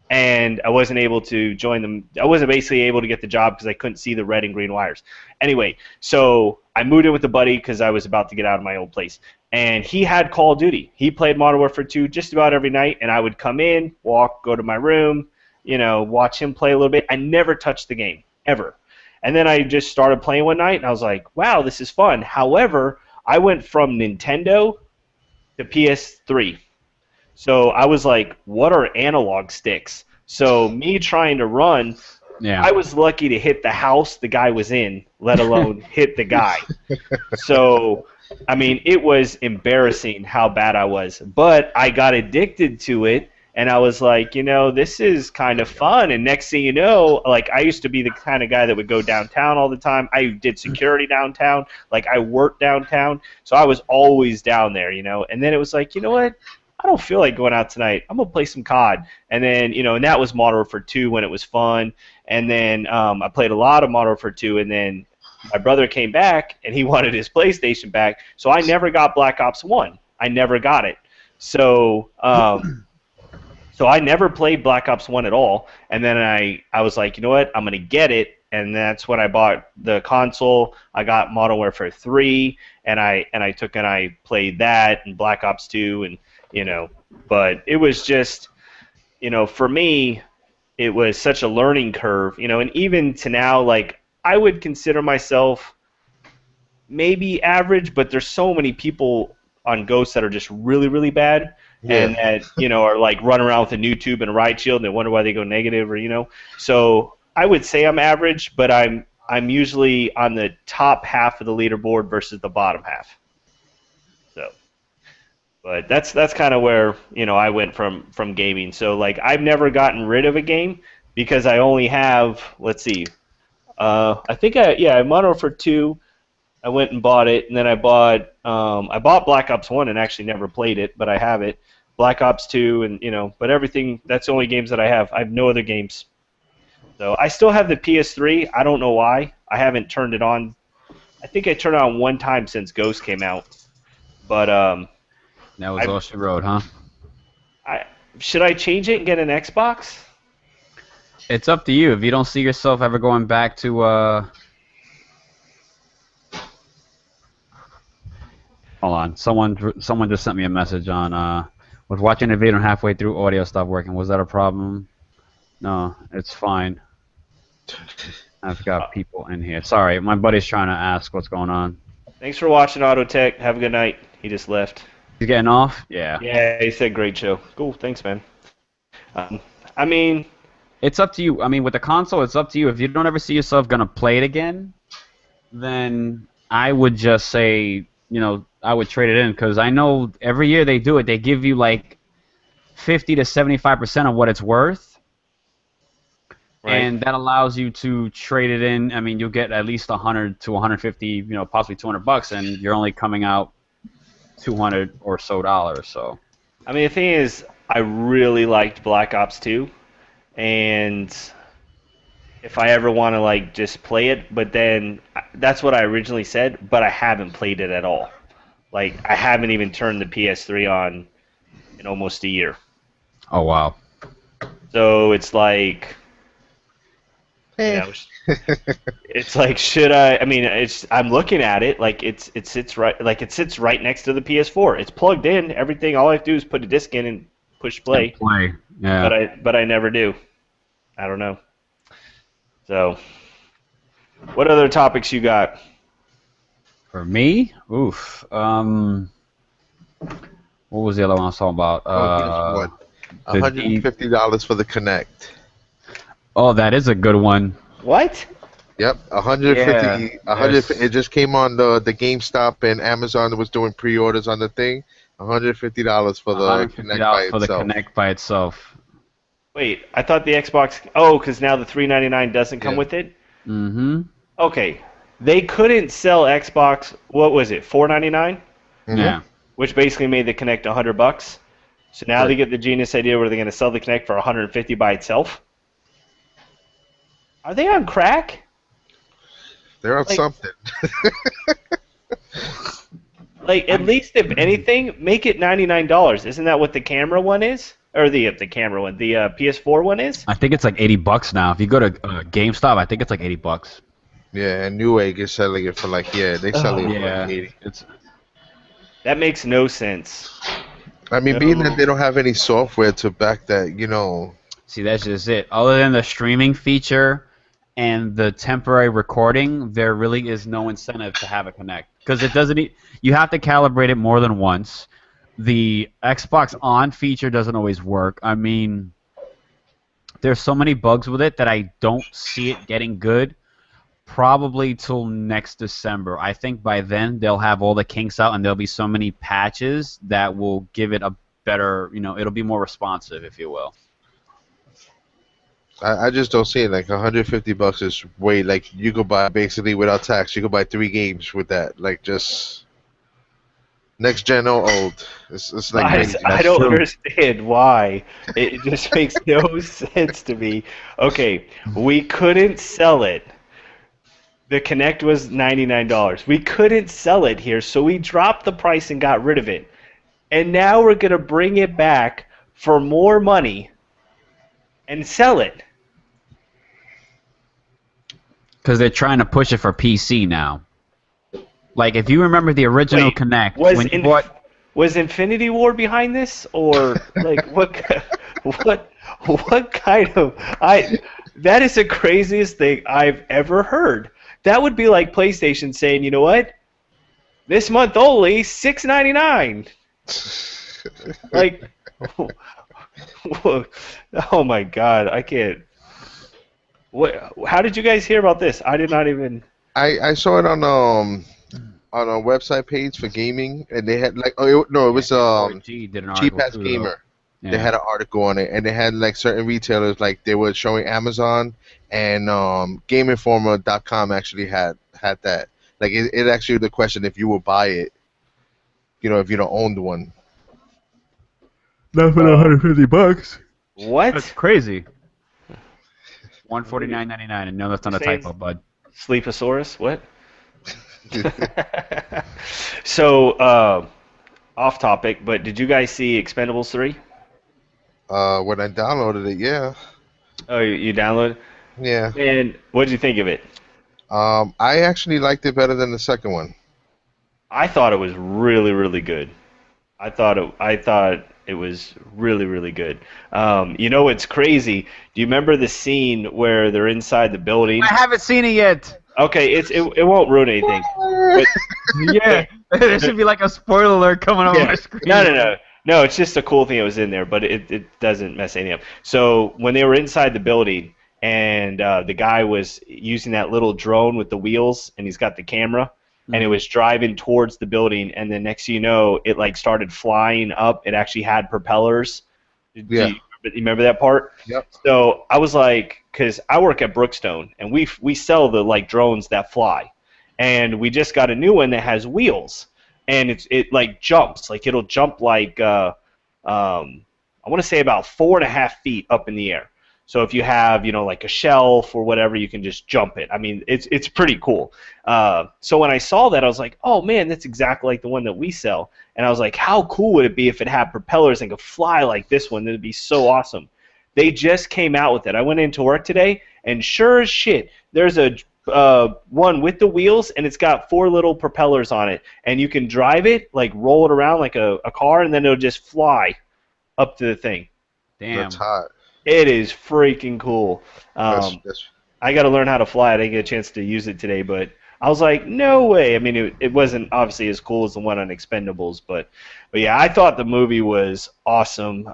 A: and I wasn't able to join them. I wasn't basically able to get the job because I couldn't see the red and green wires. Anyway, so I moved in with a buddy because I was about to get out of my old place. And he had Call of Duty. He played Modern Warfare 2 just about every night, and I would come in, walk, go to my room, watch him play a little bit. I never touched the game, ever. And then I just started playing one night, and I was like, wow, this is fun. However, I went from Nintendo to PS3. So I was like, what are analog sticks? So me trying to run, I was lucky to hit the house the guy was in, let alone hit the guy. So, I mean, it was embarrassing how bad I was. But I got addicted to it. And I was like, this is kind of fun. And next thing you know, like I used to be the kind of guy that would go downtown all the time. I did security downtown. Like I worked downtown. So I was always down there, And then it was like, you know what? I don't feel like going out tonight. I'm going to play some COD. And then, and that was Modern Warfare 2 when it was fun. And then I played a lot of Modern Warfare 2. And then my brother came back and he wanted his PlayStation back. So I never got Black Ops 1. I never got it. So... So I never played Black Ops 1 at all, and then I was like, you know what, I'm going to get it, and that's when I bought the console. I got Modern Warfare 3, and I played that, and Black Ops 2, and, but it was just, for me, it was such a learning curve, and even to now, like, I would consider myself maybe average, but there's so many people on Ghost that are just really, really bad. Yeah. And that, are like running around with a new tube and a riot shield, and they wonder why they go negative, or So I would say I'm average, but I'm usually on the top half of the leaderboard versus the bottom half. So, but that's kind of where I went from gaming. So like I've never gotten rid of a game because I only have, let's see, I think Modern Warfare 2. I went and bought it, and then I bought Black Ops 1 and actually never played it, but I have it. Black Ops 2, and but everything. That's the only games that I have. I have no other games. So I still have the PS3. I don't know why. I haven't turned it on. I think I turned it on one time since Ghost came out. But
B: That was all she wrote, huh?
A: should I change it and get an Xbox?
B: It's up to you. If you don't see yourself ever going back to hold on. Someone just sent me a message on was watching the video and halfway through audio stopped working. Was that a problem? No, it's fine. I've got people in here. Sorry, my buddy's trying to ask what's going on.
A: Thanks for watching, Autotech. Have a good night. He just left.
B: He's getting off? Yeah.
A: Yeah, he said great show. Cool, thanks, man. I mean,
B: it's up to you. I mean, with the console, it's up to you. If you don't ever see yourself gonna play it again, then I would just say, I would trade it in, because I know every year they do it. They give you like 50 to 75% of what it's worth. Right. And that allows you to trade it in. I mean, you'll get at least 100 to 150, possibly $200, and you're only coming out $200 or so dollars. So,
A: I mean, the thing is, I really liked Black Ops 2, and if I ever want to just play it, but then that's what I originally said, but I haven't played it at all. I haven't even turned the PS3 on in almost a year.
B: Oh wow!
A: So it's like. It's like, should I? I mean, I'm looking at it it sits right next to the PS4. It's plugged in. Everything. All I have to do is put a disc in and push play.
B: And play. Yeah.
A: But I never do. I don't know. So, what other topics you got?
B: For me, oof. What was the other one I was talking about?
C: $150 for the Kinect.
B: Oh, that is a good one.
A: What?
C: Yep, 150. 150. It just came on the GameStop, and Amazon was doing pre-orders on the thing. $150 for the Kinect by itself.
B: For the Kinect by itself.
A: Wait, I thought the Xbox. Oh, because now the $399 doesn't come with it.
B: Mm-hmm.
A: Okay, they couldn't sell Xbox. What was it? $499.
B: Mm-hmm. Yeah.
A: Which basically made the Kinect $100. So now they get the genius idea where they're going to sell the Kinect for $150 by itself. Are they on crack?
C: They're on something.
A: At least if anything, make it $99. Isn't that what the camera one is? Or the camera one, the PS4 one is?
B: I think it's like $80 now. If you go to GameStop, I think it's like $80.
C: Yeah, and Newegg is selling it for they sell it for $80.
A: That makes no sense.
C: I mean, being that they don't have any software to back that,
B: See, that's just it. Other than the streaming feature and the temporary recording, there really is no incentive to have a Kinect, because it doesn't. You have to calibrate it more than once. The Xbox On feature doesn't always work. I mean, there's so many bugs with it that I don't see it getting good. Probably till next December. I think by then they'll have all the kinks out, and there'll be so many patches that will give it a better. It'll be more responsive, if you will.
C: I just don't see it. $150 is way. You could buy basically without tax. You could buy 3 games with that. Just next gen or old. It's crazy.
A: I don't understand why. It just makes no sense to me. Okay, we couldn't sell it. The Kinect was $99. We couldn't sell it here, so we dropped the price and got rid of it. And now we're gonna bring it back for more money and sell it.
B: Because they're trying to push it for PC now. If you remember the original Kinect,
A: was Infinity War behind this, or what kind of that is the craziest thing I've ever heard. That would be like PlayStation saying, you know what, this month only $6.99. Oh my God, I can't. How did you guys hear about this? I did not even.
C: I saw it on a website page for gaming, and they had it was Cheap Ass Gamer. Yeah. They had an article on it, and they had certain retailers they were showing Amazon, and GameInformer.com actually had that. It actually the question if you would buy it, if you don't own the one.
B: Not for $150.
A: What?
B: That's crazy. $149.99, and no, that's not a
A: Saying-
B: typo, bud.
A: Sleeposaurus? What? So, off topic, but did you guys see Expendables 3?
C: When I downloaded it, yeah.
A: Oh, you downloaded?
C: Yeah.
A: And what did you think of it?
C: I actually liked it better than the second one.
A: I thought it was really, really good. I thought it was really, really good. You know what's crazy? Do you remember the scene where they're inside the building?
B: I haven't seen it yet.
A: Okay, it won't ruin anything. But,
B: Yeah, there should be like a spoiler alert coming up on the screen.
A: No, it's just a cool thing that was in there, but it doesn't mess anything up. So when they were inside the building and the guy was using that little drone with the wheels and he's got the camera and it was driving towards the building and then next thing you know it like started flying up. It actually had propellers.
C: Yeah.
A: You remember that part?
C: Yep.
A: So I was like, because I work at Brookstone and we sell the like drones that fly, and we just got a new one that has wheels, and it like jumps, like it'll jump like I want to say about 4.5 feet up in the air. So if you have like a shelf or whatever, you can just jump it. I mean, it's pretty cool. So when I saw that, I was like, oh man, that's exactly like the one that we sell. And I was like, how cool would it be if it had propellers and could fly like this one? That'd be so awesome. They just came out with it. I went into work today, and sure as shit, there's a one with the wheels, and it's got 4 little propellers on it, and you can drive it, like roll it around like a car, and then it'll just fly up to the thing.
B: Damn.
C: That's hot.
A: It is freaking cool.
C: That's
A: I got to learn how to fly. I didn't get a chance to use it today, but I was like, no way. I mean, it wasn't obviously as cool as the one on Expendables, but yeah, I thought the movie was awesome.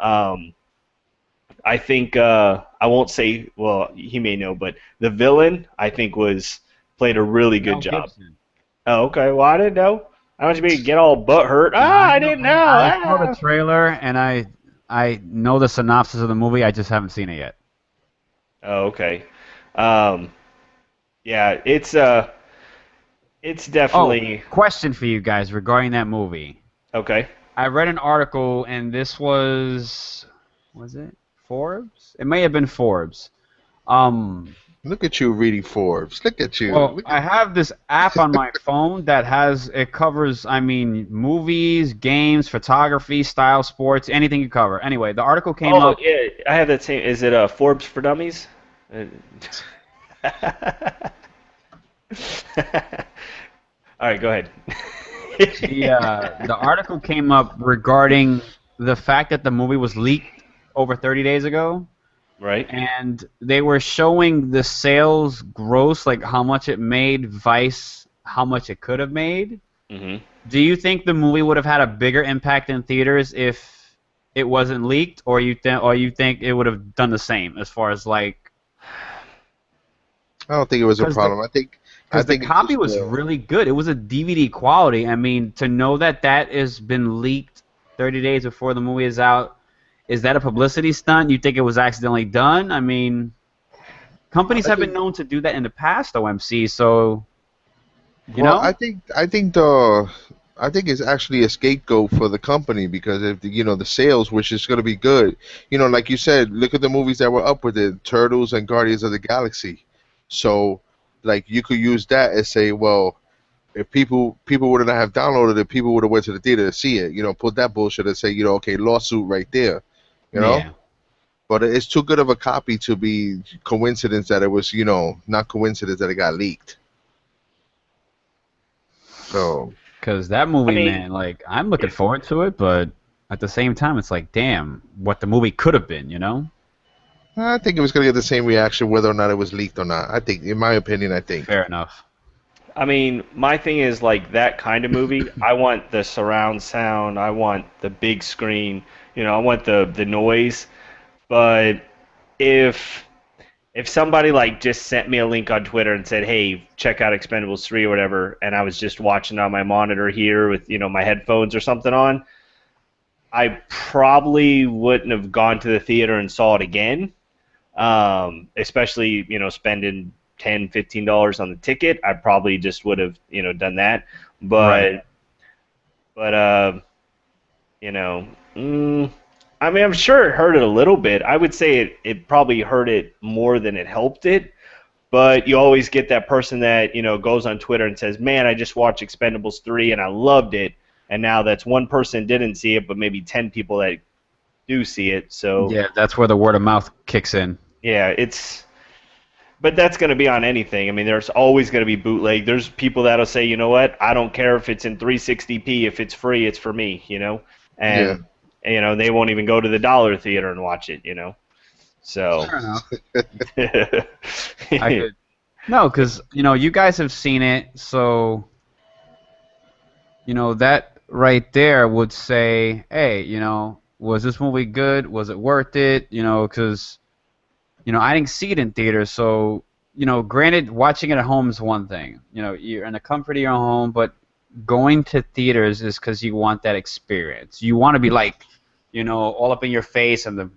A: I think I won't say. Well, he may know, but the villain I think played a really good job.
B: Gibson.
A: Oh, okay. Well, I didn't know. I want you to get all butt hurt. I didn't know.
B: I saw the trailer and I know the synopsis of the movie. I just haven't seen it yet.
A: Oh, okay. Yeah, it's definitely
B: Question for you guys regarding that movie.
A: okay.
B: I read an article, and this was it Forbes? It may have been Forbes.
C: Look at you reading Forbes. Look at you.
B: Well,
C: Look
B: I have this app on my phone that covers, movies, games, photography, style, sports, anything you cover. Anyway, the article came
A: Oh,
B: up.
A: yeah, I have that same. Is it Forbes for Dummies? All right, go ahead.
B: The article came up regarding the fact that the movie was leaked over 30 days ago.
A: Right.
B: And they were showing the sales gross, like how much it made, vice how much it could have made.
A: Mm-hmm.
B: Do you think the movie would have had a bigger impact in theaters if it wasn't leaked, or you think it would have done the same as far as like?
C: I don't think it was a problem. I think
B: the copy was really good. It was a DVD quality. I mean, to know that has been leaked 30 days before the movie is out. Is that a publicity stunt? You think it was accidentally done? I mean, companies have been known to do that in the past, OMC. So, you know,
C: I think it's actually a scapegoat for the company, because if the sales, which is going to be good, like you said, look at the movies that were up with it, Turtles and Guardians of the Galaxy. So, like, you could use that and say, well, if people would not have downloaded it, people would have went to the theater to see it. Put that bullshit and say, okay, lawsuit right there.
B: Yeah.
C: But it's too good of a copy to be coincidence that it was, not coincidence that it got leaked. So.
B: Because that movie, man, like, I'm looking forward to it, but at the same time, it's like, damn, what the movie could have been,
C: I think it was going to get the same reaction whether or not it was leaked or not. I think, in my opinion,
B: Fair enough.
A: I mean, my thing is like that kind of movie. I want the surround sound. I want the big screen. I want the noise. But if somebody like just sent me a link on Twitter and said, "Hey, check out Expendables 3 or whatever," and I was just watching on my monitor here with my headphones or something on, I probably wouldn't have gone to the theater and saw it again. Especially spending $10, $15 on the ticket. I probably just would have done that. But
B: Right.
A: I mean, I'm sure it hurt it a little bit. I would say it probably hurt it more than it helped it. But you always get that person that, goes on Twitter and says, man, I just watched Expendables 3 and I loved it. And now that's one person didn't see it, but maybe 10 people that do see it. So
B: Yeah, that's where the word of mouth kicks in.
A: yeah, but that's going to be on anything. I mean, there's always going to be bootleg. There's people that'll say, you know what, I don't care if it's in 360p. If it's free, it's for me, And, they won't even go to the dollar theater and watch it, So.
B: Fair enough. No, because, you guys have seen it, so, that right there would say, hey, was this movie good? Was it worth it? Because, I didn't see it in theaters, so, granted, watching it at home is one thing. You're in the comfort of your own home, but going to theaters is because you want that experience. You want to be like, all up in your face, and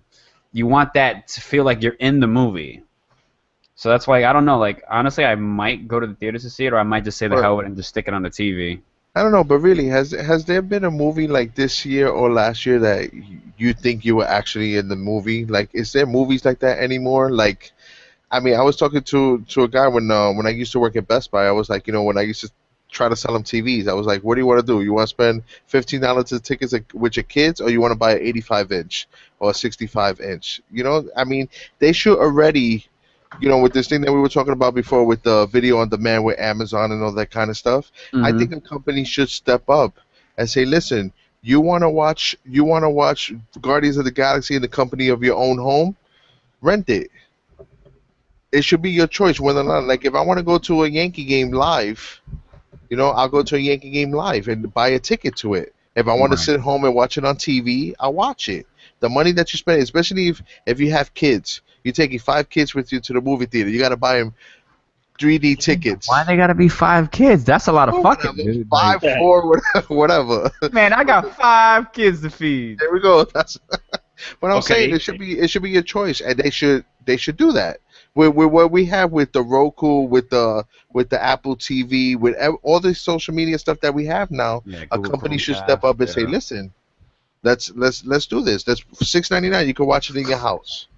B: you want that to feel like you're in the movie. So that's why, I don't know, like, honestly, I might go to the theaters to see it, or I might just say the hell with it and just stick it on the TV.
C: I don't know, but really, has there been a movie like this year or last year that you think you were actually in the movie? Like, is there movies like that anymore? Like, I mean, I was talking to a guy when I used to work at Best Buy. I was like, when I used to try to sell him TVs, I was like, what do you want to do? You want to spend $15 of tickets with your kids, or you want to buy an 85-inch or a 65-inch? I mean, they should already, with this thing that we were talking about before with the video on demand with Amazon and all that kind of stuff.
B: Mm-hmm.
C: I think a company should step up and say, listen, you want to watch Guardians of the Galaxy in the company of your own home? Rent it. It should be your choice whether or not, like, if I want to go to a Yankee game live, I'll go to a Yankee game live and buy a ticket to it. If I want to sit home and watch it on TV, I'll watch it. The money that you spend, especially if you have kids, you're taking 5 kids with you to the movie theater. You got to buy them 3D tickets.
B: Why they got to be 5 kids? That's a lot of fucking, dude.
C: 5, 4, whatever.
B: Man, I got 5 kids to feed.
C: There we go. That's what I'm saying. It should be your choice, and they should do that. With what we have with the Roku, with the Apple TV, with all the social media stuff that we have now, a company should step up and say, listen, let's do this. That's $6.99. You can watch it in your house.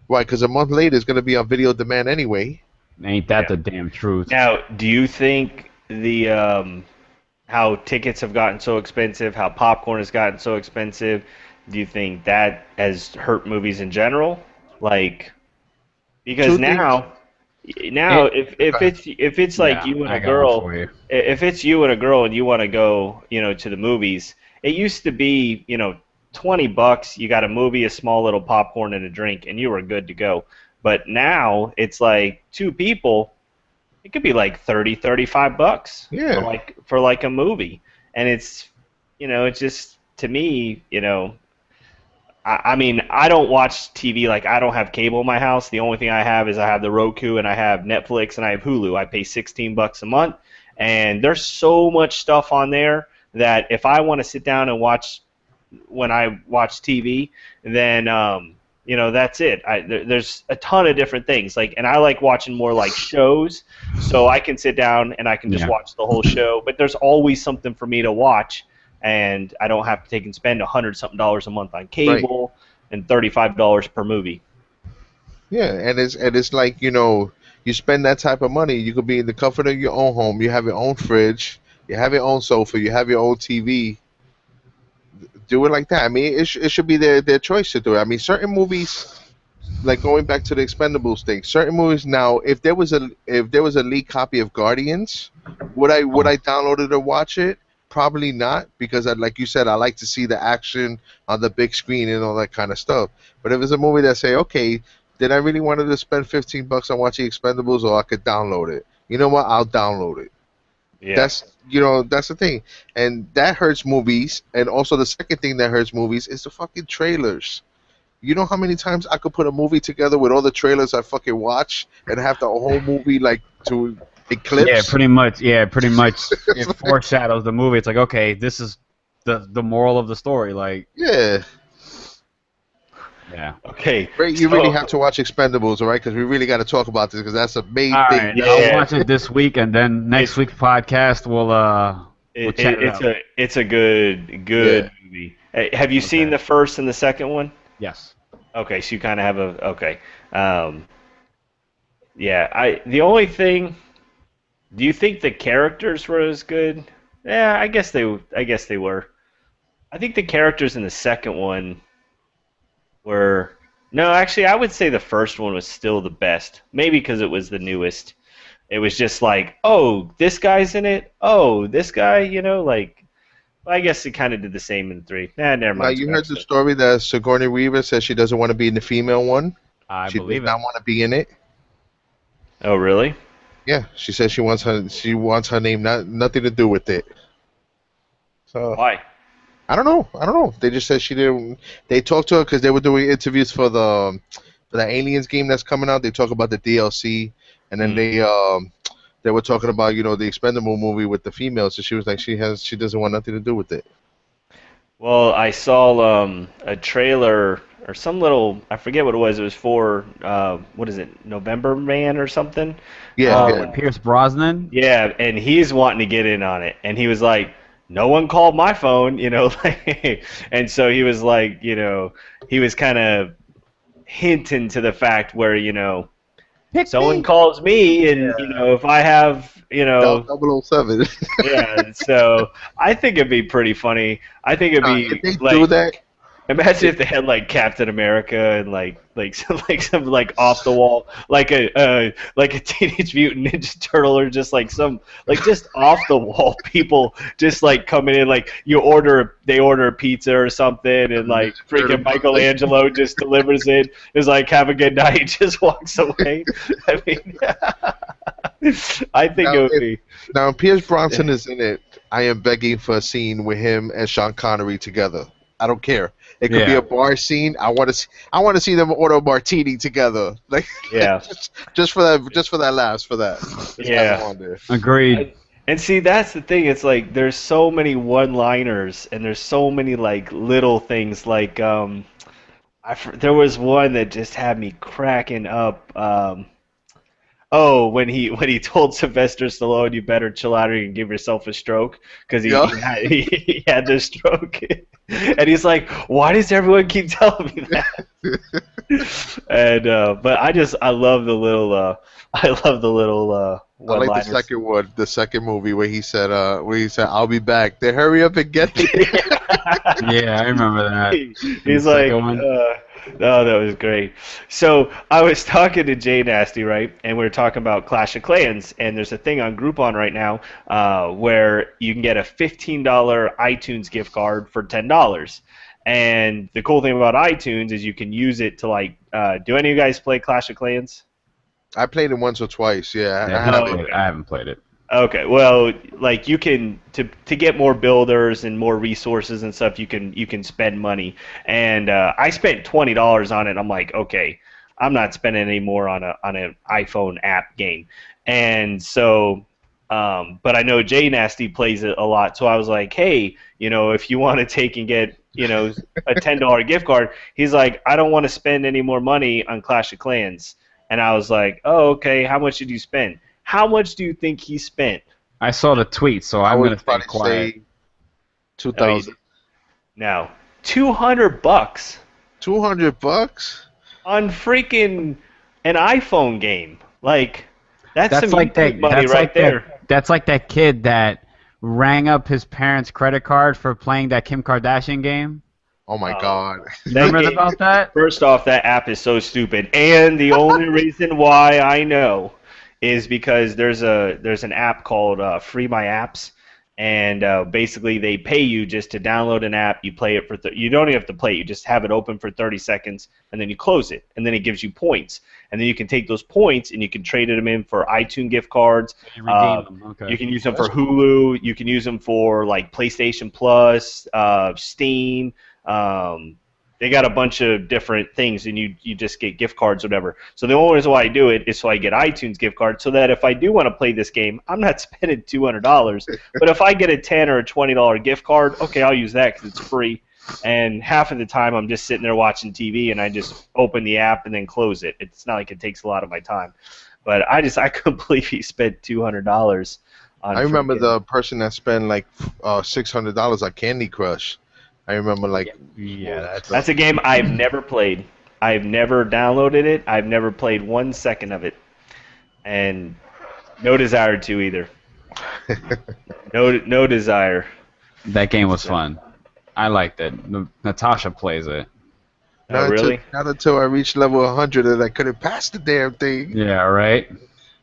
C: Why? Because a month later it's going to be on video demand anyway.
B: Ain't that the damn truth?
A: Now, do you think the how tickets have gotten so expensive, how popcorn has gotten so expensive, do you think that has hurt movies in general? Like, because now if it's like you and a girl, if it's you and a girl and you want to go, to the movies, it used to be, $20, you got a movie, a small little popcorn and a drink, and you were good to go. But now it's like 2 people, it could be like $35.
C: Yeah.
A: For a movie, and it's, it's just, to me, I mean, I don't watch TV. Like, I don't have cable in my house. The only thing I have is I have the Roku and I have Netflix and I have Hulu. I pay $16 a month, and there's so much stuff on there that if I want to sit down and watch when I watch TV, then that's it. There's a ton of different things. Like, and I like watching more like shows, so I can sit down and I can just watch the whole show. But there's always something for me to watch. And I don't have to take and spend $100-something a month on cable and $35 per movie.
C: Yeah, and it's like, you spend that type of money, you could be in the comfort of your own home. You have your own fridge, you have your own sofa, you have your own TV. Do it like that. I mean, it should be their choice to do it. I mean, certain movies, like going back to the Expendables thing, certain movies now, if there was a leaked copy of Guardians, would I download it or watch it? Probably not, because like you said, I like to see the action on the big screen and all that kind of stuff. But if it's a movie that say, okay, did I really want to spend $15 on watching Expendables, or I could download it? You know what? I'll download it. Yeah. That's the thing, and that hurts movies. And also the second thing that hurts movies is the fucking trailers. You know how many times I could put a movie together with all the trailers I fucking watch and have the whole movie like to eclipse?
B: Yeah, pretty much. It foreshadows the movie. It's like, okay, this is the moral of the story. Like,
C: yeah.
A: Okay.
C: Great, you really have to watch Expendables, all right? Because we really got to talk about this, because that's a main thing.
B: Right, I'll watch it this week, and then next week's podcast we'll chat it out.
A: It's a good movie. Have you seen
B: Okay.
A: the first and the second one?
B: Yes.
A: Okay, so you kind of have a okay. Yeah, the only thing. Do you think the characters were as good? Yeah, I guess they were. I think the characters in the second one were. No, actually, I would say the first one was still the best. Maybe because it was the newest. It was just like, oh, this guy's in it. Oh, this guy, like. I guess it kind of did the same in 3. Nah, never
C: Now
A: mind.
C: you heard the story that Sigourney Weaver says she doesn't want to be in the female one.
B: I
C: She does
B: believe it.
C: not want to be in it.
A: Oh, really?
C: Yeah, she says she wants her name nothing to do with it. So
A: Why?
C: I don't know. They just said she didn't. They talked to her because they were doing interviews for the Aliens game that's coming out. They talk about the DLC, and then they were talking about the Expendable movie with the females. So she was like she doesn't want nothing to do with it.
A: Well, I saw a trailer or some little, I forget what it was. It was for what is it, November Man or something?
C: Yeah,
B: With Pierce Brosnan.
A: Yeah, and he's wanting to get in on it, and he was like, "No one called my phone," like, and so he was like, he was kind of hinting to the fact where someone calls me, and if I have,
C: Dial 007.
A: yeah, so I think it'd be pretty funny. I think it'd be
C: if they
A: like,
C: do that,
A: imagine if they had like Captain America and like some like off the wall like a Teenage Mutant Ninja Turtle or just like some like just off the wall people just like coming in like they order a pizza or something and like freaking Michelangelo just delivers it. Is like have a good night, just walks away. I mean, I think it would be.
C: Now, if Pierce Bronson is in it, I am begging for a scene with him and Sean Connery together. I don't care. It could be a bar scene. I want to see them order a martini together. Like,
A: yeah,
C: just for that laughs for that. That's
B: Agreed.
A: And see, that's the thing. It's like there's so many one-liners, and there's so many like little things. Like there was one that just had me cracking up. Oh, when he told Sylvester Stallone, "You better chill out or you can give yourself a stroke," because he had this stroke, and he's like, "Why does everyone keep telling me that?" And but I love the little I
C: like the second one, the second movie where he said I'll be back. They hurry up and get me.
B: Yeah, I remember that.
A: He's like, oh, that was great. So I was talking to Jay Nasty, right? And we were talking about Clash of Clans, and there's a thing on Groupon right now where you can get a $15 iTunes gift card for $10. And the cool thing about iTunes is you can use it to like. Do any of you guys play Clash of Clans?
C: I played it once or twice. Yeah,
B: I haven't played it.
A: Okay, well, like you can to get more builders and more resources and stuff, you can spend money. And I spent $20 on it. I'm like, okay, I'm not spending any more on an iPhone app game. And so, but I know Jay Nasty plays it a lot, so I was like, hey, if you want to take and get a $10 gift card, he's like, I don't want to spend any more money on Clash of Clans. And I was like, oh, okay, how much did you spend? How much do you think he spent?
B: I saw the tweet, so I'm going to stay quiet.
C: Say 2,000.
A: Now, $200.
C: $200
A: on freaking an iPhone game. Like that's some
B: like that
A: money right there.
B: That's like that kid that rang up his parents' credit card for playing that Kim Kardashian game.
C: Oh my God!
B: Remember about that?
A: First off, that app is so stupid, and the only reason why I know is because there's an app called Free My Apps, and basically they pay you just to download an app. You play it for you don't even have to play it. You just have it open for 30 seconds, and then you close it, and then it gives you points, and then you can take those points and you can trade them in for iTunes gift cards.
B: You redeem them. Okay.
A: You can use them for Hulu. You can use them for like PlayStation Plus, Steam. They got a bunch of different things, and you just get gift cards or whatever. So the only reason why I do it is so I get iTunes gift cards, so that if I do want to play this game, I'm not spending $200. But if I get a $10 or a $20 gift card, okay, I'll use that because it's free. And half of the time I'm just sitting there watching TV, and I just open the app and then close it. It's not like it takes a lot of my time. But I couldn't believe he spent $200 on.
C: I remember the person that spent like $600 on Candy Crush. I remember like
B: Yeah,
A: That's a game I've never played. I've never downloaded it. I've never played 1 second of it, and no desire to either. No desire.
B: that game was fun. I liked it. Natasha plays it.
A: Oh, really?
C: Not until I reached level 100 and I couldn't pass the damn thing.
B: Yeah, right.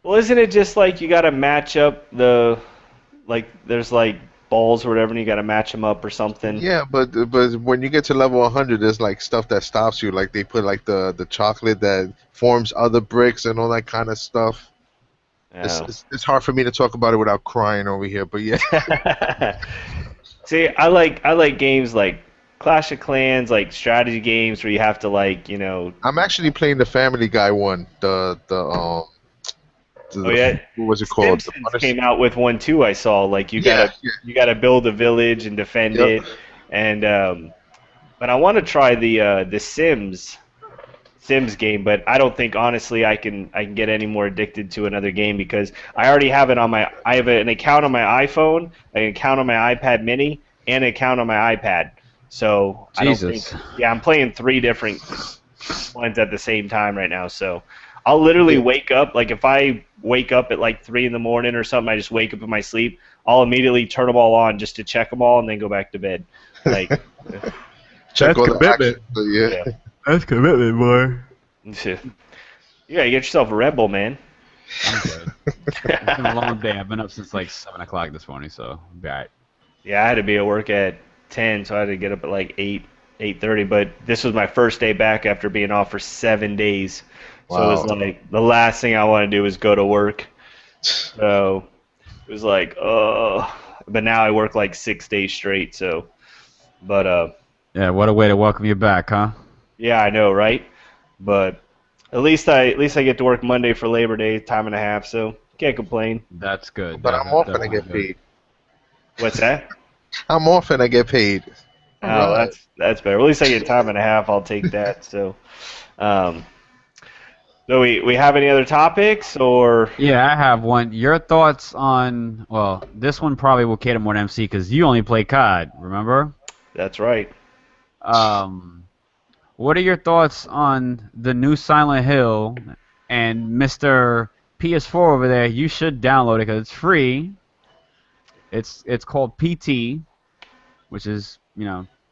A: Well, isn't it just like you got to match up there's like balls or whatever, and you got to match them up or something?
C: Yeah, but when you get to level 100, there's like stuff that stops you. Like they put like the chocolate that forms other bricks and all that kind of stuff.
A: Oh.
C: It's hard for me to talk about it without crying over here, but yeah.
A: See, I like games like Clash of Clans, like strategy games where you have to
C: I'm actually playing the Family Guy one.
A: Oh yeah.
C: What was it called?
A: Simpsons came out with one too. I saw you gotta build a village and defend it, and but I want to try the Sims game, but I don't think honestly I can get any more addicted to another game because I already have it on I have an account on my iPhone, an account on my iPad Mini, and an account on my iPad. So
B: Jesus.
A: I'm playing 3 different ones at the same time right now. So I'll literally wake up, if I wake up at 3 in the morning or something, I just wake up in my sleep, I'll immediately turn them all on just to check them all and then go back to bed.
C: Check all the action. Yeah.
B: That's commitment, boy.
A: Yeah, you get yourself a Red Bull, man.
B: I'm good. It's been a long day. I've been up since 7 o'clock this morning, so I'll be all right.
A: Yeah, I had to be at work at 10, so I had to get up at 8:30. But this was my first day back after being off for 7 days. So it was the last thing I want to do was go to work. So it was but now I work 6 days straight. So, but
B: yeah, what a way to welcome you back, huh?
A: Yeah, I know, right? But at least I get to work Monday for Labor Day, time and a half. So can't complain.
B: That's good.
C: But I'm off and I get paid.
A: What's that?
C: I'm off and I get paid.
A: Oh, that's better. At least I get time and a half. I'll take that. So, so we have any other topics or?
B: Yeah, I have one. Your thoughts on this one probably will cater more to MC because you only play COD. Remember?
A: That's right.
B: What are your thoughts on the new Silent Hill and Mr. PS4 over there? You should download it because it's free. It's called PT, which is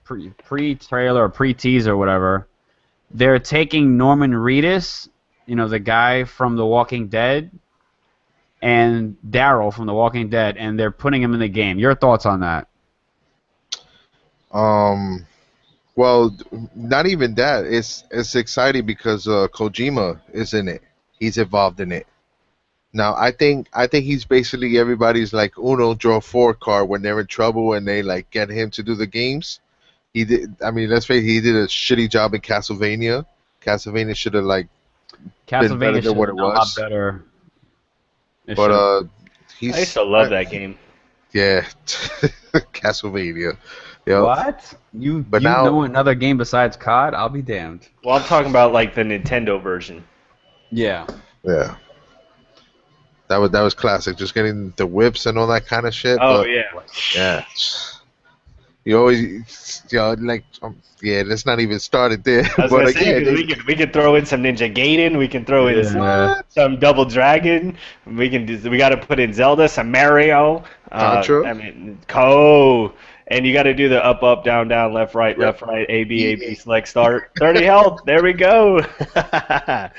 B: pre-trailer or pre-teaser or whatever. They're taking Norman Reedus, the guy from The Walking Dead, and Daryl from The Walking Dead, and they're putting him in the game. Your thoughts on that?
C: Well, not even that. It's exciting because Kojima is in it. He's involved in it. Now, I think he's basically everybody's Uno draw 4 card when they're in trouble and they get him to do the games. He did. I mean, let's face it. He did a shitty job in Castlevania. Castlevania should have been better than what it was.
B: A lot better.
C: But
A: I used to love that game.
C: Yeah, Castlevania. Yep.
B: What? You know another game besides COD? I'll be damned.
A: Well, I'm talking about the Nintendo version.
B: Yeah.
C: Yeah. That was classic. Just getting the whips and all that kind of shit.
A: Oh
C: but,
A: yeah.
C: Yeah. You always, let's not even start it there. But again,
A: we can throw in some Ninja Gaiden. We can throw in some Double Dragon. We got to put in Zelda, some Mario.
C: Contra.
A: And you got to do the up, down, left, right, A, B, select, start. 30 health. There we go.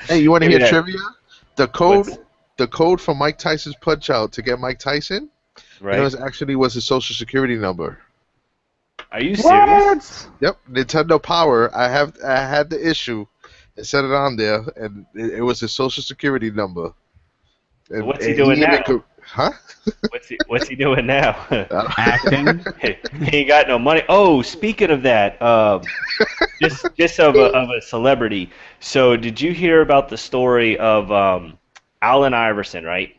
C: Hey, you want to hear trivia? The code for Mike Tyson's Punch Out to get Mike Tyson,
A: right?
C: Actually was his social security number.
A: Are you serious?
C: Yep, Nintendo Power. I had the issue and set it on there, and it was his social security number.
A: And, what's he doing now?
C: Huh?
A: What's he doing now?
B: Acting.
A: He ain't got no money. Oh, speaking of that, just of a celebrity. So, did you hear about the story of Allen Iverson? Right?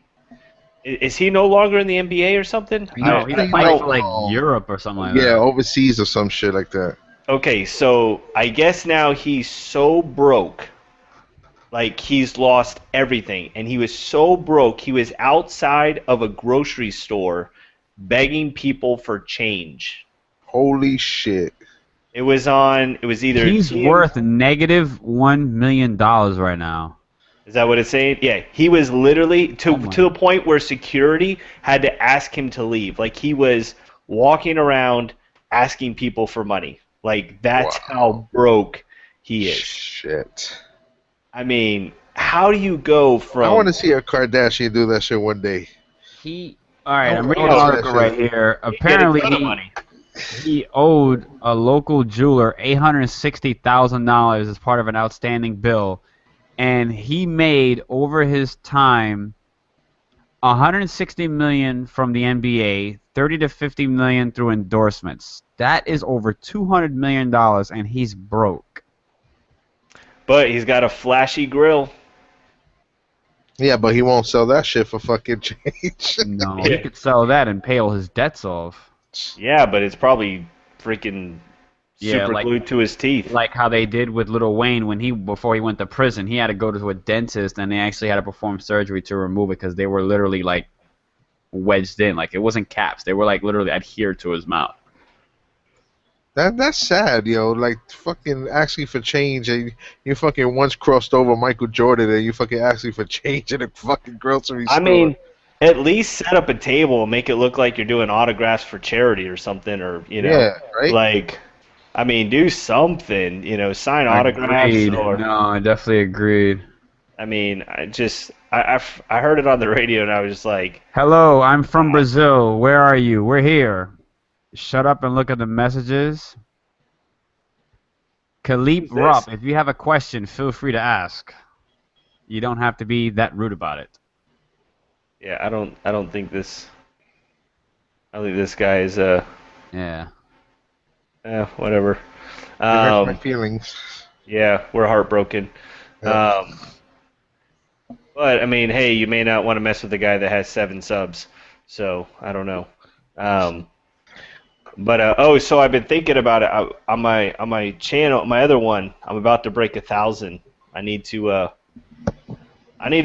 A: Is he no longer in the NBA or something?
B: No, he's playing for Europe or something like that.
C: Yeah, overseas or some shit like that.
A: Okay, so I guess now he's so broke. He's lost everything, and he was so broke, he was outside of a grocery store begging people for change.
C: Holy shit.
A: It was on. It was either.
B: He's
A: TM
B: worth negative $1 million right now.
A: Is that what it's saying? Yeah, he was literally to the point where security had to ask him to leave. Like he was walking around asking people for money. Like that's how broke he is.
C: Shit.
A: I mean, how do you go from?
C: I want to see a Kardashian do that shit one day.
B: All right, I'm reading an article right here. Apparently, he owed a local jeweler $860,000 as part of an outstanding bill, and he made over his time $160 million from the NBA, $30 to $50 million through endorsements. That is over $200 million, and he's broke.
A: But he's got a flashy grill.
C: Yeah, but he won't sell that shit for fucking change.
B: No, he could sell that and pay all his debts off.
A: Yeah, but it's probably freaking super glued to his teeth.
B: Like how they did with Lil Wayne before he went to prison. He had to go to a dentist, and they actually had to perform surgery to remove it because they were literally like wedged in. Like it wasn't caps; they were like literally adhered to his mouth.
C: That's sad, yo. Like fucking asking for change, and you fucking once crossed over Michael Jordan, and you fucking asking for change in a fucking grocery store.
A: I mean, at least set up a table and make it look like you're doing autographs for charity or something, or
C: yeah, right?
A: Like, I mean, do something, sign autographs. Or,
B: no, I definitely agreed.
A: I mean, I heard it on the radio, and I was just like,
B: "Hello, I'm from Brazil. Where are you? We're here. Shut up and look at the messages." Khalib Rupp, if you have a question, feel free to ask. You don't have to be that rude about it.
A: Yeah, I don't think this. I think this guy is
B: Yeah.
A: Whatever.
C: It hurts my feelings.
A: Yeah, we're heartbroken.
C: Yeah.
A: But I mean, hey, you may not want to mess with the guy that has 7 subs. So I don't know. But so I've been thinking about it on my channel, my other one. I'm about to break 1,000. I need to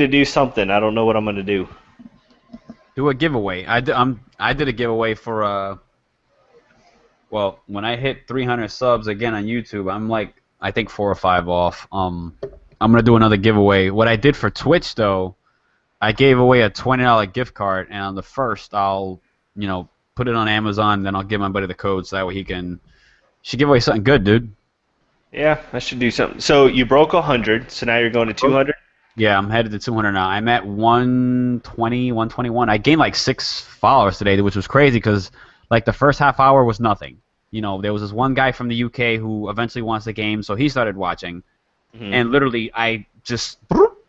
A: do something. I don't know what I'm gonna do.
B: Do a giveaway. I did a giveaway for well, when I hit 300 subs again on YouTube, I'm like I think 4 or 5 off. I'm gonna do another giveaway. What I did for Twitch though, I gave away a $20 gift card, and on the first I'll put it on Amazon, then I'll give my buddy the code so that way he should give away something good, dude.
A: Yeah, I should do something. So you broke 100, so now you're going to 200?
B: Yeah, I'm headed to 200 now. I'm at 120, 121. I gained like 6 followers today, which was crazy because like the first half hour was nothing. There was this one guy from the UK who eventually wants the game, so he started watching. Mm-hmm. And literally, it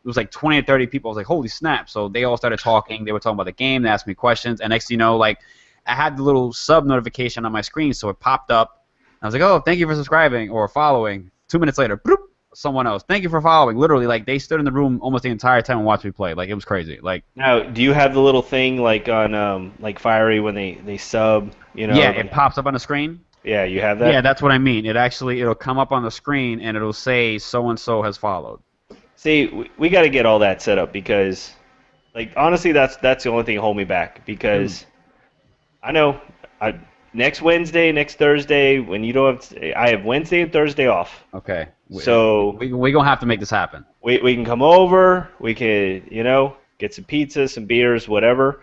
B: was like 20 or 30 people. I was like, holy snap. So they all started talking. They were talking about the game. They asked me questions. And next thing you know, like, I had the little sub notification on my screen, so it popped up. I was like, oh, thank you for subscribing or following. 2 minutes later, someone else. Thank you for following. Literally, like, they stood in the room almost the entire time and watched me play. Like, it was crazy. Like,
A: now, do you have the little thing like on like Fiery when they sub?
B: Yeah, it pops up on the screen.
A: Yeah, you have that.
B: Yeah, that's what I mean. It'll come up on the screen and it'll say so and so has followed.
A: See, we got to get all that set up because, like, honestly, that's the only thing holding me back because. I know. Next Wednesday, next Thursday, when you don't have, I have Wednesday and Thursday off.
B: Okay.
A: So
B: we're gonna have to make this happen.
A: We can come over. We can get some pizza, some beers, whatever,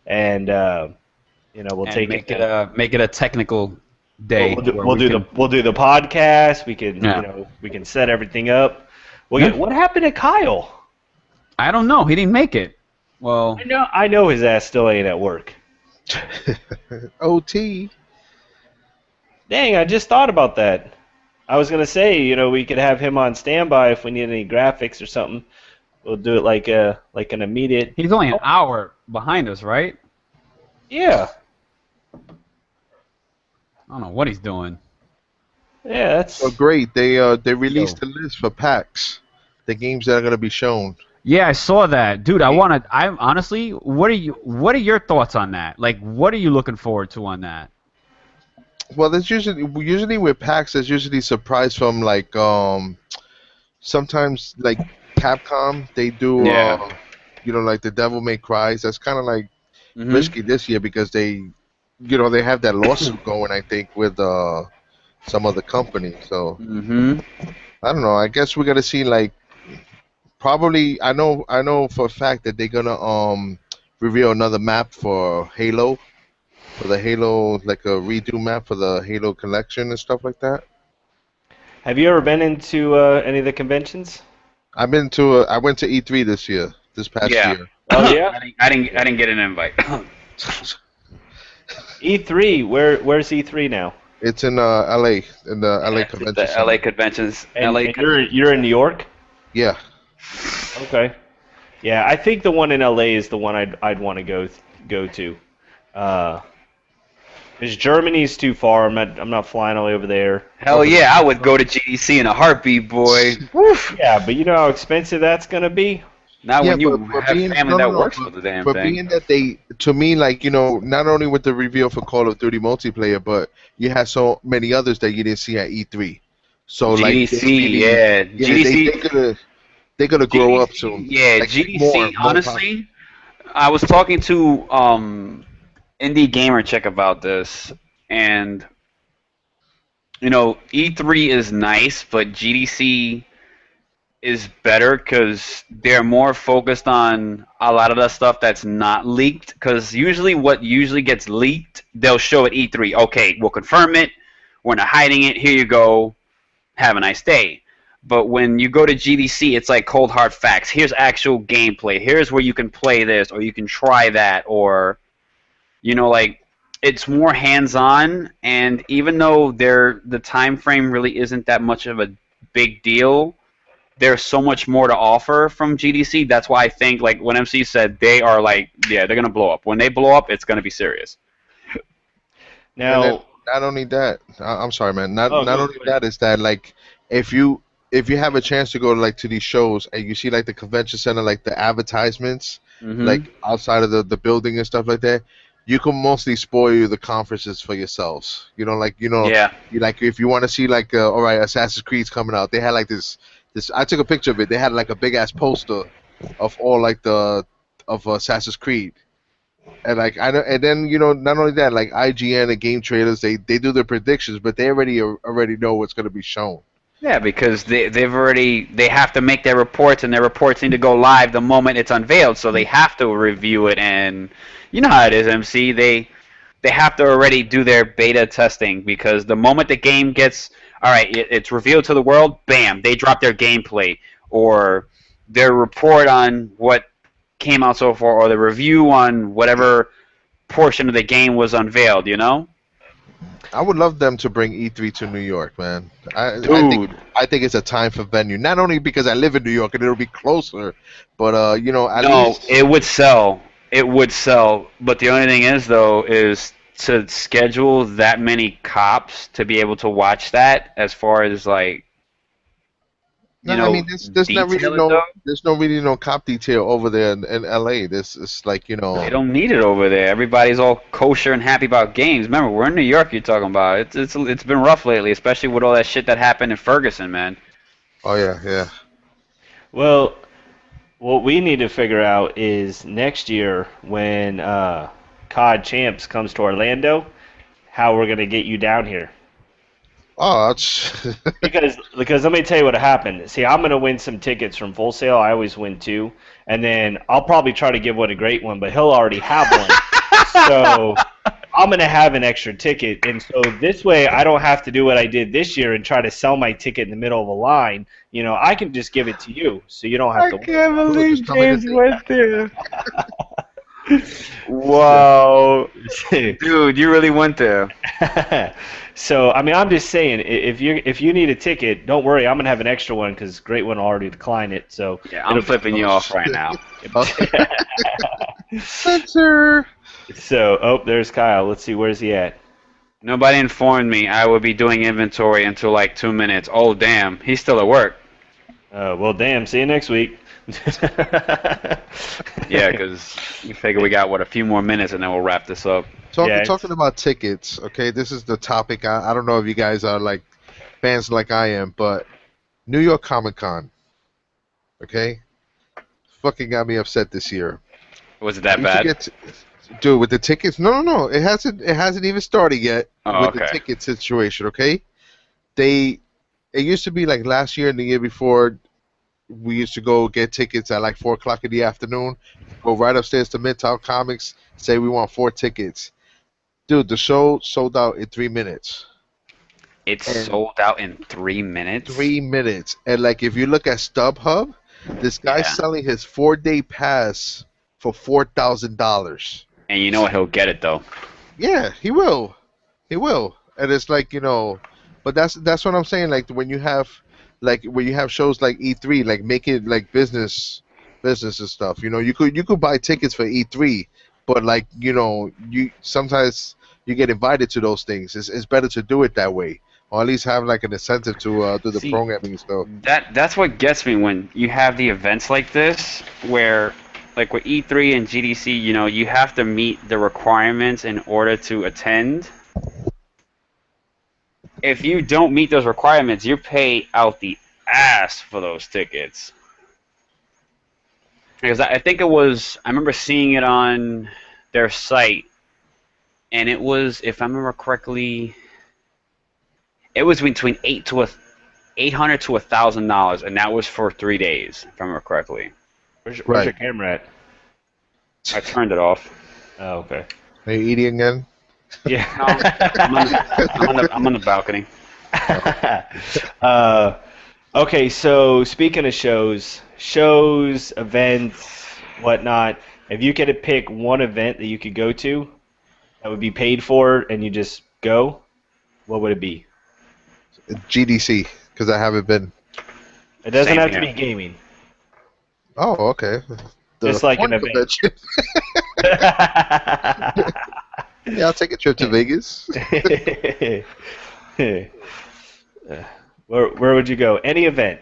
A: and we'll take
B: make it a technical day.
A: We'll do the podcast. We can we can set everything up. What happened to Kyle?
B: I don't know. He didn't make it. Well,
A: I know his ass still ain't at work.
C: OT.
A: Dang, I just thought about that. I was gonna say, we could have him on standby if we need any graphics or something. We'll do it like an immediate.
B: He's only an hour behind us, right?
A: Yeah.
B: I don't know what he's doing.
A: Yeah, that's.
C: Oh, great! They released the list for PAX, the games that are gonna be shown.
B: Yeah, I saw that, dude. I honestly, what are your thoughts on that? Like, what are you looking forward to on that?
C: Well, there's usually with PAX, there's usually surprise from like sometimes like Capcom, they do like the Devil May Cry. That's kind of like risky this year because they have that lawsuit going, I think, with some other company. So
G: Mm-hmm.
C: I don't know. I guess we gotta see like probably. I know for a fact that they're gonna reveal another map for Halo. For the Halo, like a redo map for the Halo collection and stuff like that.
A: Have you ever been into any of the conventions?
C: I went to E3 this past
G: Yeah.
C: year.
A: Oh yeah.
G: I didn't get an invite.
A: E3. Where's E3 now?
C: It's in LA, in the LA
G: It's
C: Convention
G: the
C: Center.
G: LA conventions.
A: And,
G: LA.
A: and you're in New York.
C: Yeah.
A: Okay. Yeah, I think the one in LA is the one I'd want to go to. Because Germany's too far. I'm not flying all the way over there.
G: Hell yeah, I would go to GDC in a heartbeat, boy. Woof.
A: Yeah, but you know how expensive that's gonna be.
G: Not
C: Yeah,
G: when you
C: but
G: have
C: being
G: family
C: no,
G: that
C: no, no,
G: works for the damn
C: but
G: thing.
C: being that they, to me, like not only with the reveal for Call of Duty multiplayer, but you had so many others that you didn't see at E3. So like
G: GDC,
C: they really,
G: yeah.
C: yeah,
G: GDC.
C: they're gonna grow up
G: GDC,
C: soon.
G: yeah,
C: Like,
G: GDC.
C: more
G: Honestly, I was talking to Indie Gamer Chick about this, and E3 is nice, but GDC is better because they're more focused on a lot of the stuff that's not leaked. Because usually, what usually gets leaked, they'll show at E3. Okay, we'll confirm it. We're not hiding it. Here you go. Have a nice day. But when you go to GDC, it's like cold hard facts. Here's actual gameplay. Here's where you can play this, or you can try that, or like it's more hands-on. And even though the time frame really isn't that much of a big deal, there's so much more to offer from GDC. That's why I think, like when MC said, they are like, yeah, they're gonna blow up. When they blow up, it's gonna be serious.
C: And then
A: Now,
C: not only that, I'm sorry, man. Not
A: Oh,
C: not
A: go
C: only
A: ahead.
C: that is that like if you have a chance to go like to these shows and you see like the convention center, like the advertisements,
G: Mm-hmm.
C: like outside of the building and stuff like that, you can mostly spoil the conferences for yourselves.
G: Yeah.
C: You like if you want to see like all right, Assassin's Creed's coming out. They had like this. I took a picture of it. They had like a big ass poster of all like of Assassin's Creed. And like I know, and then not only that, like IGN and Game Trailers, they do their predictions, but they already know what's going to be shown.
G: Yeah, because they have to make their reports, and their reports need to go live the moment it's unveiled, so they have to review it. And you know how it is, MC. They have to already do their beta testing, because the moment the game gets, all right, it's revealed to the world, bam, they drop their gameplay or their report on what came out so far, or the review on whatever portion of the game was unveiled.
C: I would love them to bring E3 to New York, man.
G: Dude.
C: I think it's a time for venue. Not only because I live in New York and it'll be closer, but at
G: No,
C: least
G: it would sell. It would sell. But the only thing is, though, is to schedule that many cops to be able to watch that, as far as like,
C: I mean, there's not really
G: detail it, though.
C: there's no really no cop detail over there in LA. This is like
G: They don't need it over there. Everybody's all kosher and happy about games. Remember, we're in New York. You're talking about it's been rough lately, especially with all that shit that happened in Ferguson, man.
C: Oh yeah.
A: well, what we need to figure out is next year when COD Champs comes to Orlando, how we're gonna get you down here.
C: Oh, that's
A: Because let me tell you what happened. See, I'm gonna win some tickets from Full Sail. I always win two, and then I'll probably try to give one a great one, but he'll already have one. So I'm gonna have an extra ticket, and so this way I don't have to do what I did this year and try to sell my ticket in the middle of a line. I can just give it to you, so you don't have to.
G: can't
C: believe James
G: went there. Whoa, dude, you really went there.
A: So I mean, I'm just saying, if you need a ticket, don't worry, I'm gonna have an extra one because Great One will already decline it. So
G: Yeah, I'm flipping you off right now.
C: Spencer.
A: So there's Kyle. Let's see, where's he at?
G: Nobody informed me I would be doing inventory until like 2 minutes. Oh, damn. He's still at work.
A: Well, damn. See you next week.
G: Yeah, because we figure we got, a few more minutes and then we'll wrap this up.
C: Talking about tickets, okay, this is the topic. I don't know if you guys are like fans like I am, but New York Comic Con, okay, fucking got me upset this year.
G: Was it that
C: You should
G: bad?
C: dude, with the tickets, no, it hasn't even started yet
G: Oh,
C: with the
G: okay.
C: ticket situation, okay? It used to be like last year and the year before. We used to go get tickets at like 4 o'clock in the afternoon. Go right upstairs to Midtown Comics. Say we want 4 tickets. Dude, the show sold out in 3 minutes.
G: It
C: And
G: sold out in 3 minutes.
C: 3 minutes. And like if you look at StubHub, this guy's
G: Yeah.
C: selling his 4-day pass for $4,000.
G: And you know what? He'll get it though.
C: Yeah, he will. He will. And it's like, but that's what I'm saying. Like when you have shows like E3, like make it like business and stuff. You could buy tickets for E3, but like you sometimes you get invited to those things. It's better to do it that way, or at least have like an incentive to do the
G: See,
C: programming and stuff.
G: That's what gets me when you have the events like this, where like with E3 and GDC, you have to meet the requirements in order to attend. If you don't meet those requirements, you pay out the ass for those tickets. Because I think I remember seeing it on their site, and it was, if I remember correctly, it was between $800 to $1,000, and that was for 3 days, if I remember correctly.
A: Where's
C: Right.
A: your camera at?
G: I turned it off.
A: Oh, okay.
C: Are you eating again?
A: Yeah.
G: I'm on the balcony.
A: Okay, so speaking of shows, events, whatnot, if you could pick one event that you could go to that would be paid for and you just go, what would it be?
C: GDC, because I haven't been.
A: It doesn't
G: Same
A: have to
G: here.
A: be gaming.
C: Oh, okay.
A: Just like an
C: porn
A: event.
C: convention. Yeah, I'll take a trip to Vegas.
A: Where would you go? Any event.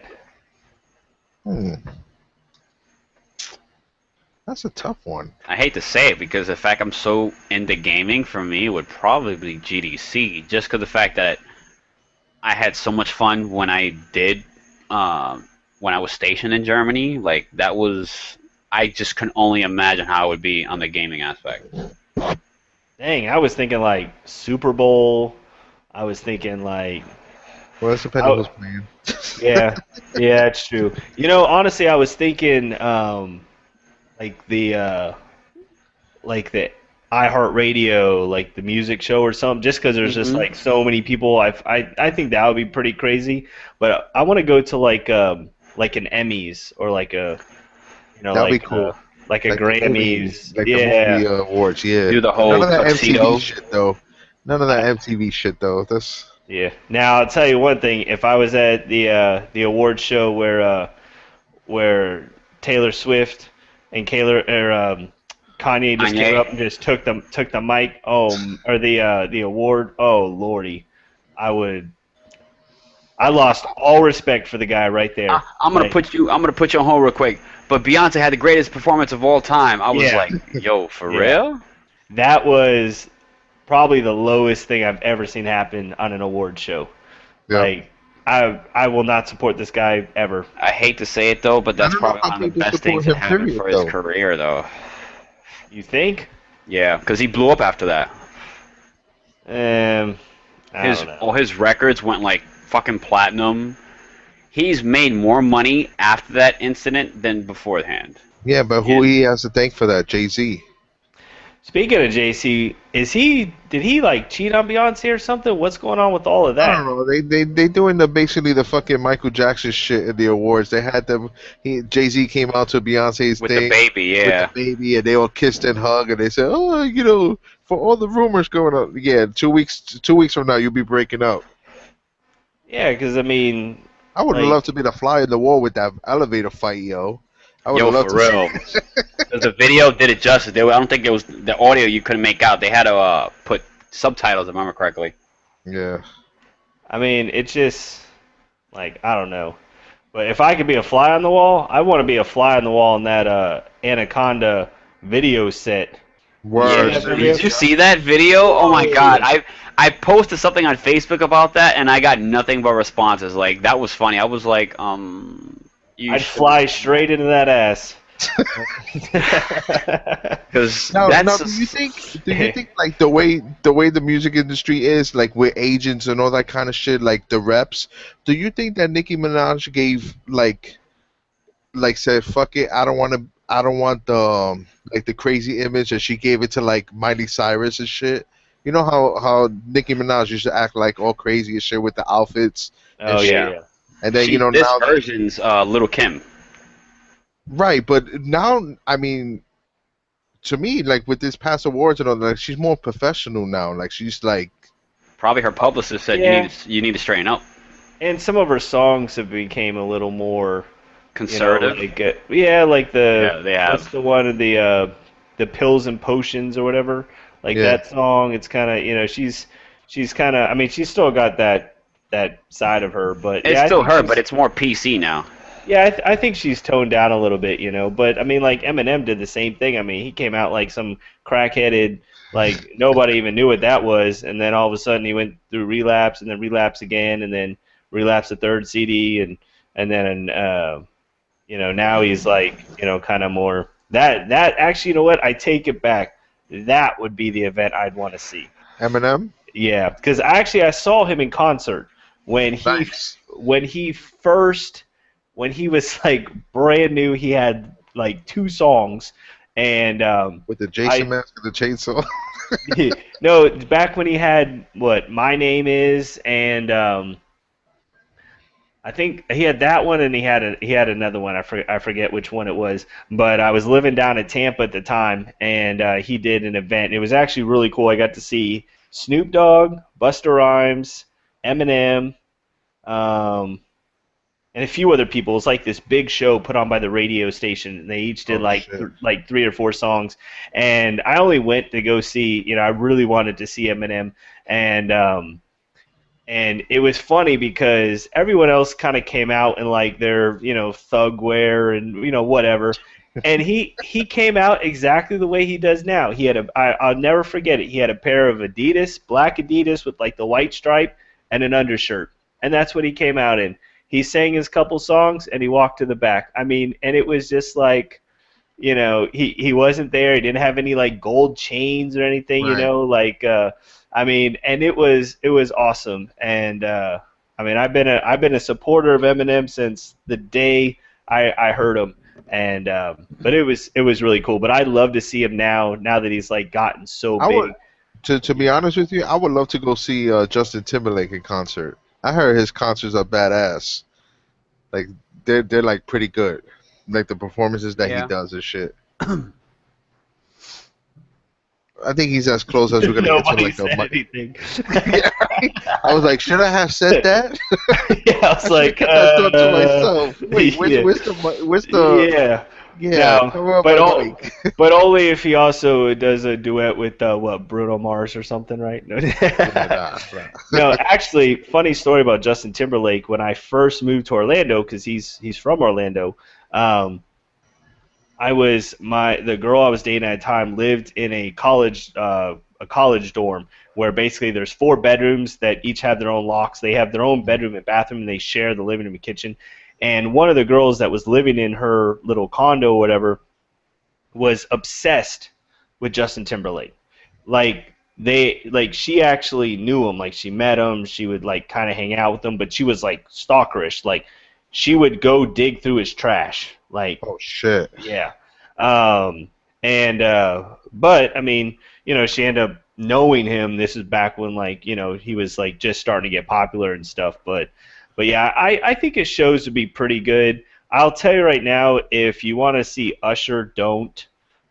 C: That's a tough one.
G: I hate to say it because the fact I'm so into gaming, for me, would probably be GDC, just because the fact that I had so much fun when I did, when I was stationed in Germany. Like, I just can only imagine how it would be on the gaming aspect.
A: Dang, I was thinking like Super Bowl. I was thinking like,
C: Well, that's depending who's playing.
A: yeah, it's true. Honestly, I was thinking like the iHeartRadio, like the music show or something, just because there's just like so many people. I think that would be pretty crazy. But I want to go to like an Emmys or like a
C: That'd be cool.
A: like a
C: Like the
A: Grammys.
C: movies, like
A: Yeah.
C: the movie awards. Yeah.
G: Do the whole
C: None of that
G: tuxedo.
C: MTV shit though. None of that MTV shit though. That's
A: Yeah. Now I'll tell you one thing. If I was at the award show where Taylor Swift and Kanye just came up and just took the mic, or the award, oh lordy, I lost all respect for the guy right there.
G: I'm gonna put you on hold real quick. But Beyonce had the greatest performance of all time. I was like, yo, for real?
A: That was probably the lowest thing I've ever seen happen on an award show.
C: yeah.
A: Like, I will not support this guy ever.
G: I hate to say it though, but that's
C: I don't know
G: probably
C: how
G: one of the
C: people
G: best things
C: support
G: that
C: him,
G: happened for
C: period,
G: his
C: though.
G: career, though.
A: You think?
G: Yeah, because he blew up after that.
A: I don't know.
G: All his records went like fucking platinum. He's made more money after that incident than beforehand.
C: Yeah, but who he has to thank for that? Jay-Z.
A: Speaking of JC, did he like cheat on Beyonce or something? What's going on with all of that?
C: I don't know. They doing basically the fucking Michael Jackson shit at the awards. They had them. Jay-Z came out to Beyonce's
G: With
C: thing
G: the baby, yeah.
C: with the baby, and they all kissed and hugged, and they said, "Oh, for all the rumors going on, yeah, 2 weeks from now, you'll be breaking up."
A: Yeah, because I mean,
C: I would have
A: like-
C: loved to be the fly in the wall with that elevator fight, yo. I would
G: Yo,
C: have loved
G: for
C: to
G: real.
C: see it.
G: Because the video did it justice. I don't think it was the audio you couldn't make out. They had to put subtitles, if I remember correctly.
C: Yeah.
A: I mean, it's just like, I don't know. But if I could be a fly on the wall, I want to be a fly on the wall in that Anaconda video set.
C: Word.
A: Yeah,
G: Did you see that video? Oh my god. I posted something on Facebook about that and I got nothing but responses. Like, that was funny. I was like,
A: I'd fly straight into that ass.
G: Because
C: Now,
G: that's
C: do you think like the way the music industry is, like with agents and all that kind of shit, like the reps, do you think that Nicki Minaj gave like said fuck it, I don't want the like the crazy image, and she gave it to like Miley Cyrus and shit. You know how Nicki Minaj used to act like all crazy and shit with the outfits and
A: Oh
C: shit,
A: yeah,
G: yeah.
A: yeah.
C: and then you know
G: This
C: now
G: version's Little Kim.
C: right, but now I mean to me, like with this past awards and all that, like, she's more professional now. Like she's like,
G: Probably her publicist said
A: Yeah.
G: you need to straighten up.
A: And some of her songs have became a little more,
G: Conservative.
A: like yeah, like
G: Yeah, they
A: what's
G: have.
A: the one of the pills and potions or whatever. Like
C: yeah,
A: that song, it's kind of she's kind of I mean she's still got that side of her, but
G: It's
A: yeah, I
G: still
A: think
G: her, but
A: she's
G: it's more PC now.
A: yeah I think she's toned down a little bit, But I mean like Eminem did the same thing. I mean he came out like some crackheaded like nobody even knew what that was, and then all of a sudden he went through relapse and then relapse again and then relapse the third CD and then now he's like kind of more that actually what I take it back, that would be the event I'd want to see.
C: Eminem.
A: Yeah, because actually I saw him in concert when
C: Nice.
A: when he was like brand new. He had like two songs, and
C: With the Jason
A: I
C: mask and the chainsaw.
A: no, back when he had what My Name Is, and I think he had that one, and he had another one. I forget which one it was, but I was living down in Tampa at the time, and he did an event. It was actually really cool. I got to see Snoop Dogg, Busta Rhymes, Eminem, um, and a few other people. It's like this big show put on by the radio station. And they each did
C: Oh,
A: like
C: shit.
A: like 3 or 4 songs, and I only went to go see. I really wanted to see Eminem, and it was funny because everyone else kind of came out in like their thug wear and whatever, and he came out exactly the way he does now. He had I'll never forget it. He had a pair of Adidas, black Adidas with like the white stripe and an undershirt, and that's what he came out in. He sang his couple songs and he walked to the back. I mean, and it was just like he wasn't there. He didn't have any like gold chains or anything,
C: Right.
A: like I mean, and it was awesome. And I mean, I've been a supporter of Eminem since the day I heard him. And but it was really cool. But I'd love to see him now that he's like gotten so
C: I would,
A: big.
C: to be honest with you, I would love to go see Justin Timberlake in concert. I heard his concerts are badass. Like they're like pretty good. Like the performances that he
B: Yeah.
C: does and shit. I think he's as close as we're gonna get to
A: Nobody
C: like
A: said
C: a.
A: anything.
C: Yeah, right? I was like, should I have said that?
A: Yeah, I was like,
C: I thought to myself, wait, where's the
A: yeah.
C: yeah,
A: No,
C: cover up
A: but
C: my mic.
A: but only if he also does a duet with Bruno Mars or something, right? No,
C: Nah.
A: no. Actually, funny story about Justin Timberlake. When I first moved to Orlando, because he's from Orlando, the girl I was dating at the time lived in a college dorm where basically there's 4 bedrooms that each have their own locks. They have their own bedroom and bathroom, and they share the living room and kitchen. And one of the girls that was living in her little condo or whatever was obsessed with Justin Timberlake. She actually knew him. Like she met him. She would like kind of hang out with him, but she was like stalkerish. Like she would go dig through his trash. Like
C: Oh shit.
A: yeah. But I mean, she ended up knowing him. This is back when he was like just starting to get popular and stuff. But yeah, I think his shows would be pretty good. I'll tell you right now, if you want to see Usher, don't.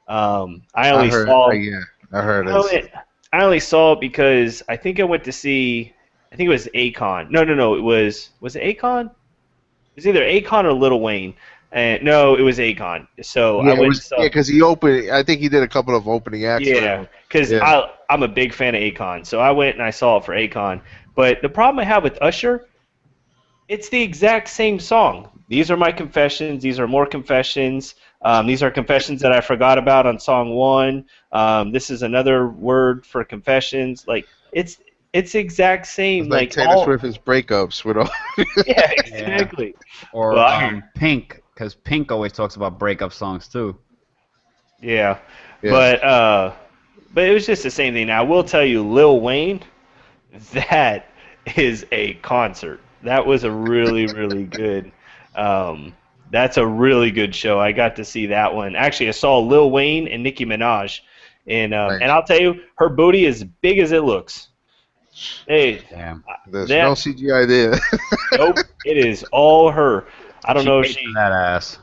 A: I only saw.
C: Yeah, I heard
A: I
C: it.
A: I only saw it because I think I went to see. I think it was Akon. No. Was it Akon? It was either Akon or Lil Wayne. And no, it was Akon. So I went.
C: Because he opened. I think he did a couple of opening acts. for
A: Yeah,
C: him.
A: because
C: Yeah.
A: I'm a big fan of Akon. So I went and I saw it for Akon. But the problem I have with Usher, it's the exact same song. These are my confessions. These are more confessions. These are confessions that I forgot about on song 1. This is another word for confessions. Like it's exact same.
C: It's like Taylor Swift's breakups with all.
A: Yeah, exactly.
B: Or
A: Well,
B: Pink because Pink always talks about breakup songs too.
A: Yeah.
C: Yeah.
A: But it was just the same thing. Now, I will tell you, Lil Wayne, that is a concert. That was a really, really good. Um, that's a really good show. I got to see that one. Actually, I saw Lil Wayne and Nicki Minaj, and
C: Nice.
A: I'll tell you, her booty is big as it looks. Hey,
B: Damn.
C: There's
A: that
C: no CGI there.
A: nope, it is all her. I don't
B: She
A: know if
B: paid for
A: she.
B: that ass.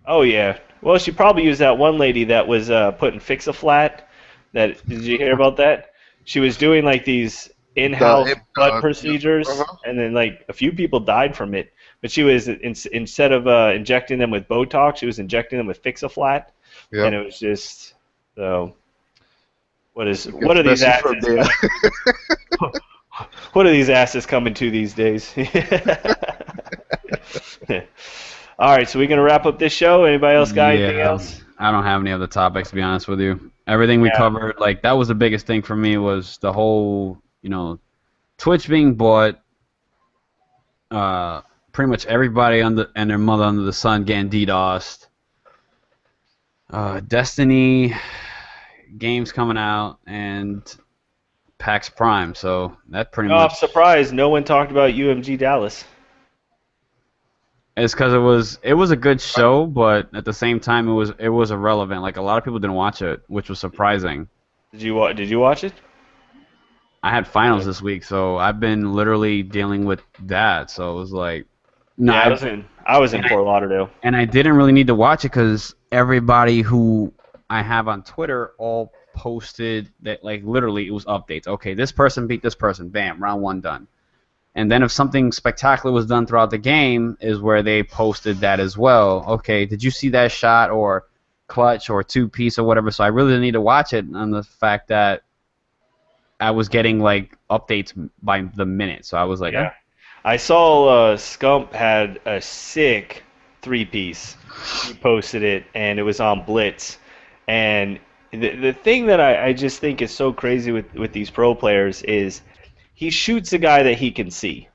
A: Oh yeah. Well, she probably used that one lady that was putting Fix-A-Flat. That did you hear about that? She was doing like these in-house butt procedures,
C: uh-huh.
A: and then like a few people died from it. But she was instead of injecting them with Botox, she was injecting them with Fix-A-Flat, and
C: Yep.
A: it was just so. What
C: It
A: what
C: gets
A: are these
C: messy from
A: asses
C: there.
A: coming? What are these asses coming to these days? All right, so we're gonna wrap up this show. Anybody else got anything
B: Yeah,
A: else?
B: I don't have any other topics to be honest with you. Everything we
A: Yeah.
B: covered, like that was the biggest thing for me was the whole, Twitch being bought, pretty much everybody and their mother under the sun getting DDoSed. Destiny games coming out and PAX Prime, so that pretty
A: Oh, I'm
B: much
A: surprised no one talked about UMG Dallas.
B: it's because it was a good show, but at the same time it was irrelevant. Like a lot of people didn't watch it, which was surprising.
A: Did you watch it?
B: I had finals this week, so I've been literally dealing with that. So it was like, no,
A: Yeah, I was in Fort Lauderdale.
B: and I didn't really need to watch it because everybody who I have on Twitter all posted that, like, literally it was updates. Okay, this person beat this person. Bam, round one done. And then if something spectacular was done throughout the game is where they posted that as well. Okay, did you see that shot or clutch or two-piece or whatever? So I really didn't need to watch it on the fact that I was getting, like, updates by the minute. So I was like,
A: Yeah. I saw Scump had a sick three-piece. He posted it, and it was on Blitz. And the thing that I just think is so crazy with these pro players is he shoots a guy that he can see.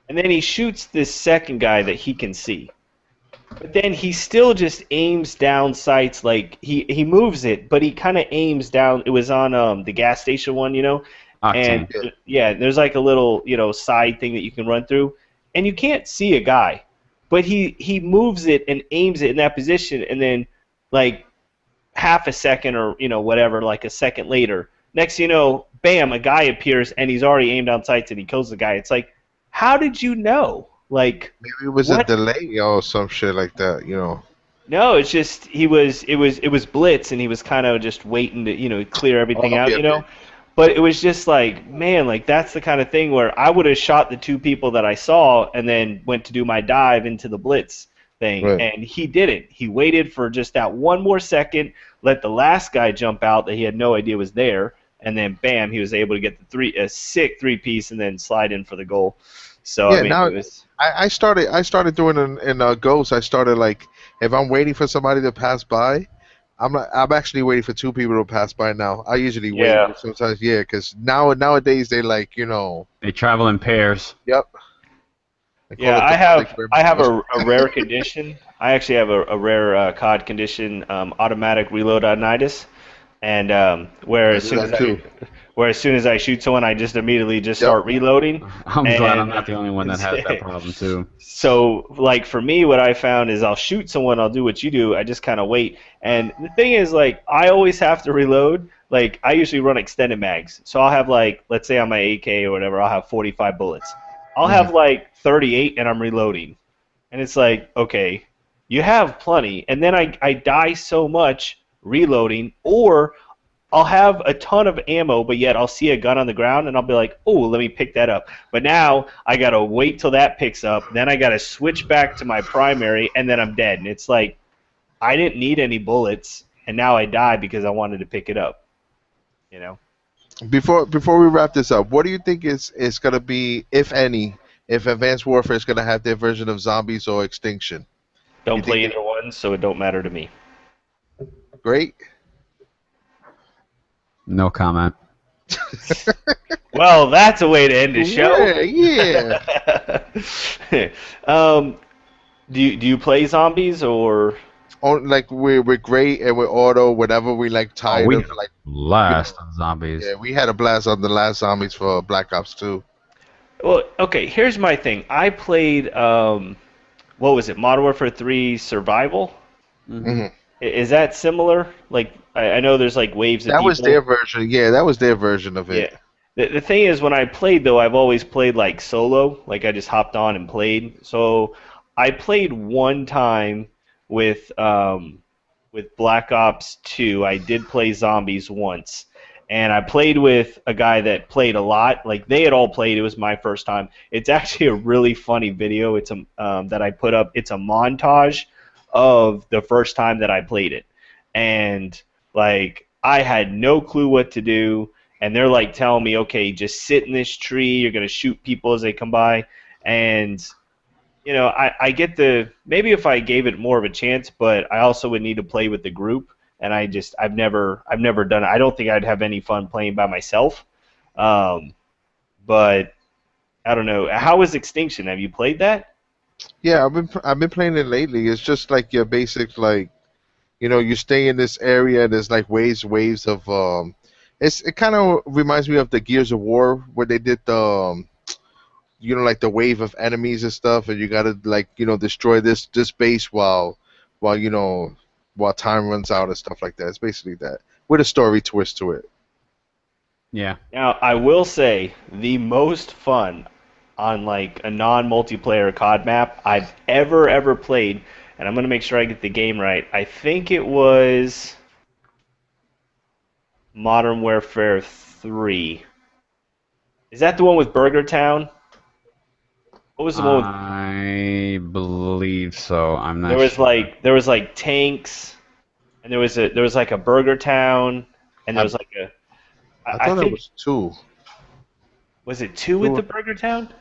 A: And then he shoots this second guy that he can see. But then he still just aims down sights, like he moves it, but he kind of aims down. It was on the gas station one, and
B: Octane.
A: yeah, there's like a little side thing that you can run through, and you can't see a guy, but he moves it and aims it in that position, and then like half a second or whatever, like a second later, next thing you know, bam, a guy appears and he's already aimed down sights and he kills the guy. It's like, how did you know? Like,
C: Maybe it was
A: what?
C: a delay or some shit like that,
A: No, it's just it was blitz and he was kind of just waiting to clear everything out,
C: yeah.
A: But it was just like, man, like that's the kind of thing where I would have shot the two people that I saw and then went to do my dive into the blitz thing,
C: Right.
A: and he didn't. He waited for just that one more second, let the last guy jump out that he had no idea was there, and then bam, he was able to get a sick three-piece and then slide in for the goal. So
C: Yeah,
A: I mean,
C: now
A: it was.
C: I started doing in Ghost. I started like if I'm waiting for somebody to pass by, I'm actually waiting for two people to pass by now. I usually wait,
A: Yeah.
C: but sometimes because nowadays they like
B: They travel in pairs.
C: Yep. They call
A: Yeah,
C: it the
A: I have a rare condition. I actually have a rare COD condition, automatic reload-onitis, and where
C: I
A: as
C: do
A: soon
C: that
A: as
C: too.
A: where as soon as I shoot someone, I just immediately just start reloading.
B: I'm glad I'm
A: And-
B: not the only one that has that problem too.
A: So, like for me, what I found is I'll shoot someone, I'll do what you do, I just kind of wait. And the thing is, like, I always have to reload. Like, I usually run extended mags, so I'll have like, let's say on my AK or whatever, I'll have 45 bullets. I'll have like 38, and I'm reloading, and it's like, okay, you have plenty, and then I die so much reloading, or I'll have a ton of ammo, but yet I'll see a gun on the ground, and I'll be like, oh, let me pick that up. But now I got to wait till that picks up. Then I got to switch back to my primary, and then I'm dead. And it's like, I didn't need any bullets, and now I die because I wanted to pick it up.
C: Before we wrap this up, what do you think is gonna be, if any, if Advanced Warfare is gonna have their version of zombies or extinction?
A: Don't
C: You
A: play
C: think
A: either one, so it don't matter to me.
C: Great.
B: No comment.
A: Well, that's a way to end the show.
C: Yeah, yeah.
A: Do you play zombies or?
C: Like we're great and we're auto whenever we like
B: Oh,
C: tired
B: we
C: of
B: had a
C: like
B: blast on zombies.
C: yeah, we had a blast on the last zombies for Black Ops 2.
A: Well, okay. Here's my thing. I played what was it? Modern Warfare 3 Survival.
B: Hmm.
C: Hmm.
A: Is that similar? Like I know there's like waves of
C: That was their
A: people.
C: version. Yeah, that was their version of
A: Yeah.
C: it.
A: The thing is, when I played though, I've always played like solo. Like I just hopped on and played. So I played one time with Black Ops 2. I did play zombies once, and I played with a guy that played a lot. Like they had all played. It was my first time. It's actually a really funny video. It's a that I put up. It's a montage of the first time that I played it, and like I had no clue what to do, and they're like telling me, okay, just sit in this tree. You're gonna shoot people as they come by, and I get the maybe if I gave it more of a chance, but I also would need to play with the group, and I've never done it. I don't think I'd have any fun playing by myself. Um, but I don't know. How is Extinction? Have you played that?
C: Yeah, I've been playing it lately. It's just like your basic like you stay in this area. There's like waves of it kind of reminds me of the Gears of War where they did the like the wave of enemies and stuff, and you gotta like destroy this base while while time runs out and stuff like that. It's basically that with a story twist to it.
B: Yeah.
A: Now, I will say the most fun on like a non-multiplayer COD map I've ever played, and I'm gonna make sure I get the game right. I think it was Modern Warfare 3. Is that the one with Burger Town? What was the one with,
B: I believe so. I'm
A: there
B: not
A: was
B: sure.
A: like there was like tanks, and there was like a Burger Town, and there
C: I
A: was like a
C: I
A: I
C: thought that
A: think
C: was two.
A: was it two with
C: Two.
A: the Burger Town?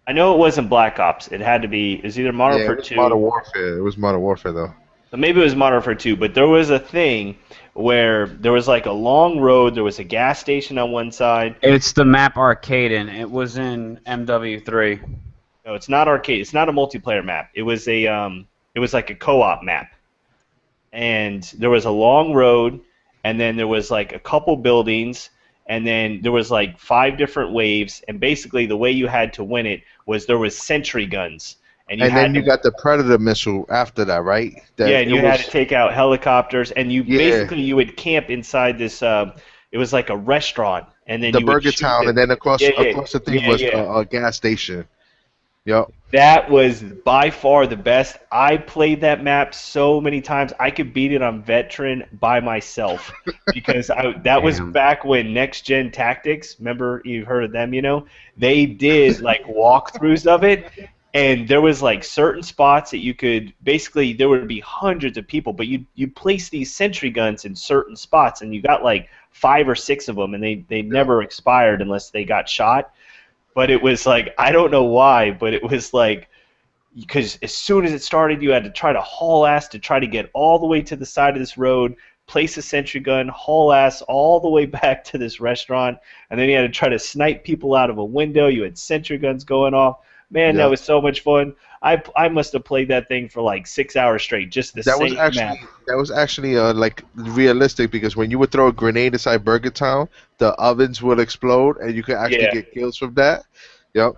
A: I know it wasn't Black Ops. It had to be. It was either Modern
C: Yeah, it
A: Warfare
C: was Modern
A: 2.
C: Warfare. It was Modern Warfare though.
A: So maybe it was Modern Warfare 2, but there was a thing where there was like a long road, there was a gas station on one side.
B: It's the map arcade, and it was in MW3.
A: No, it's not arcade. It's not a multiplayer map. It was like a co-op map. And there was a long road, and then there was like a couple buildings, and then there was like 5 different waves, and basically the way you had to win it was there was sentry guns. And you
C: And
A: had
C: then you
A: to
C: got the Predator missile after that, right?
A: Yeah,
C: That
A: and
C: it
A: you had
C: was
A: to take out helicopters, and you
C: yeah,
A: basically you would camp inside this. It was like a restaurant, and then
C: the
A: you would
C: Burger
A: shoot
C: Town,
A: the.
C: and then across
A: Yeah, yeah,
C: across the thing
A: yeah,
C: was
A: yeah.
C: a gas station. Yep.
A: That was by far the best. I played that map so many times. I could beat it on veteran by myself because that was
B: Damn.
A: back when Next Gen Tactics. Remember, you've heard of them, They did like walkthroughs of it, and there was like certain spots that you could basically there would be hundreds of people, but you place these sentry guns in certain spots, and you got like 5 or 6 of them, and they never expired unless they got shot. But it was like I don't know why, but it was like because as soon as it started, you had to try to haul ass to try to get all the way to the side of this road, place a sentry gun, haul ass all the way back to this restaurant, and then you had to try to snipe people out of a window. You had sentry guns going off. Man, that
C: Yep.
A: was so much fun. I must have played that thing for like 6 hours straight, just the
C: That was
A: same map.
C: actually like realistic because when you would throw a grenade inside Burger Town, the ovens would explode and you could actually
A: Yeah.
C: get kills from that. Yep.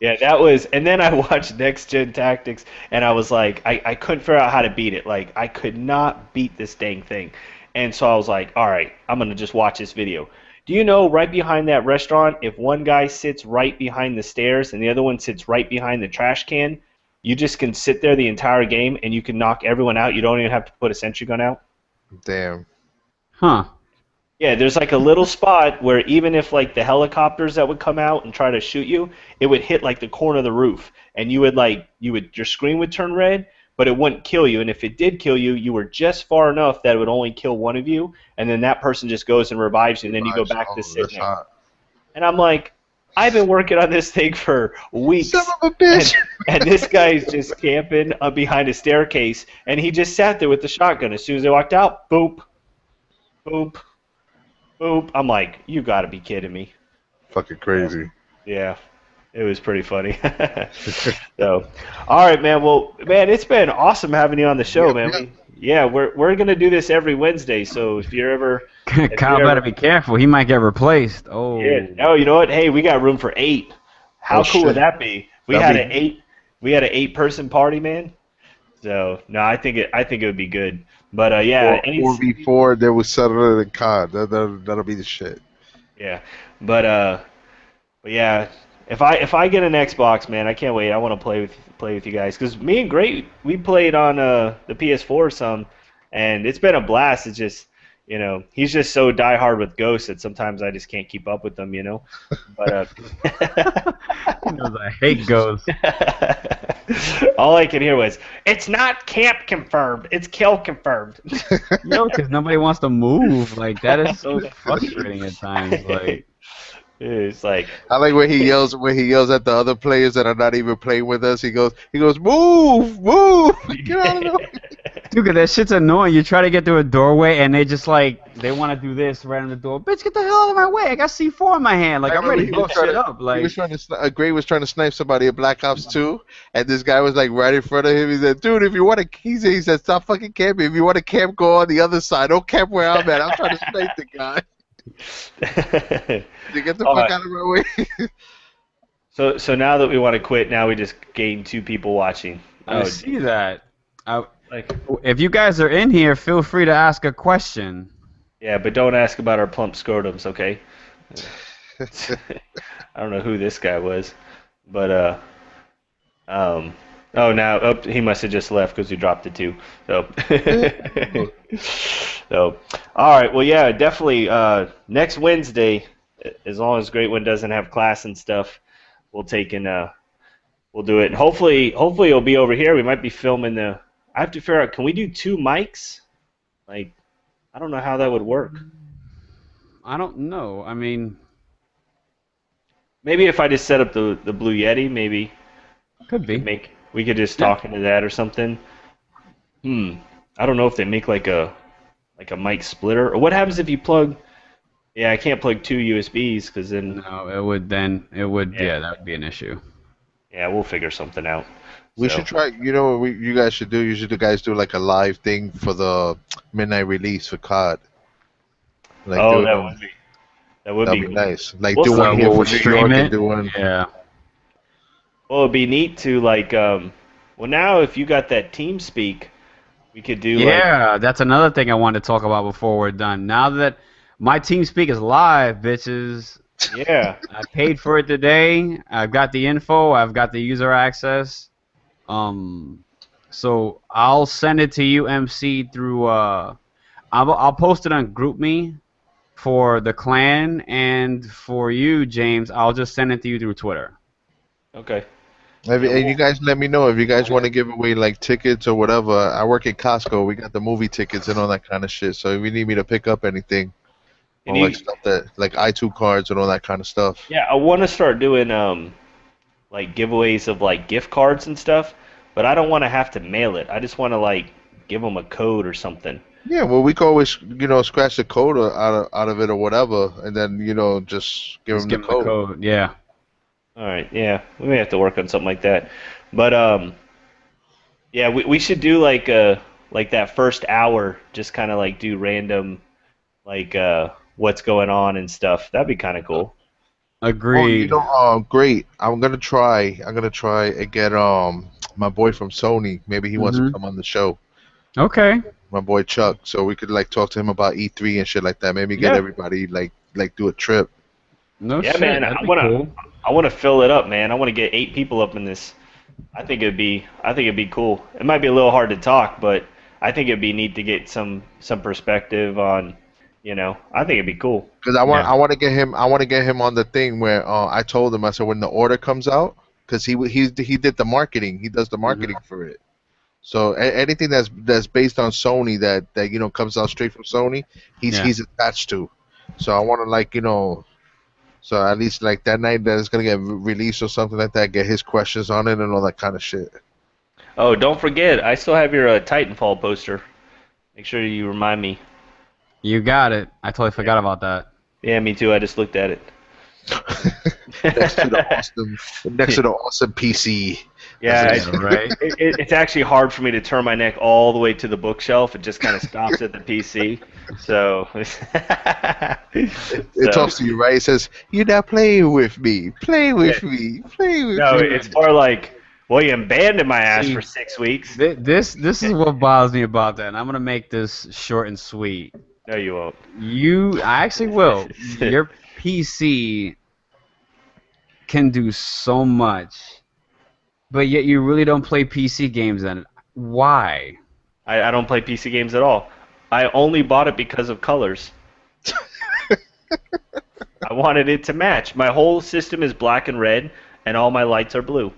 A: Yeah, that was, and then I watched Next Gen Tactics, and I was like, I couldn't figure out how to beat it. Like, I could not beat this dang thing. And so I was like, all right, I'm going to just watch this video. Do you know right behind that restaurant, if one guy sits right behind the stairs and the other one sits right behind the trash can, you just can sit there the entire game and you can knock everyone out. You don't even have to put a sentry gun out.
C: Damn.
B: Huh.
A: Yeah, there's like a little spot where even if like the helicopters that would come out and try to shoot you, it would hit like the corner of the roof, and your screen would turn red, but it wouldn't kill you. And if it did kill you, you were just far enough that it would only kill one of you, and then that person just goes and revives you, and then you go back to
C: Oh,
A: sitting
C: that's
A: there.
C: hot.
A: And I'm like, I've been working on this thing for weeks,
C: Son of a bitch.
A: and this guy's just camping behind a staircase, and he just sat there with the shotgun. As soon as they walked out, boop, boop. Boop. I'm like, you got to be kidding me.
C: Fucking crazy.
A: Yeah. It was pretty funny. So, all right, man. Well, man, it's been awesome having you on the show, man. We're gonna do this every Wednesday. So
B: Kyle better be careful. He might get replaced.
A: yeah.
B: Oh.
A: Oh, you know what? Hey, we got room for 8. How
C: Oh
A: cool would
C: shit.
A: that be? We
C: That'd
A: had
C: be-
A: an 8. We had an 8-person party, man. So no, I think it would be good. But yeah, any
C: 4v4, then we settle it in COD. That'll be the shit.
A: yeah. But yeah, if I get an Xbox, man, I can't wait. I want to play with you guys because me and Great we played on the PS4 some, and it's been a blast. It's just he's just so diehard with Ghosts that sometimes I just can't keep up with them, But
B: He knows I hate ghosts.
A: all I could hear was, "It's not camp confirmed. It's kill confirmed."
B: Because nobody wants to move. Like, that is so frustrating at times. Like,
A: It's like,
C: I like when he yells at the other players that are not even playing with us. He goes, move, get out of the way.
B: dude, 'cause that shit's annoying. You try to get through a doorway, and they just like they want to do this right on the door. Bitch, get the hell out of my way! I got C4 in my hand. Like, I'm ready to blow shit up.
C: He
B: Like,
C: was trying to, Gray was trying to snipe somebody at Black Ops 2, and this guy was like right in front of him. He said, "Dude, if you want to," he said, "Stop fucking camping. If you want to camp, go on the other side. Don't camp where I'm at. I'm trying to snipe the guy." You get the fuck out of my way.
A: so now that we want to quit, now we just gain 2 people watching.
B: I see that.
A: Like,
B: If you guys are in here, feel free to ask a question.
A: yeah, but don't ask about our plump scrotums, okay? I don't know who this guy was, but he must have just left because we dropped it too. So, so, all right, well, yeah, definitely. Next Wednesday, as long as Great One doesn't have class and stuff, we'll take and we'll do it. And hopefully, it'll be over here. We might be filming the. I have to figure out. Can we do 2 mics? Like, I don't know how that would work.
B: I don't know. I mean,
A: Maybe if I just set up the Blue Yeti, maybe
B: could be.
A: we could just talk into that or something. I don't know if they make like a mic splitter or what happens if you plug. Yeah, I can't plug 2 USBs because then.
B: No, it would. Yeah, that would be an issue.
A: Yeah, we'll figure something out.
C: We
A: So-
C: should try. You know what you guys should do? Usually, you guys do like a live thing for the midnight release for COD. Like,
A: Oh,
C: do
A: that
C: it-
A: would be. That would
C: that'd
A: be
C: be
A: cool.
C: nice. Like,
A: We'll
C: do one
A: see.
C: here
B: We'll
C: for New
B: stream
C: York
B: it.
C: and do one.
B: Yeah.
A: Well, it'd be neat to like. Well, now if you got that TeamSpeak, we could do like.
B: Yeah, that's another thing I wanted to talk about before we're done. Now that my TeamSpeak is live, bitches.
A: Yeah.
B: I paid for it today. I've got the info. I've got the user access. So I'll send it to you, MC, through. I'll post it on GroupMe for the clan, and for you, James, I'll just send it to you through Twitter.
A: Okay.
C: And you guys let me know if you guys want to give away like tickets or whatever. I work at Costco. We got the movie tickets and all that kind of shit. So if you need me to pick up anything,
A: You
C: or like
A: need-
C: stuff that like i2 cards and all that kind of stuff.
A: Yeah, I want to start doing like giveaways of like gift cards and stuff, but I don't want to have to mail it. I just want to like give them a code or something.
C: Yeah, well, we can always scratch the code out of it or whatever, and then just give
B: Just
C: them
B: give
C: the
B: them
C: code.
B: Yeah.
A: All right, yeah, we may have to work on something like that, but yeah, we should do like that first hour, just kind of like do random like what's going on and stuff. That'd be kind of cool.
B: Agreed.
C: Great. I'm gonna try and get my boy from Sony. Maybe he wants to come on the show.
B: Okay.
C: My boy Chuck, so we could like talk to him about E3 and shit like that. Maybe get
B: Yeah.
C: everybody like do a trip.
B: No
A: Yeah,
B: shit.
A: man,
B: That'd
A: I
B: be
A: wanna
B: cool.
A: I want to fill it up, man. I want to get 8 people up in this. I think it'd be cool. It might be a little hard to talk, but I think it'd be neat to get some perspective on, I think it'd be cool.
C: Because I want to get him on the thing where I told him, I said, when the order comes out, because he did the marketing, he does the marketing for it. So anything that's based on Sony that comes out straight from Sony, he's attached to. So I want to so at least like that night that it's gonna get released or something like that, get his questions on it and all that kind of shit.
A: Oh, don't forget, I still have your Titanfall poster. Make sure you remind me.
B: You got it. I totally forgot about that.
A: Yeah, me too. I just looked at it.
C: next to the awesome PC.
A: Yeah,
B: Yeah, right.
A: it's actually hard for me to turn my neck all the way to the bookshelf. It just kind of stops at the PC. So,
C: It talks to you, right? It says, "You're not playing with me. Play with me. Play with
A: no,
C: me."
A: it's more like, well, you abandoned my ass
B: See,
A: for 6 weeks.
B: This is what bothers me about that, and I'm gonna make this short and sweet.
A: No, you won't.
B: I actually will. Your PC can do so much, but yet you really don't play PC games on it. Why?
A: I don't play PC games at all. I only bought it because of colors. I wanted it to match. My whole system is black and red, and all my lights are blue.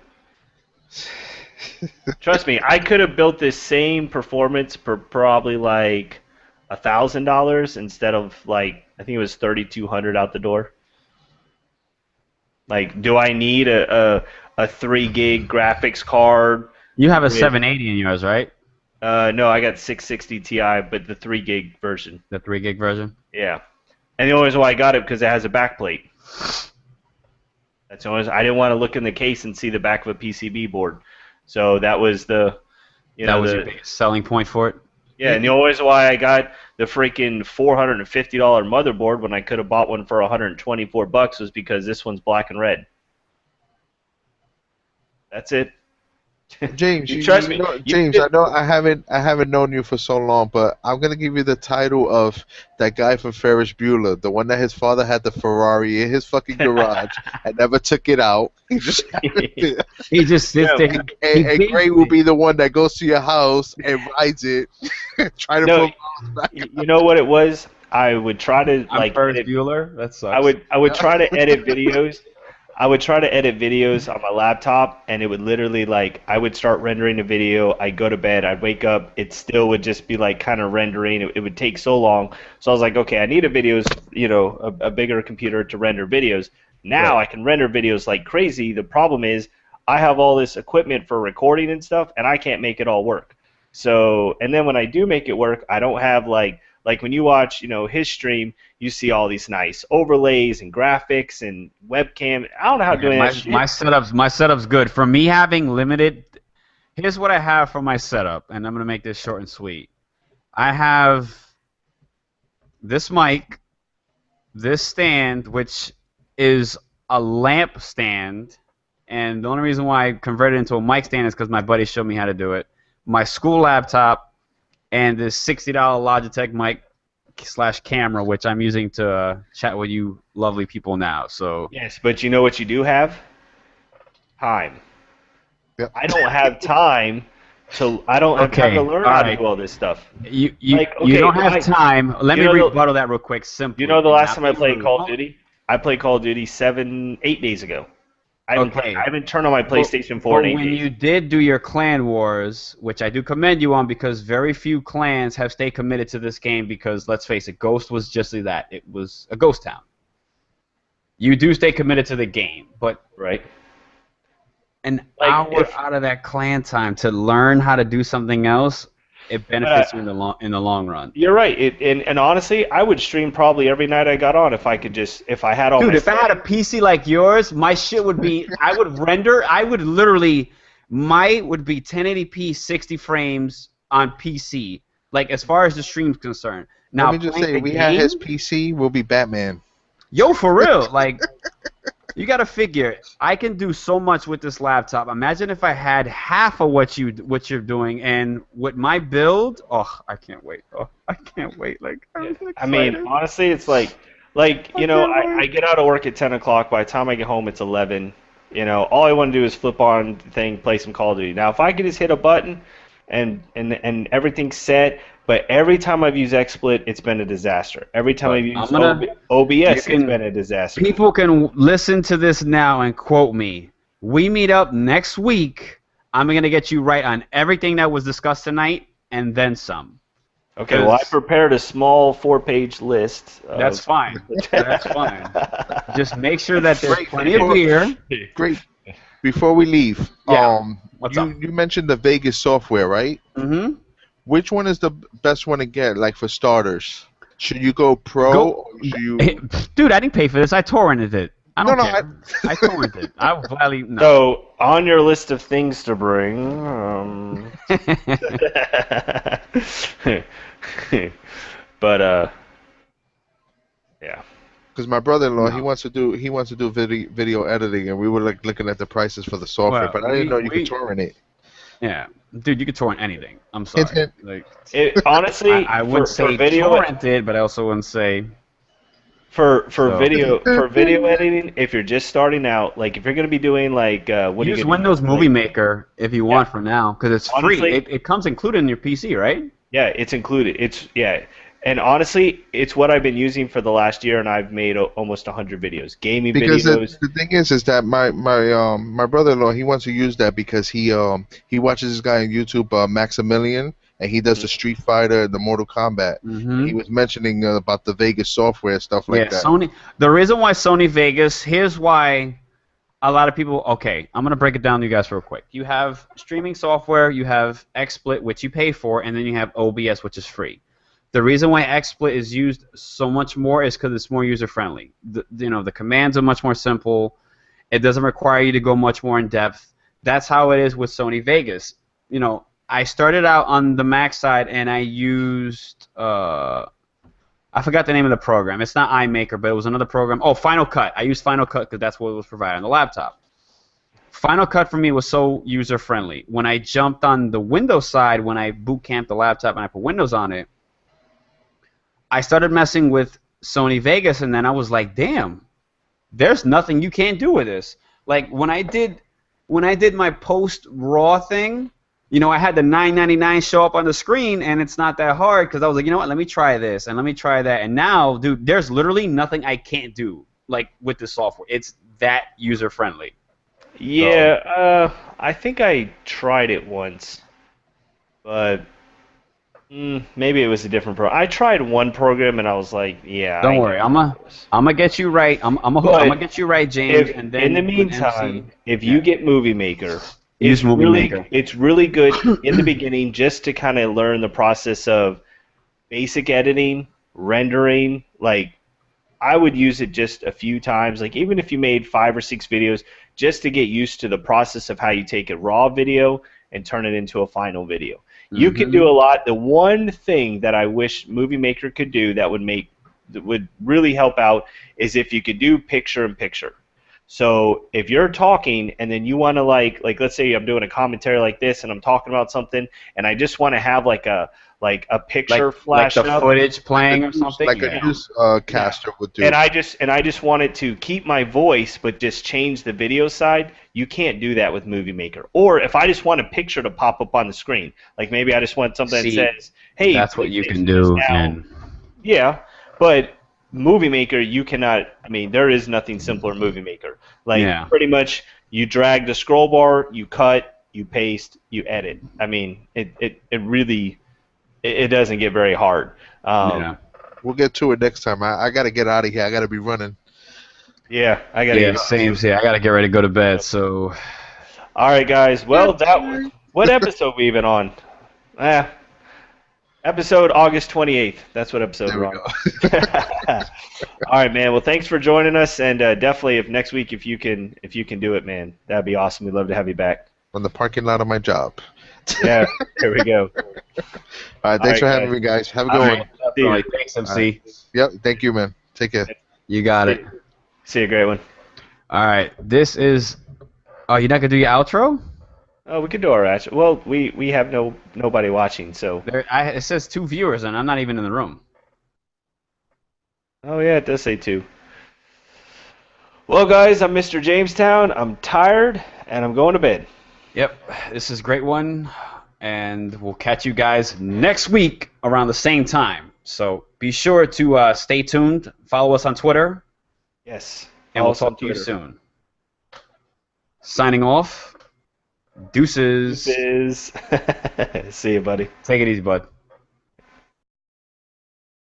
A: Trust me, I could have built this same performance for probably like $1,000 instead of like I think it was 3,200 out the door. Like, do I need a 3 gig graphics card?
B: You have a
A: with-
B: 780 in yours, right?
A: No, I got 660 Ti, but the 3 gig version.
B: The 3 gig version.
A: Yeah, and the only reason why I got it because it has a backplate. That's the only reason. I didn't want to look in the case and see the back of a PCB board, so that was the,
B: That was your biggest selling point for it.
A: yeah. And the only reason why I got the freaking $450 motherboard when I could have bought one for $124 was because this one's black and red. That's it.
C: James,
A: You trust me.
C: James, I know I haven't known you for so long, but I'm gonna give you the title of that guy from Ferris Bueller, the one that his father had the Ferrari in his fucking garage and never took it out. He just
B: He just sits
A: Yeah,
B: there.
C: and Gray will be the one that goes to your house and rides it, try to
A: No,
C: put miles back.
A: You know what it was? I would try to
B: I'm
A: like
B: Ferris
A: edit,
B: Bueller. That sucks.
A: I would try to edit videos. I would try to edit videos on my laptop, and it would literally like I would start rendering a video. I'd go to bed. I'd wake up. It still would just be like kind of rendering. It would take so long. So I was like, okay, I need a bigger computer to render videos. Now I can render videos like crazy. The problem is I have all this equipment for recording and stuff, and I can't make it all work. So, and then when I do make it work, I don't have like when you watch, his stream, you see all these nice overlays and graphics and webcam. I don't know how to do any of that shit.
B: My setup's good. For me having limited, here's what I have for my setup, and I'm gonna make this short and sweet. I have this mic, this stand, which is a lamp stand, and the only reason why I converted it into a mic stand is because my buddy showed me how to do it. My school laptop, and this $60 Logitech mic / camera, which I'm using to chat with you lovely people now. So
A: Yes, but you know what you do have? Time.
C: Yep.
A: I don't have time to. I don't have time to learn how to do all this stuff.
B: you
A: okay,
B: don't have time. Let me rebuttal that real quick. Simply.
A: You know the last time I played
B: Absolutely.
A: Call of Duty? I played Call of Duty 8 days ago. I haven't turned on my PlayStation 4 in 8
B: when
A: days.
B: you did do your clan wars, which I do commend you on, because very few clans have stayed committed to this game, because let's face it, Ghost was just that. It was a ghost town. You do stay committed to the game, but
A: Right.
B: an hour out of that clan time to learn how to do something else, it benefits you in the long run.
A: You're right. And honestly, I would stream probably every night I got on if I had all
B: Dude,
A: my
B: if I had a PC like yours, my shit would be, I would literally, would be 1080p 60 frames on PC, like as far as the stream's concerned. Now,
C: Let me just
B: playing
C: say,
B: the
C: we had his
B: game-
C: PC, we'll be Batman.
B: Yo, for real, like, you gotta figure, I can do so much with this laptop. Imagine if I had half of what you're doing, and with my build, I can't wait. I can't wait. Like, I'm so
A: I mean,
B: excited.
A: honestly, it's like I get out of work at 10 o'clock. By the time I get home, it's 11. All I want to do is flip on the thing, play some Call of Duty. Now, if I could just hit a button and everything's set, but every time I've used XSplit, it's been a disaster. Every time I've used OBS, it's been a disaster.
B: People can listen to this now and quote me. We meet up next week. I'm going to get you right on everything that was discussed tonight and then some.
A: Okay, well, I prepared a small 4-page list.
B: That's fine. That's fine. Just make sure that there's
C: Great.
B: plenty of beer.
C: Great. Before we leave,
B: Yeah. What's up?
C: you mentioned the Vegas software, right?
B: Mm-hmm.
C: Which one is the best one to get, like for starters? Should you go pro or should you...
B: Dude, I didn't pay for this. I torrented it. I
C: No,
B: don't
C: no.
B: care. I torrented. I will gladly. No.
A: So on your list of things to bring, but yeah.
C: Because my brother-in-law,
B: No.
C: he wants to do video editing, and we were like looking at the prices for the software,
B: Well,
C: but I didn't know you could torrent it.
B: Yeah, dude, you could torrent anything. I'm sorry. Like,
A: Honestly,
B: I wouldn't
A: for
B: say
A: video
B: torrented, but I also wouldn't say.
A: for
B: So.
A: video editing, if you're just starting out, like if you're gonna be doing like what
B: Use
A: are you gonna
B: Windows
A: use?
B: Movie
A: Like,
B: Maker if you want for now, because it's free.
A: Honestly-
B: It comes included in your PC, right?
A: yeah, it's included. And honestly, it's what I've been using for the last year, and I've made almost 100 videos, gaming
C: Because
A: videos.
C: the thing is that my brother-in-law, he wants to use that because he watches this guy on YouTube, Maximilian, and he does the Street Fighter, the Mortal Kombat.
B: Mm-hmm.
C: He was mentioning about the Vegas software stuff like that.
B: Sony. The reason why Sony Vegas. Here's why. A lot of people. Okay, I'm gonna break it down to you guys real quick. You have streaming software. You have XSplit, which you pay for, and then you have OBS, which is free. The reason why XSplit is used so much more is because it's more user-friendly. The commands are much more simple. It doesn't require you to go much more in depth. That's how it is with Sony Vegas. I started out on the Mac side, and I used I forgot the name of the program. It's not iMaker, but it was another program. Oh, Final Cut. I used Final Cut because that's what was provided on the laptop. Final Cut for me was so user-friendly. When I jumped on the Windows side, when I boot camped the laptop and I put Windows on it, I started messing with Sony Vegas, and then I was like, damn, there's nothing you can't do with this. Like when I did my post raw thing, I had the $9.99 show up on the screen, and it's not that hard because I was like, you know what, let me try this and let me try that, and now, dude, there's literally nothing I can't do like with this software. It's that user friendly.
A: Yeah, I think I tried it once, but maybe it was a different program. I tried one program and I was like, yeah.
B: Don't worry, I'm gonna get you right. I'm gonna get you right, James. And then
A: in the meantime, if you get Movie Maker,
B: use Movie Maker.
A: It's really good in the beginning just to kind of learn the process of basic editing, rendering. Like, I would use it just a few times. Like, even if you made 5 or 6 videos, just to get used to the process of how you take a raw video and turn it into a final video. You can do a lot. The one thing that I wish Movie Maker could do that would really help out is if you could do picture-in-picture. So if you're talking and then you want to like let's say I'm doing a commentary like this and I'm talking about something and I just want to have like a picture flash
B: like the
A: up,
B: footage playing or something,
C: like a news caster would do.
A: and I just wanted to keep my voice but just change the video side. You can't do that with Movie Maker. Or if I just want a picture to pop up on the screen, like maybe I just want something that says, "Hey,"
B: that's what you can do.
A: Yeah, but Movie Maker, you cannot. I mean, there is nothing simpler in Movie Maker. Like pretty much, you drag the scroll bar, you cut, you paste, you edit. I mean, it really. It doesn't get very hard.
C: We'll get to it next time. I got to get out of here. I got to be running.
A: Yeah, I got to get
B: same here. I got to get ready to go to bed, so...
A: All right, guys. Well, what episode we even on? Episode August 28th. That's what episode we're on. All right, man. Well, thanks for joining us, and definitely if next week if you can do it, man, that'd be awesome. We'd love to have you back.
C: On the parking lot of my job.
A: Yeah, there we go.
C: All right, thanks for having me, guys. Have a good one.
B: Thanks, MC.
C: Yep, thank you, man. Take care.
B: You got it.
A: See you, great one.
B: All right, this is... Oh, you're not going to do your outro?
A: Oh, we could do our outro. Well, we have nobody watching, so...
B: It says 2 viewers, and I'm not even in the room.
A: Oh, yeah, it does say 2. Well, guys, I'm Mr. Jamestown. I'm tired, and I'm going to bed.
B: Yep, this is a great one, and we'll catch you guys next week around the same time. So be sure to stay tuned, follow us on Twitter.
A: Yes.
B: And we'll talk to you soon. Signing off, deuces.
A: See you, buddy.
B: Take it easy, bud.